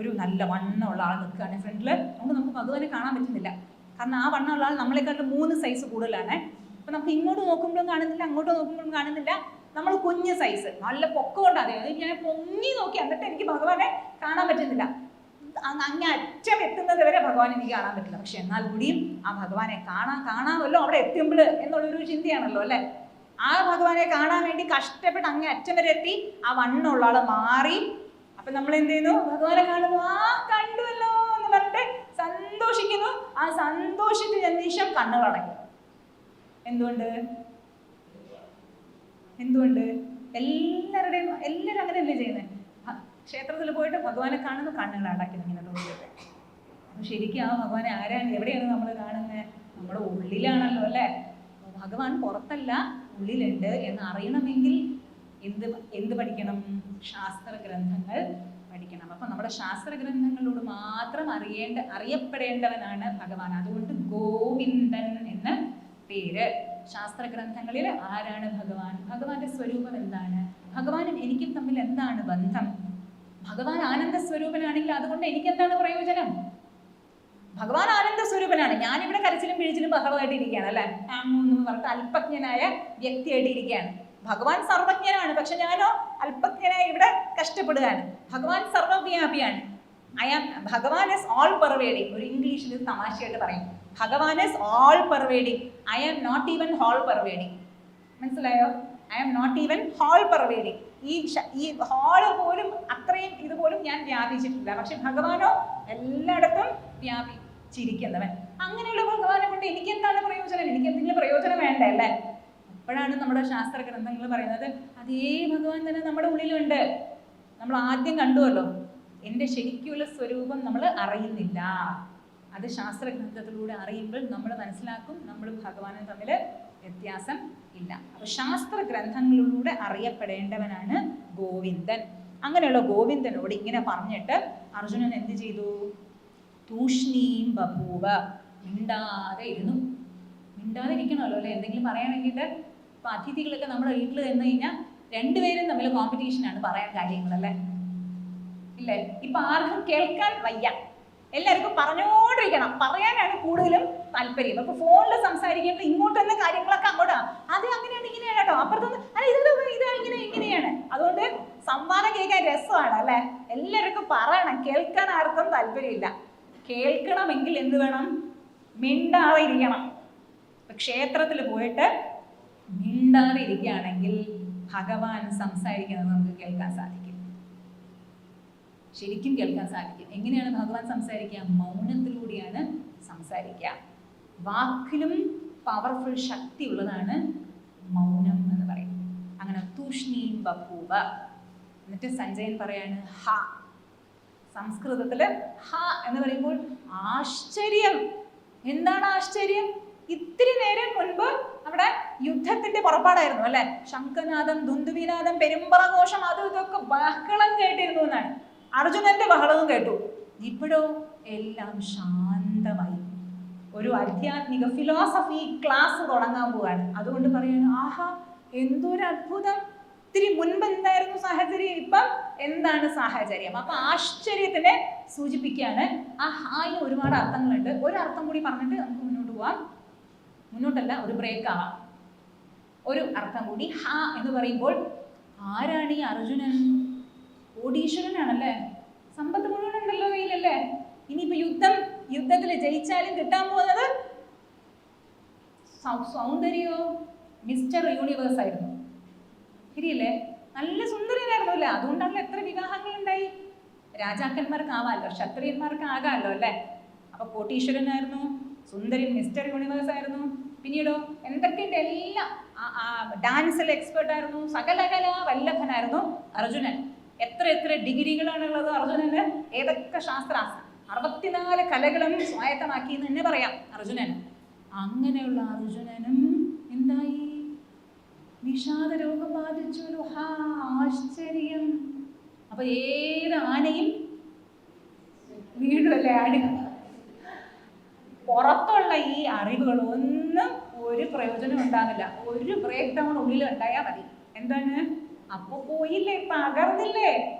ഒരു നല്ല വണ്ണമുള്ള ആൾ നിൽക്കുകയാണ് ഫ്രണ്ടില്. അതുകൊണ്ട് നമുക്ക് ഭഗവാനെ കാണാൻ പറ്റുന്നില്ല. കാരണം ആ വണ്ണമുള്ള ആൾ നമ്മളെക്കാളും 3 സൈസ് കൂടുതലാണ്. അപ്പം നമുക്ക് ഇങ്ങോട്ട് നോക്കുമ്പോഴും കാണുന്നില്ല, അങ്ങോട്ട് നോക്കുമ്പോഴും കാണുന്നില്ല. നമ്മൾ കുഞ്ഞ് സൈസ്, നല്ല പൊക്കമുണ്ടാതെ. അത് ഞാൻ പൊങ്ങി നോക്കി, എന്നിട്ട് എനിക്ക് ഭഗവാനെ കാണാൻ പറ്റുന്നില്ല. അങ്ങ് അറ്റം എത്തുന്നത് വരെ ഭഗവാനെ എനിക്ക് കാണാൻ പറ്റില്ല. പക്ഷെ എന്നാൽ കൂടിയും ആ ഭഗവാനെ കാണാമല്ലോ അവിടെ എത്തുമ്പോൾ എന്നുള്ളൊരു ചിന്തയാണല്ലോ അല്ലേ. ആ ഭഗവാനെ കാണാൻ വേണ്ടി കഷ്ടപ്പെട്ട് അങ്ങേ അറ്റം വരെ എത്തി. ആ വണ്ണമുള്ള ആള് മാറി. അപ്പൊ നമ്മൾ എന്ത് ചെയ്യുന്നു? ഭഗവാനെ കാണുന്നു. ആ കണ്ടുവല്ലോ എന്ന് പറഞ്ഞിട്ട് സന്തോഷിക്കുന്നു. ആ സന്തോഷിച്ച നിമിഷം കണ്ണുകളടങ്ങി. എന്തുകൊണ്ട്? എല്ലാവരും അങ്ങനെയല്ലേ ചെയ്യുന്നത്. ക്ഷേത്രത്തിൽ പോയിട്ട് ഭഗവാനെ കാണുന്നു, കണ്ണുകൾ അടയ്ക്കുന്നു ഇങ്ങനെ തോന്നിയിട്ട്. അപ്പൊ ശരിക്കും ആ ഭഗവാനെ ആരാണ്, എവിടെയാണ് നമ്മൾ കാണുന്നത്? നമ്മുടെ ഉള്ളിലാണല്ലോ അല്ലേ. ഭഗവാൻ പുറത്തല്ല, ഉള്ളിലുണ്ട് എന്ന് അറിയണമെങ്കിൽ എന്ത് പഠിക്കണം? ശാസ്ത്ര ഗ്രന്ഥങ്ങൾ പഠിക്കണം. അപ്പൊ നമ്മുടെ ശാസ്ത്ര ഗ്രന്ഥങ്ങളോട് മാത്രം അറിയപ്പെടേണ്ടവനാണ് ഭഗവാൻ. അതുകൊണ്ട് ഗോവിന്ദൻ എന്ന് പേര്. ശാസ്ത്ര ഗ്രന്ഥങ്ങളിൽ ആരാണ് ഭഗവാൻ? ഭഗവാന്റെ സ്വരൂപം എന്താണ്? ഭഗവാനും എനിക്കും തമ്മിൽ എന്താണ് ബന്ധം? ഭഗവാൻ ആനന്ദ സ്വരൂപനാണെങ്കിൽ അതുകൊണ്ട് എനിക്ക് എന്താണ് പ്രയോജനം? ഭഗവാൻ ആനന്ദ സ്വരൂപനാണ്. ഞാനിവിടെ കരച്ചിലും പിഴിച്ചിലും ബഹളമായിട്ട് ഇരിക്കുകയാണ് അല്ലെ. എന്ന് പറഞ്ഞിട്ട് അല്പജ്ഞനായ വ്യക്തിയായിട്ട് ഇരിക്കുകയാണ്. ഭഗവാൻ സർവജ്ഞനാണ്, പക്ഷെ ഞാനോ അല്പജ്ഞനായി ഇവിടെ കഷ്ടപ്പെടുകയാണ്. ഭഗവാൻ സർവവ്യാപിയാണ്. ഭഗവാൻ ഇസ് ഓൾ പെർവേഡിങ്. ഒരു ഇംഗ്ലീഷിൽ തമാശയായിട്ട് പറയും, Bhagwan is all pervading. I am not even whole pervading. മനസ്സിലായോ? I am not even whole pervading. ഈ ഹോള് പോലും അത്രയും ഇതുപോലും ഞാൻ വ്യാപിച്ചിട്ടില്ല. പക്ഷെ ഭഗവാനോ എല്ലായിടത്തും വ്യാപിച്ചിരിക്കുന്നവൻ. അങ്ങനെയുള്ള ഭഗവാനെ കൊണ്ട് എനിക്ക് എന്താണ് പ്രയോജനം? എനിക്ക് എന്തെങ്കിലും പ്രയോജനം വേണ്ടേ അല്ലേ? അപ്പോഴാണ് നമ്മുടെ ശാസ്ത്ര ഗ്രന്ഥങ്ങൾ പറയുന്നത് അതേ ഭഗവാൻ തന്നെ നമ്മുടെ ഉള്ളിലുണ്ട്. നമ്മൾ ആദ്യം കണ്ടുവല്ലോ, എൻ്റെ ശരിക്കുള്ള സ്വരൂപം നമ്മൾ അറിയുന്നില്ല. അത് ശാസ്ത്ര ഗ്രന്ഥത്തിലൂടെ അറിയുമ്പോൾ നമ്മൾ മനസ്സിലാക്കും നമ്മൾ ഭഗവാനും തമ്മിൽ വ്യത്യാസം ഇല്ല. അപ്പൊ ശാസ്ത്ര ഗ്രന്ഥങ്ങളിലൂടെ അറിയപ്പെടേണ്ടവനാണ് ഗോവിന്ദൻ. അങ്ങനെയുള്ള ഗോവിന്ദനോട് ഇങ്ങനെ പറഞ്ഞിട്ട് അർജുനൻ എന്ത് ചെയ്തു? തൂഷ്ണീം ബഭൂവ. മിണ്ടാതെ ഇരുന്നു. മിണ്ടാതെ ഇരിക്കണമല്ലോ അല്ലെ, എന്തെങ്കിലും പറയാൻ വേണ്ടിയിട്ട്. ഇപ്പൊ അതിഥികളൊക്കെ നമ്മുടെ വീട്ടിൽ നിന്ന് കഴിഞ്ഞാൽ രണ്ടുപേരും തമ്മിൽ കോമ്പറ്റീഷനാണ് പറയാൻ കാര്യങ്ങളല്ലേ. ഇല്ലേ? ഇപ്പൊ ആർക്കും കേൾക്കാൻ വയ്യ, എല്ലാവർക്കും പറഞ്ഞോണ്ടിരിക്കണം. പറയാനാണ് കൂടുതലും താല്പര്യം. അപ്പൊ ഫോണിൽ സംസാരിക്കുമ്പോൾ ഇങ്ങോട്ട് തന്നെ കാര്യങ്ങളൊക്കെ അങ്ങോട്ടാണ്. അത് അങ്ങനെയാണ് ഇങ്ങനെയാണ് കേട്ടോ, അപ്പുറത്തൊന്ന് അല്ല ഇത് ഇങ്ങനെയാണ്. അതുകൊണ്ട് സംവാദം കേൾക്കാൻ രസമാണ് അല്ലെ. എല്ലാവർക്കും പറയണം, കേൾക്കാൻ ആർക്കും താല്പര്യമില്ല. കേൾക്കണമെങ്കിൽ എന്ത് വേണം? മിണ്ടാതെ ഇരിക്കണം. ക്ഷേത്രത്തിൽ പോയിട്ട് മിണ്ടാതെ ഇരിക്കുകയാണെങ്കിൽ ഭഗവാൻ സംസാരിക്കുന്നത് നമുക്ക് കേൾക്കാൻ സാധിക്കും. ശരിക്കും കേൾക്കാൻ സാധിക്കും. എങ്ങനെയാണ് ഭഗവാൻ സംസാരിക്കുക? മൗനത്തിലൂടെയാണ് സംസാരിക്കുക. വാക്കിലും പവർഫുൾ ശക്തി ഉള്ളതാണ് മൗനം എന്ന് പറയും. അങ്ങനെ തൂഷ്ണീം ബഭൂവ. എന്നിട്ട് സഞ്ജയൻ പറയാണ് ഹ. സംസ്കൃതത്തില് ഹ എന്ന് പറയുമ്പോൾ ആശ്ചര്യം. എന്താണ് ആശ്ചര്യം? ഇത്തിരി നേരം മുൻപ് അവിടെ യുദ്ധത്തിന്റെ പുറപ്പാടായിരുന്നു അല്ലെ. ശംഖനാദം, ദുന്ദുവിനാദം, പെരുമ്പറഘോഷം, അതും ഇതൊക്കെ ബഹളം കേട്ടിരുന്നു എന്നാണ്. അർജുനന്റെ ബഹളവും കേട്ടു. ഇപ്പോഴോ എല്ലാം ശാന്തമായി. ഒരു ആധ്യാത്മിക ഫിലോസഫി ക്ലാസ് തുടങ്ങാൻ പോവാണ്. അതുകൊണ്ട് പറയാണ് ആഹാ എന്തൊരു അത്ഭുതം. ഇത്തിരി മുൻപ് എന്തായിരുന്നു സാഹചര്യം, ഇപ്പം എന്താണ് സാഹചര്യം? അപ്പൊ ആശ്ചര്യത്തിനെ സൂചിപ്പിക്കുകയാണ്. ആ ഹായിന് ഒരുപാട് അർത്ഥങ്ങളുണ്ട്. ഒരു അർത്ഥം കൂടി പറഞ്ഞിട്ട് നമുക്ക് മുന്നോട്ട് പോവാം. മുന്നോട്ടല്ല, ഒരു ബ്രേക്ക് ആവാം. ഒരു അർത്ഥം കൂടി. ഹ എന്ന് പറയുമ്പോൾ ആരാണ് ഈ അർജുനൻ? കോടീശ്വരനാണല്ലേ. സമ്പത്ത് മുഴുവൻ ഉണ്ടല്ലോ കയ്യിലല്ലേ. ഇനിയിപ്പോ യുദ്ധത്തിൽ ജയിച്ചാലും കിട്ടാൻ പോകുന്നത് സൗന്ദര്യോ മിസ്റ്റർ യൂണിവേഴ്സ് ആയിരുന്നു. ശരിയല്ലേ? നല്ല സുന്ദരനായിരുന്നു അല്ലേ. അതുകൊണ്ടാണല്ലോ എത്ര വിവാഹങ്ങൾ ഉണ്ടായി. രാജാക്കന്മാർക്കാവാമല്ലോ, ക്ഷത്രിയന്മാർക്ക് ആകാമല്ലോ അല്ലേ. അപ്പൊ കോട്ടീശ്വരനായിരുന്നു, സുന്ദരൻ മിസ്റ്റർ യൂണിവേഴ്സ് ആയിരുന്നു, പിന്നീടോ എന്തൊക്കെയുണ്ട് എല്ലാം ഡാൻസിൽ എക്സ്പേർട്ട് ആയിരുന്നു, സകലകലാ വല്ലഭനായിരുന്നു അർജുനൻ. എത്ര ഡിഗ്രികളാണുള്ളത് അർജുനന്, ഏതൊക്കെ ശാസ്ത്ര 64 കലകളും സ്വായത്തമാക്കി എന്ന് തന്നെ പറയാം അർജുനന്. അങ്ങനെയുള്ള അർജുനനും എന്തായി? വിഷാദ രോഗം ബാധിച്ചു. ആശ്ചര്യം. അപ്പൊ ഏത് ആനയും വീടുമല്ലേ ആട്. പുറത്തുള്ള ഈ അറിവുകളൊന്നും ഒരു പ്രയോജനം ഉണ്ടാകില്ല. ഒരു ബ്രേക്ക് ഡൗൺ ഉള്ളിൽ ഉണ്ടായാൽ മതി. എന്താണ്? അപ്പൊ പോയില്ലേ, പകർന്നില്ലേ.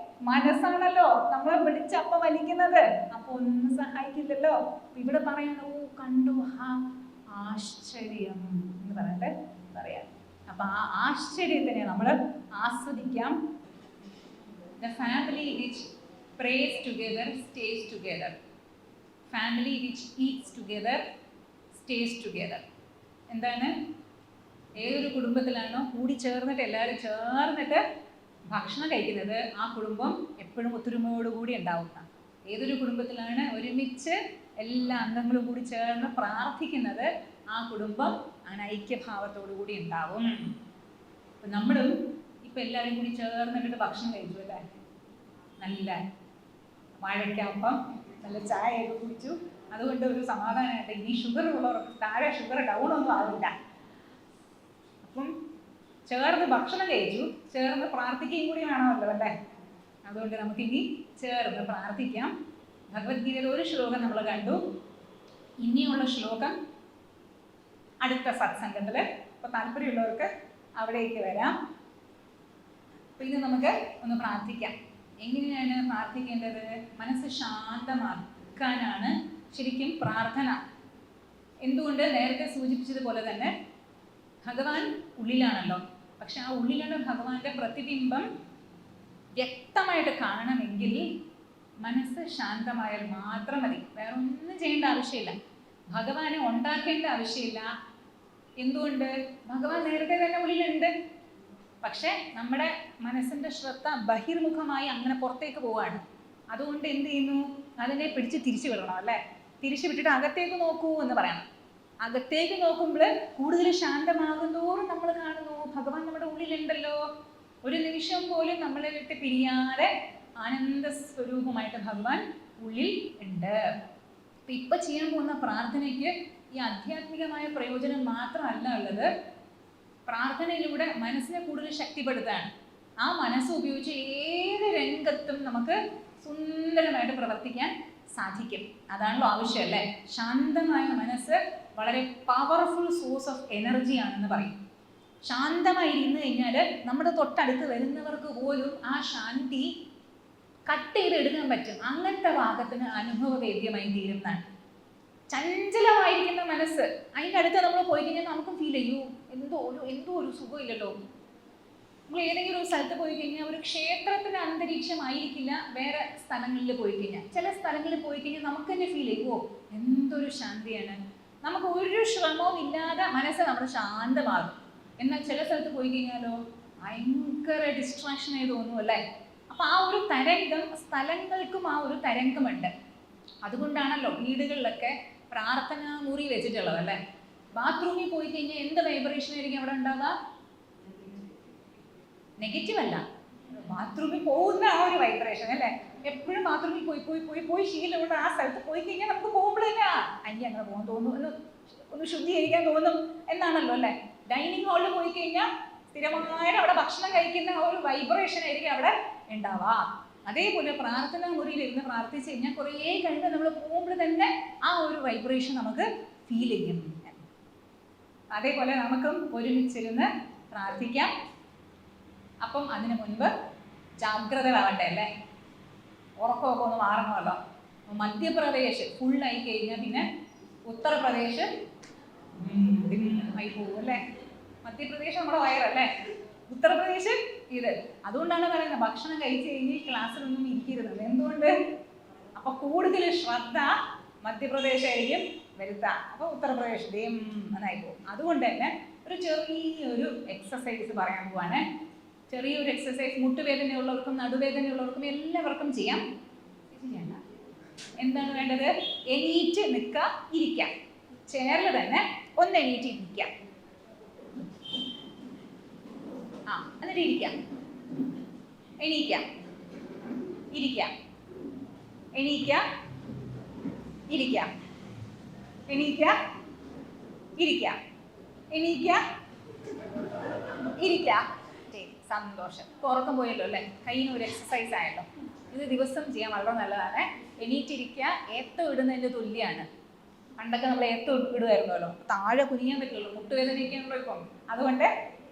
മനസ്സാണല്ലോ നമ്മളെ പിടിച്ച് അപ്പ വലിക്കുന്നത്. അപ്പൊ ഒന്നും സഹായിക്കില്ലല്ലോ. ഇവിടെ പറയണോ, കണ്ടു, ആശ്ചര്യം എന്ന് പറഞ്ഞിട്ട് പറയാം. അപ്പൊ ആ ആശ്ചര്യത്തിനെ നമ്മൾ ആസ്വദിക്കാം. The family which prays together stays together. Family which eats together stays together. എന്താണ്? ഏതൊരു കുടുംബത്തിലാണോ കൂടി ചേർന്നിട്ട് എല്ലാവരും ചേർന്നിട്ട് ഭക്ഷണം കഴിക്കുന്നത്, ആ കുടുംബം എപ്പോഴും ഒത്തൊരുമയോടുകൂടി ഉണ്ടാവുക. ഏതൊരു കുടുംബത്തിലാണ് ഒരുമിച്ച് എല്ലാ അംഗങ്ങളും കൂടി ചേർന്ന് പ്രാർത്ഥിക്കുന്നത്, ആ കുടുംബം അങ്ങനെ ഐക്യഭാവത്തോടു കൂടി ഉണ്ടാവും. അപ്പം നമ്മളും ഇപ്പം എല്ലാവരും കൂടി ചേർന്നിട്ട് ഭക്ഷണം കഴിച്ചു അല്ലേ. നല്ല വാഴയ്ക്കപ്പം, നല്ല ചായയൊക്കെ കുടിച്ചു. അതുകൊണ്ട് ഒരു സമാധാനമായിട്ട് ഇനി ഷുഗർ ഉള്ളവർക്ക് താഴെ ഷുഗർ ഡൗൺ ഒന്നും ആവില്ല. അപ്പം ചേർന്ന് ഭക്ഷണം കഴിച്ചു, ചേർന്ന് പ്രാർത്ഥിക്കുകയും കൂടി വേണമല്ലോ അല്ലേ. അതുകൊണ്ട് നമുക്കിനി ചേർന്ന് പ്രാർത്ഥിക്കാം. ഭഗവത്ഗീതയിൽ ഒരു ശ്ലോകം നമ്മൾ കണ്ടു. ഇനിയുള്ള ശ്ലോകം അടുത്ത സത്സംഗത്തിൽ. അപ്പോൾ താല്പര്യമുള്ളവർക്ക് അവിടേക്ക് വരാം. അപ്പോൾ ഇന്ന് നമുക്ക് ഒന്ന് പ്രാർത്ഥിക്കാം. എങ്ങനെയാണ് പ്രാർത്ഥിക്കേണ്ടത്? മനസ്സ് ശാന്തമാക്കാനാണ് ശരിക്കും പ്രാർത്ഥന. എന്തുകൊണ്ട്? നേരത്തെ സൂചിപ്പിച്ചതുപോലെ തന്നെ ഭഗവാൻ ഉള്ളിലാണല്ലോ. പക്ഷെ ആ ഉള്ളിലുള്ള ഭഗവാന്റെ പ്രതിബിംബം വ്യക്തമായിട്ട് കാണണമെങ്കിൽ മനസ്സ് ശാന്തമായാൽ മാത്രം മതി. വേറെ ഒന്നും ചെയ്യേണ്ട ആവശ്യമില്ല. ഭഗവാനെ ഉണ്ടാക്കേണ്ട ആവശ്യമില്ല. എന്തുകൊണ്ട്? ഭഗവാൻ നേരത്തെ തന്നെ ഉള്ളിലുണ്ട്. പക്ഷെ നമ്മുടെ മനസ്സിന്റെ ശ്രദ്ധ ബഹിർമുഖമായി അങ്ങനെ പുറത്തേക്ക് പോവാണ്. അതുകൊണ്ട് എന്ത് ചെയ്യുന്നു? അതിനെ പിടിച്ച് തിരിച്ചു വിടണം അല്ലേ. തിരിച്ചു വിട്ടിട്ട് അകത്തേക്ക് നോക്കൂ എന്ന് പറയണം. അകത്തേക്ക് നോക്കുമ്പോൾ കൂടുതൽ ശാന്തമാകുന്തോറും നമ്മൾ കാണുന്നു ഭഗവാൻ നമ്മുടെ ഉള്ളിലുണ്ടല്ലോ. ഒരു നിമിഷം പോലും നമ്മളെ വിട്ട് പിരിയാതെ ആനന്ദ സ്വരൂപമായിട്ട് ഭഗവാൻ ഉള്ളിൽ ഉണ്ട്. ഇപ്പൊ ചെയ്യാൻ പോകുന്ന പ്രാർത്ഥനയ്ക്ക് ഈ ആധ്യാത്മികമായ പ്രയോജനം മാത്രമല്ല ഉള്ളത്. പ്രാർത്ഥനയിലൂടെ മനസ്സിനെ കൂടുതൽ ശക്തിപ്പെടുത്താണ്. ആ മനസ്സ് ഉപയോഗിച്ച് ഏത് രംഗത്തും നമുക്ക് സുന്ദരമായിട്ട് പ്രവർത്തിക്കാൻ സാധിക്കും. അതാണല്ലോ ആവശ്യം അല്ലേ. ശാന്തമായ മനസ്സ് വളരെ പവർഫുൾ സോഴ്സ് ഓഫ് എനർജി ആണെന്ന് പറയും. ശാന്തമായി ഇരുന്ന് കഴിഞ്ഞാൽ നമ്മുടെ തൊട്ടടുത്ത് വരുന്നവർക്ക് പോലും ആ ശാന്തി കട്ട് ചെയ്തെടുക്കാൻ പറ്റും. അങ്ങനത്തെ ഭാഗത്തിന് അനുഭവവേദ്യമായി തീരുന്നതാണ്. ചഞ്ചലമായിരിക്കുന്ന മനസ്സ്, അതിൻ്റെ അടുത്ത് നമ്മൾ പോയി കഴിഞ്ഞാൽ നമുക്കും ഫീൽ ചെയ്യൂ എന്തോ ഒരു സുഖമില്ലല്ലോ. നമ്മൾ ഏതെങ്കിലും ഒരു സ്ഥലത്ത് പോയി കഴിഞ്ഞാൽ ഒരു ക്ഷേത്രത്തിന് അന്തരീക്ഷമായിരിക്കില്ല വേറെ സ്ഥലങ്ങളിൽ പോയി കഴിഞ്ഞാൽ. ചില സ്ഥലങ്ങളിൽ പോയി കഴിഞ്ഞാൽ നമുക്ക് തന്നെ ഫീൽ ചെയ്യുമോ എന്തൊരു ശാന്തിയാണ്. നമുക്ക് ഒരു ശ്രമവും ഇല്ലാതെ മനസ്സ് നമ്മുടെ ശാന്തമാകും. എന്നാൽ ചില സ്ഥലത്ത് പോയി കഴിഞ്ഞാലോ ഭയങ്കര ഡിസ്ട്രാക്ഷൻ ആയി തോന്നും അല്ലേ. അപ്പം ആ ഒരു തരംഗം, സ്ഥലങ്ങൾക്കും ആ ഒരു തരംഗമുണ്ട്. അതുകൊണ്ടാണല്ലോ വീടുകളിലൊക്കെ പ്രാർത്ഥനാ മുറി വെച്ചിട്ടുള്ളത് അല്ലേ. ബാത്റൂമിൽ പോയി കഴിഞ്ഞാൽ എന്ത് വൈബ്രേഷൻ ആയിരിക്കും അവിടെ ഉണ്ടാവുക? നെഗറ്റീവ് അല്ല, ബാത്റൂമിൽ പോകുന്ന ആ ഒരു വൈബ്രേഷൻ അല്ലേ. എപ്പോഴും ബാത്റൂമിൽ പോയി ശീലമുണ്ട്. ആ സ്ഥലത്ത് പോയി കഴിഞ്ഞാൽ നമുക്ക് പോകുമ്പോൾ തന്നെ അയ്യ അങ്ങനെ പോകാൻ തോന്നും, ഒന്ന് ശുദ്ധീകരിക്കാൻ തോന്നും എന്നാണല്ലോ അല്ലേ. ഡൈനിങ് ഹാളിൽ പോയി കഴിഞ്ഞാൽ സ്ഥിരമായിട്ട് അവിടെ ഭക്ഷണം കഴിക്കുന്ന ആ ഒരു വൈബ്രേഷൻ ആയിരിക്കും അവിടെ ഉണ്ടാവുക. അതേപോലെ പ്രാർത്ഥനാ മുറിയിൽ ഇരുന്ന് പ്രാർത്ഥിച്ചു കഴിഞ്ഞാൽ കുറേ കഴിഞ്ഞ് നമ്മൾ പോകുമ്പോൾ തന്നെ ആ ഒരു വൈബ്രേഷൻ നമുക്ക് ഫീൽ ചെയ്യും. അതേപോലെ നമുക്കും ഒരുമിച്ചിരുന്ന് പ്രാർത്ഥിക്കാം. അപ്പം അതിനു മുൻപ് ജാഗ്രതരാവട്ടെ അല്ലേ. ഉറക്കമൊക്കെ ഒന്ന് മാറണമല്ലോ. മധ്യപ്രദേശ് ഫുള്ളായി കഴിഞ്ഞാൽ പിന്നെ ഉത്തർപ്രദേശ് ആയി പോകും അല്ലേ. മധ്യപ്രദേശ് നമ്മുടെ വയറല്ലേ, ഉത്തർപ്രദേശ് ഇത്. അതുകൊണ്ടാണ് പറയുന്നത് ഭക്ഷണം കഴിച്ചു കഴിഞ്ഞ് ക്ലാസ്സിലൊന്നും ഇരിക്കരുത്. എന്തുകൊണ്ട്? അപ്പൊ കൂടുതൽ ശ്രദ്ധ മധ്യപ്രദേശ് ആയിരിക്കും വരുത്താം. അപ്പൊ ഉത്തർപ്രദേശ് എന്നായി പോകും. അതുകൊണ്ട് തന്നെ ഒരു ചെറിയൊരു എക്സസൈസ് പറയാൻ പോവാണ്. ചെറിയൊരു എക്സസൈസ് മുട്ടുവേദനയുള്ളവർക്കും നടുവേദനയുള്ളവർക്കും എല്ലാവർക്കും ചെയ്യാം. ശരിയാണ്. എന്താണ് വേണ്ടത്? എണീറ്റ് നിൽക്കുക, ഇരിക്കാം. ചെയറിൽ തന്നെ ഒന്ന് എണീറ്റ് ഇരിക്കാം. എന്നിട്ട് ഇരിക്കാം. എണീക്കാം, ഇരിക്കാം, എണീക്കാം, ഇരിക്കാം, എണീക്കാം, ഇരിക്കാം, എണീക്കാം, ഇരിക്കാം. ശരി, സന്തോഷം. ഉറക്കം പോയല്ലോ അല്ലേ? കയ്യിന് ഒരു എക്സസൈസ് ആയല്ലോ. ഇത് ദിവസം ചെയ്യാൻ വളരെ നല്ലതാണ്. എണീറ്റിരിക്കുക ഏത്തം ഇടുന്നതിൻ്റെ തുല്യമാണ്. പണ്ടൊക്കെ നമ്മൾ ഏത്തം ഇടുമായിരുന്നല്ലോ, താഴെ കുനിയാൻ പറ്റില്ലല്ലോ, മുട്ടുവേദനയൊക്കെയാണല്ലോ ഇപ്പം. അതുകൊണ്ട്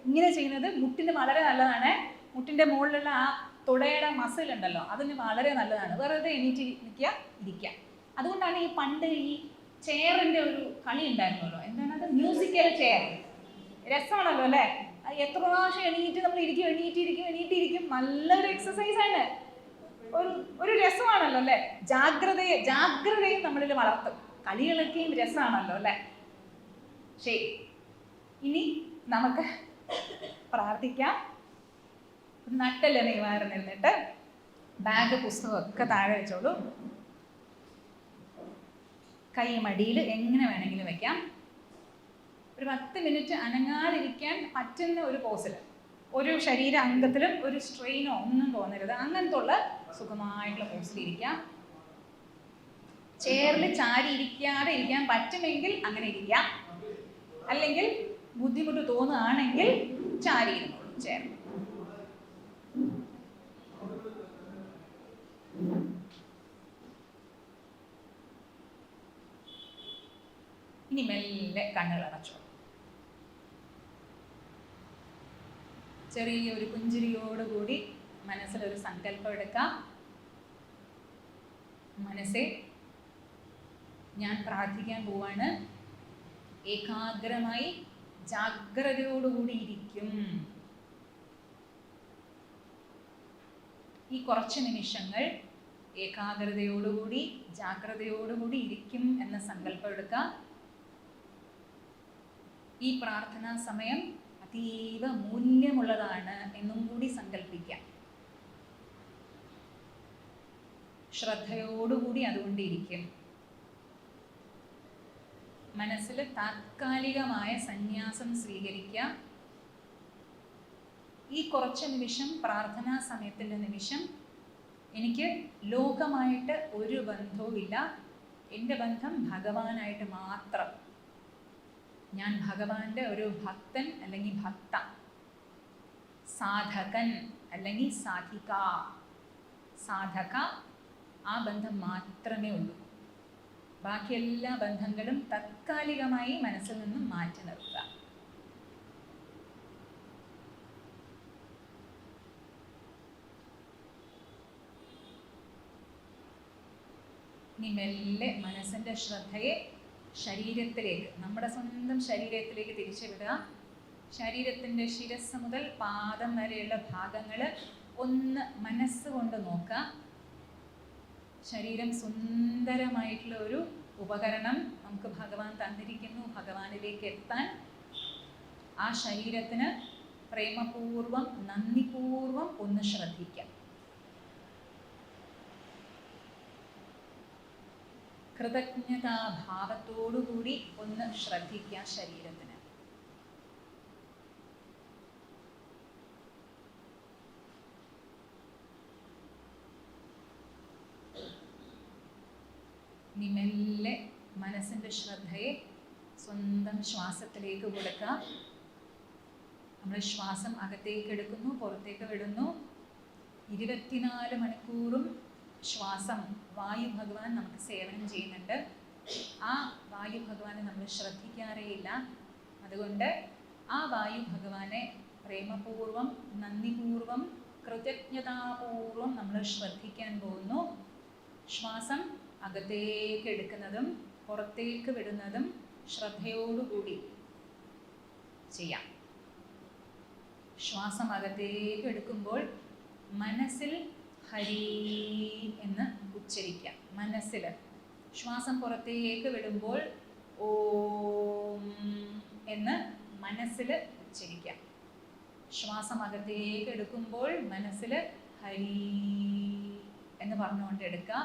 ഇങ്ങനെ ചെയ്യുന്നത് മുട്ടിന് വളരെ നല്ലതാണ്. മുട്ടിൻ്റെ മുകളിലുള്ള ആ തുടയുടെ മസിൽ ഉണ്ടല്ലോ, അതിന് വളരെ നല്ലതാണ്. വെറുതെ എണീറ്റ് നിൽക്കുക, ഇരിക്കുക. അതുകൊണ്ടാണ് ഈ പണ്ട് ഈ ചെയറിൻ്റെ ഒരു കളി ഉണ്ടായിരുന്നല്ലോ. എന്താണത്? Musical chair. രസമാണല്ലോ അല്ലേ? എത്ര പ്രാവശ്യം എണീറ്റ് നമ്മൾ ഇരിക്കും, എണീറ്റിരിക്കും. നല്ലൊരു എക്സസൈസ് ആണ്. ഒരു രസമാണല്ലോ അല്ലേ? ജാഗ്രതയും നമ്മളിൽ വളർത്തും. കളികളൊക്കെയും രസമാണല്ലോ അല്ലേ? ശരി, ഇനി നമുക്ക് പ്രാർത്ഥിക്കാം. നട്ടല് നിവാരം നിന്നിട്ട് ബാഗ് പുസ്തകമൊക്കെ താഴെ വെച്ചോളൂ. കൈ മടിയിൽ എങ്ങനെ വേണമെങ്കിലും വെക്കാം. ഒരു 10 മിനിറ്റ് അനങ്ങാതിരിക്കാൻ പറ്റുന്ന ഒരു പോസിൽ, ഒരു ശരീര അംഗത്തിലും ഒരു സ്ട്രെയിനോ ഒന്നും തോന്നരുത്. അങ്ങനത്തെ ഉള്ള സുഖമായിട്ടുള്ള പോസിലിരിക്കാം. ചെയറിൽ ചാരി ഇരിക്കാതെ ഇരിക്കാൻ പറ്റുമെങ്കിൽ അങ്ങനെ ഇരിക്കാം. അല്ലെങ്കിൽ ബുദ്ധിമുട്ട് തോന്നുകയാണെങ്കിൽ ചാരി ഇരുന്നോളൂ ചെയർ. ഇനി മെല്ലെ കണ്ണുകൾ അടച്ചോ. ചെറിയൊരു പുഞ്ചിരിയോടുകൂടി മനസ്സിലൊരു സങ്കല്പം എടുക്കാം. മനസ്സെ, ഞാൻ പ്രാർത്ഥിക്കാൻ പോവാണ്. ഏകാഗ്രമായി ജാഗ്രതയോടുകൂടി ഇരിക്കും. ഈ കുറച്ച് നിമിഷങ്ങൾ ഏകാഗ്രതയോടുകൂടി ജാഗ്രതയോടുകൂടി ഇരിക്കും എന്ന സങ്കല്പം എടുക്കാം. ഈ പ്രാർത്ഥനാ സമയം അതീവ മൂല്യമുള്ളതാണ് എന്നും കൂടി സങ്കല്പിക്കാം. ശ്രദ്ധയോടുകൂടി അതുകൊണ്ടിരിക്കും. മനസ്സിൽ താത്കാലികമായ സന്യാസം സ്വീകരിക്കുക. ഈ കുറച്ച് നിമിഷം, പ്രാർത്ഥനാ സമയത്തിൻ്റെ നിമിഷം, എനിക്ക് ലോകമായിട്ട് ഒരു ബന്ധവുമില്ല. എൻ്റെ ബന്ധം ഭഗവാനായിട്ട് മാത്രം. ഞാൻ ഭഗവാന്റെ ഒരു ഭക്തൻ അല്ലെങ്കിൽ ഭക്ത, സാധകൻ അല്ലെങ്കിൽ സാധിക, സാധക, ആ ബന്ധം മാത്രമേ ഉള്ളൂ. ബാക്കി എല്ലാ ബന്ധങ്ങളും തത്കാലികമായി മനസ്സിൽ നിന്നും മാറ്റി നിർത്തുക. ഇനി മെല്ലെ മനസ്സിൻ്റെ ശ്രദ്ധയെ ശരീരത്തിലേക്ക്, നമ്മുടെ സ്വന്തം ശരീരത്തിലേക്ക് തിരിച്ചുവിടുക. ശരീരത്തിൻ്റെ ശിരസ് മുതൽ പാദം വരെയുള്ള ഭാഗങ്ങൾ ഒന്ന് മനസ്സുകൊണ്ട് നോക്കുക. ശരീരം സുന്ദരമായിട്ടുള്ള ഒരു ഉപകരണം നമുക്ക് ഭഗവാൻ തന്നിരിക്കുന്നു. ഭഗവാനിലേക്ക് എത്താൻ ആ ശരീരത്തിന് പ്രേമപൂർവം, നന്ദിപൂർവം ഒന്ന് ശ്രദ്ധിക്കാം. കൃതജ്ഞതാഭാവത്തോടുകൂടി ഒന്ന് ശ്രദ്ധിക്കുക ശരീരത്തിന്. ഇനി മെല്ലെ മനസ്സിൻ്റെ ശ്രദ്ധയെ സ്വന്തം ശ്വാസത്തിലേക്ക് കൊടുക്കുക. നമ്മൾ ശ്വാസം അകത്തേക്ക് എടുക്കുന്നു, പുറത്തേക്ക് വിടുന്നു. 24 മണിക്കൂറും ശ്വാസം വായു ഭഗവാൻ നമുക്ക് സേവനം ചെയ്യുന്നുണ്ട്. ആ വായു ഭഗവാനെ നമ്മൾ ശ്രദ്ധിക്കാറേയില്ല. അതുകൊണ്ട് ആ വായു ഭഗവാനെ പ്രേമപൂർവം, നന്ദിപൂർവം, കൃതജ്ഞതാപൂർവം നമ്മൾ ശ്രദ്ധിക്കാൻ പോകുന്നു. ശ്വാസം അകത്തേക്ക് എടുക്കുന്നതും പുറത്തേക്ക് വിടുന്നതും ശ്രദ്ധയോടുകൂടി ചെയ്യാം. ശ്വാസം അകത്തേക്ക് എടുക്കുമ്പോൾ മനസ്സിൽ ഹരി എന്ന് ഉച്ചരിക്കാം. മനസ്സിൽ. ശ്വാസം പുറത്തേക്ക് വിടുമ്പോൾ ഓം എന്ന് മനസ്സിൽ ഉച്ചരിക്കാം. ശ്വാസം അകത്തേക്ക് എടുക്കുമ്പോൾ മനസ്സിൽ ഹരി എന്ന് പറഞ്ഞുകൊണ്ട് എടുക്കാം.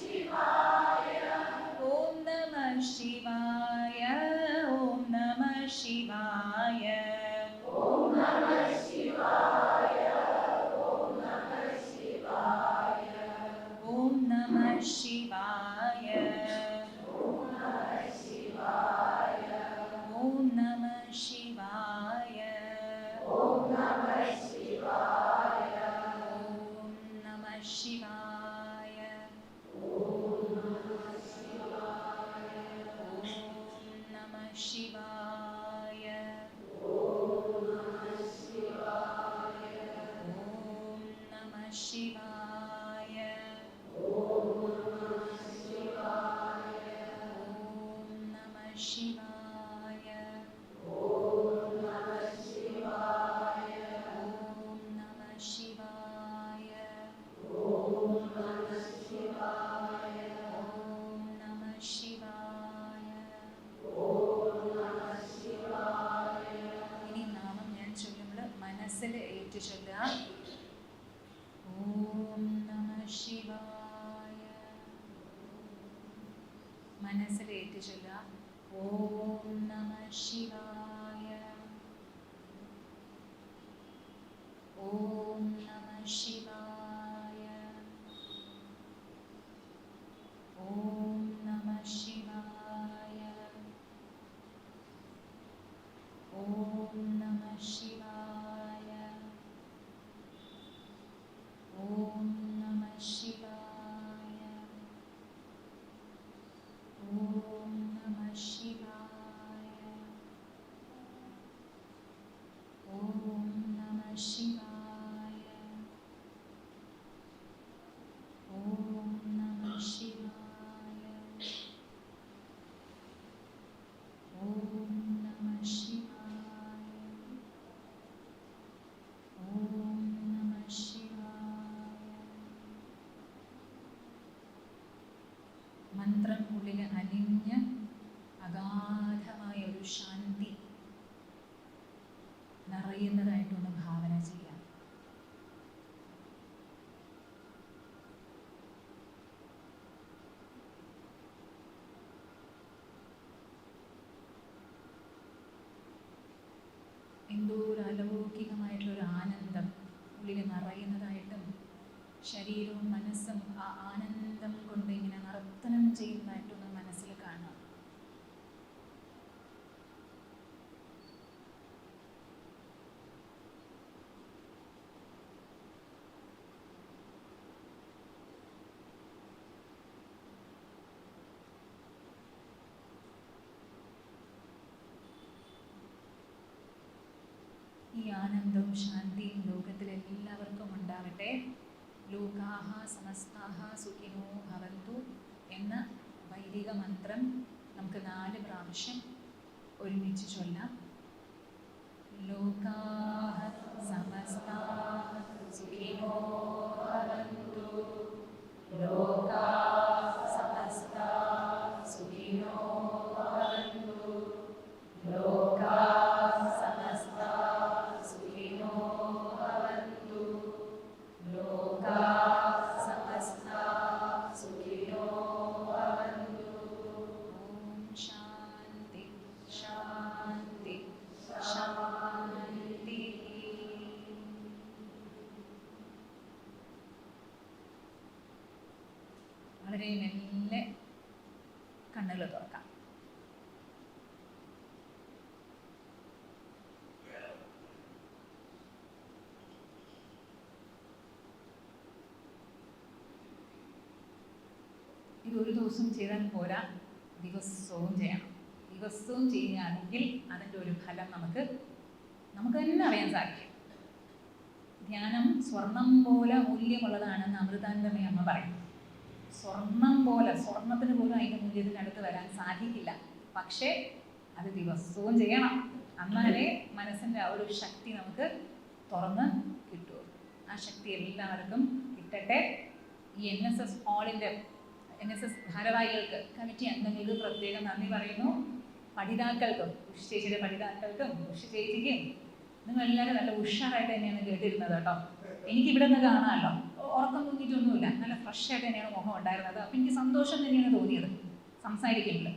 ശിവായ. ഓം നമഃ ശിവായ. ഓം നമഃ ശിവായ. ഓം നമഃ ശിവായ. ഓം നമഃ ശിവായ. ഓം നമഃ ശിവായ. ഇനി നാമം ഞാൻ ചൊല്ലുമ്പോൾ മനസ്സിൽ ഏറ്റു ചൊല്ലുക. ഓം നമഃ ശിവായ. മനസ്സിൽ ഏറ്റു ചൊല്ലുക. ഓം നമഃ ശിവായ. ഓം നമഃ ശിവായ. ഓം നമഃ ശിവായ. ഓം നമഃ ശിവായ. ഓം നമഃ ശിവായ. ഓം നമഃ ശിവായ. ഓം നമഃ ശിവായ. ഓം നമഃ ശിവായ. ഓം നമഃ ശിവായ. ഓം നമഃ ശിവായ. മന്ത്രം ഉള്ളിൽ അലിഞ്ഞ് അഗാധമായ ഒരു ശാന്തി നിറയുന്നതായിട്ടൊന്ന് ഭാവന ചെയ്യാം. എന്തോ ഒരു അലൗകികമായിട്ടുള്ളൊരു ആനന്ദം ഉള്ളിൽ നിറയുന്നതായിട്ടും ശരീരവും മനസ്സും ആ ആനന്ദം കൊണ്ട് ഇങ്ങനെ നർത്തനം ചെയ്യുന്നതായിട്ടൊന്ന് മനസ്സിൽ കാണാം. ഈ ആനന്ദവും ശാന്തിയും ലോകത്തിൽ എല്ലാവർക്കും ഉണ്ടാവട്ടെ. ലോകാഹ സമസ്താഹ സുഖിനോ ഭവന്തു എന്ന വൈദിക മന്ത്രം നമുക്ക് 4 പ്രാവശ്യം ഒരുമിച്ച് ചൊല്ലാം. ലോകാഹ സമസ്താഹ സുഖിനോ ഭവന്തു. ലോകാഹ സമസ്താഹ സുഖിനോ ഭവന്തു. ലോകാഹ സമസ്താഹ സുഖിനോ ഭവന്തു. ലോകാഹ സമസ്താഹ സുഖിനോ ഭവന്തു. ഓം ശാന്തി ശാന്തി ശാന്തി. വളരെ മെല്ലെ കണ്ണുകൾ തുറക്കാം. ഇതൊരു ദിവസം ചെയ്താൽ പോരാ, ദിവസവും ചെയ്യണം. ദിവസവും ചെയ്യുകയാണെങ്കിൽ അതിൻ്റെ ഒരു ഫലം നമുക്ക് തന്നെ അറിയാൻ സാധിക്കും. ധ്യാനം സ്വർണം പോലെ മൂല്യമുള്ളതാണെന്ന് അമൃതാനന്ദമയി അമ്മ പറയും. സ്വർണം പോലെ, സ്വർണത്തിന് പോലും അതിൻ്റെ മൂല്യത്തിനടുത്ത് വരാൻ സാധിക്കില്ല. പക്ഷേ അത് ദിവസവും ചെയ്യണം. എന്നാലേ മനസ്സിൻ്റെ ആ ഒരു ശക്തി നമുക്ക് തുറന്ന് കിട്ടുമോ. ആ ശക്തി എല്ലാവർക്കും കിട്ടട്ടെ. ഈ NSS ഹാളിൻ്റെ NSS ഭാരവാഹികൾക്ക്, കമ്മിറ്റി അംഗങ്ങൾക്ക് പ്രത്യേകം നന്ദി പറയുന്നു. പഠിതാക്കൾക്കും, ഉഷ ചേച്ചിയുടെ പഠിതാക്കൾക്കും, ഉഷ ചേച്ചിക്കും, നിങ്ങളെല്ലാവരും നല്ല ഉഷാറായിട്ട് തന്നെയാണ് കേട്ടിരുന്നത് കേട്ടോ. എനിക്കിവിടെ നിന്ന് കാണാമല്ലോ, ഉറക്കം തൂങ്ങിയിട്ടൊന്നുമില്ല, നല്ല ഫ്രഷ് ആയിട്ട് തന്നെയാണ് മുഖം ഉണ്ടായിരുന്നത്. അപ്പം എനിക്ക് സന്തോഷം തന്നെയാണ് തോന്നിയത് സംസാരിക്കുമ്പോൾ.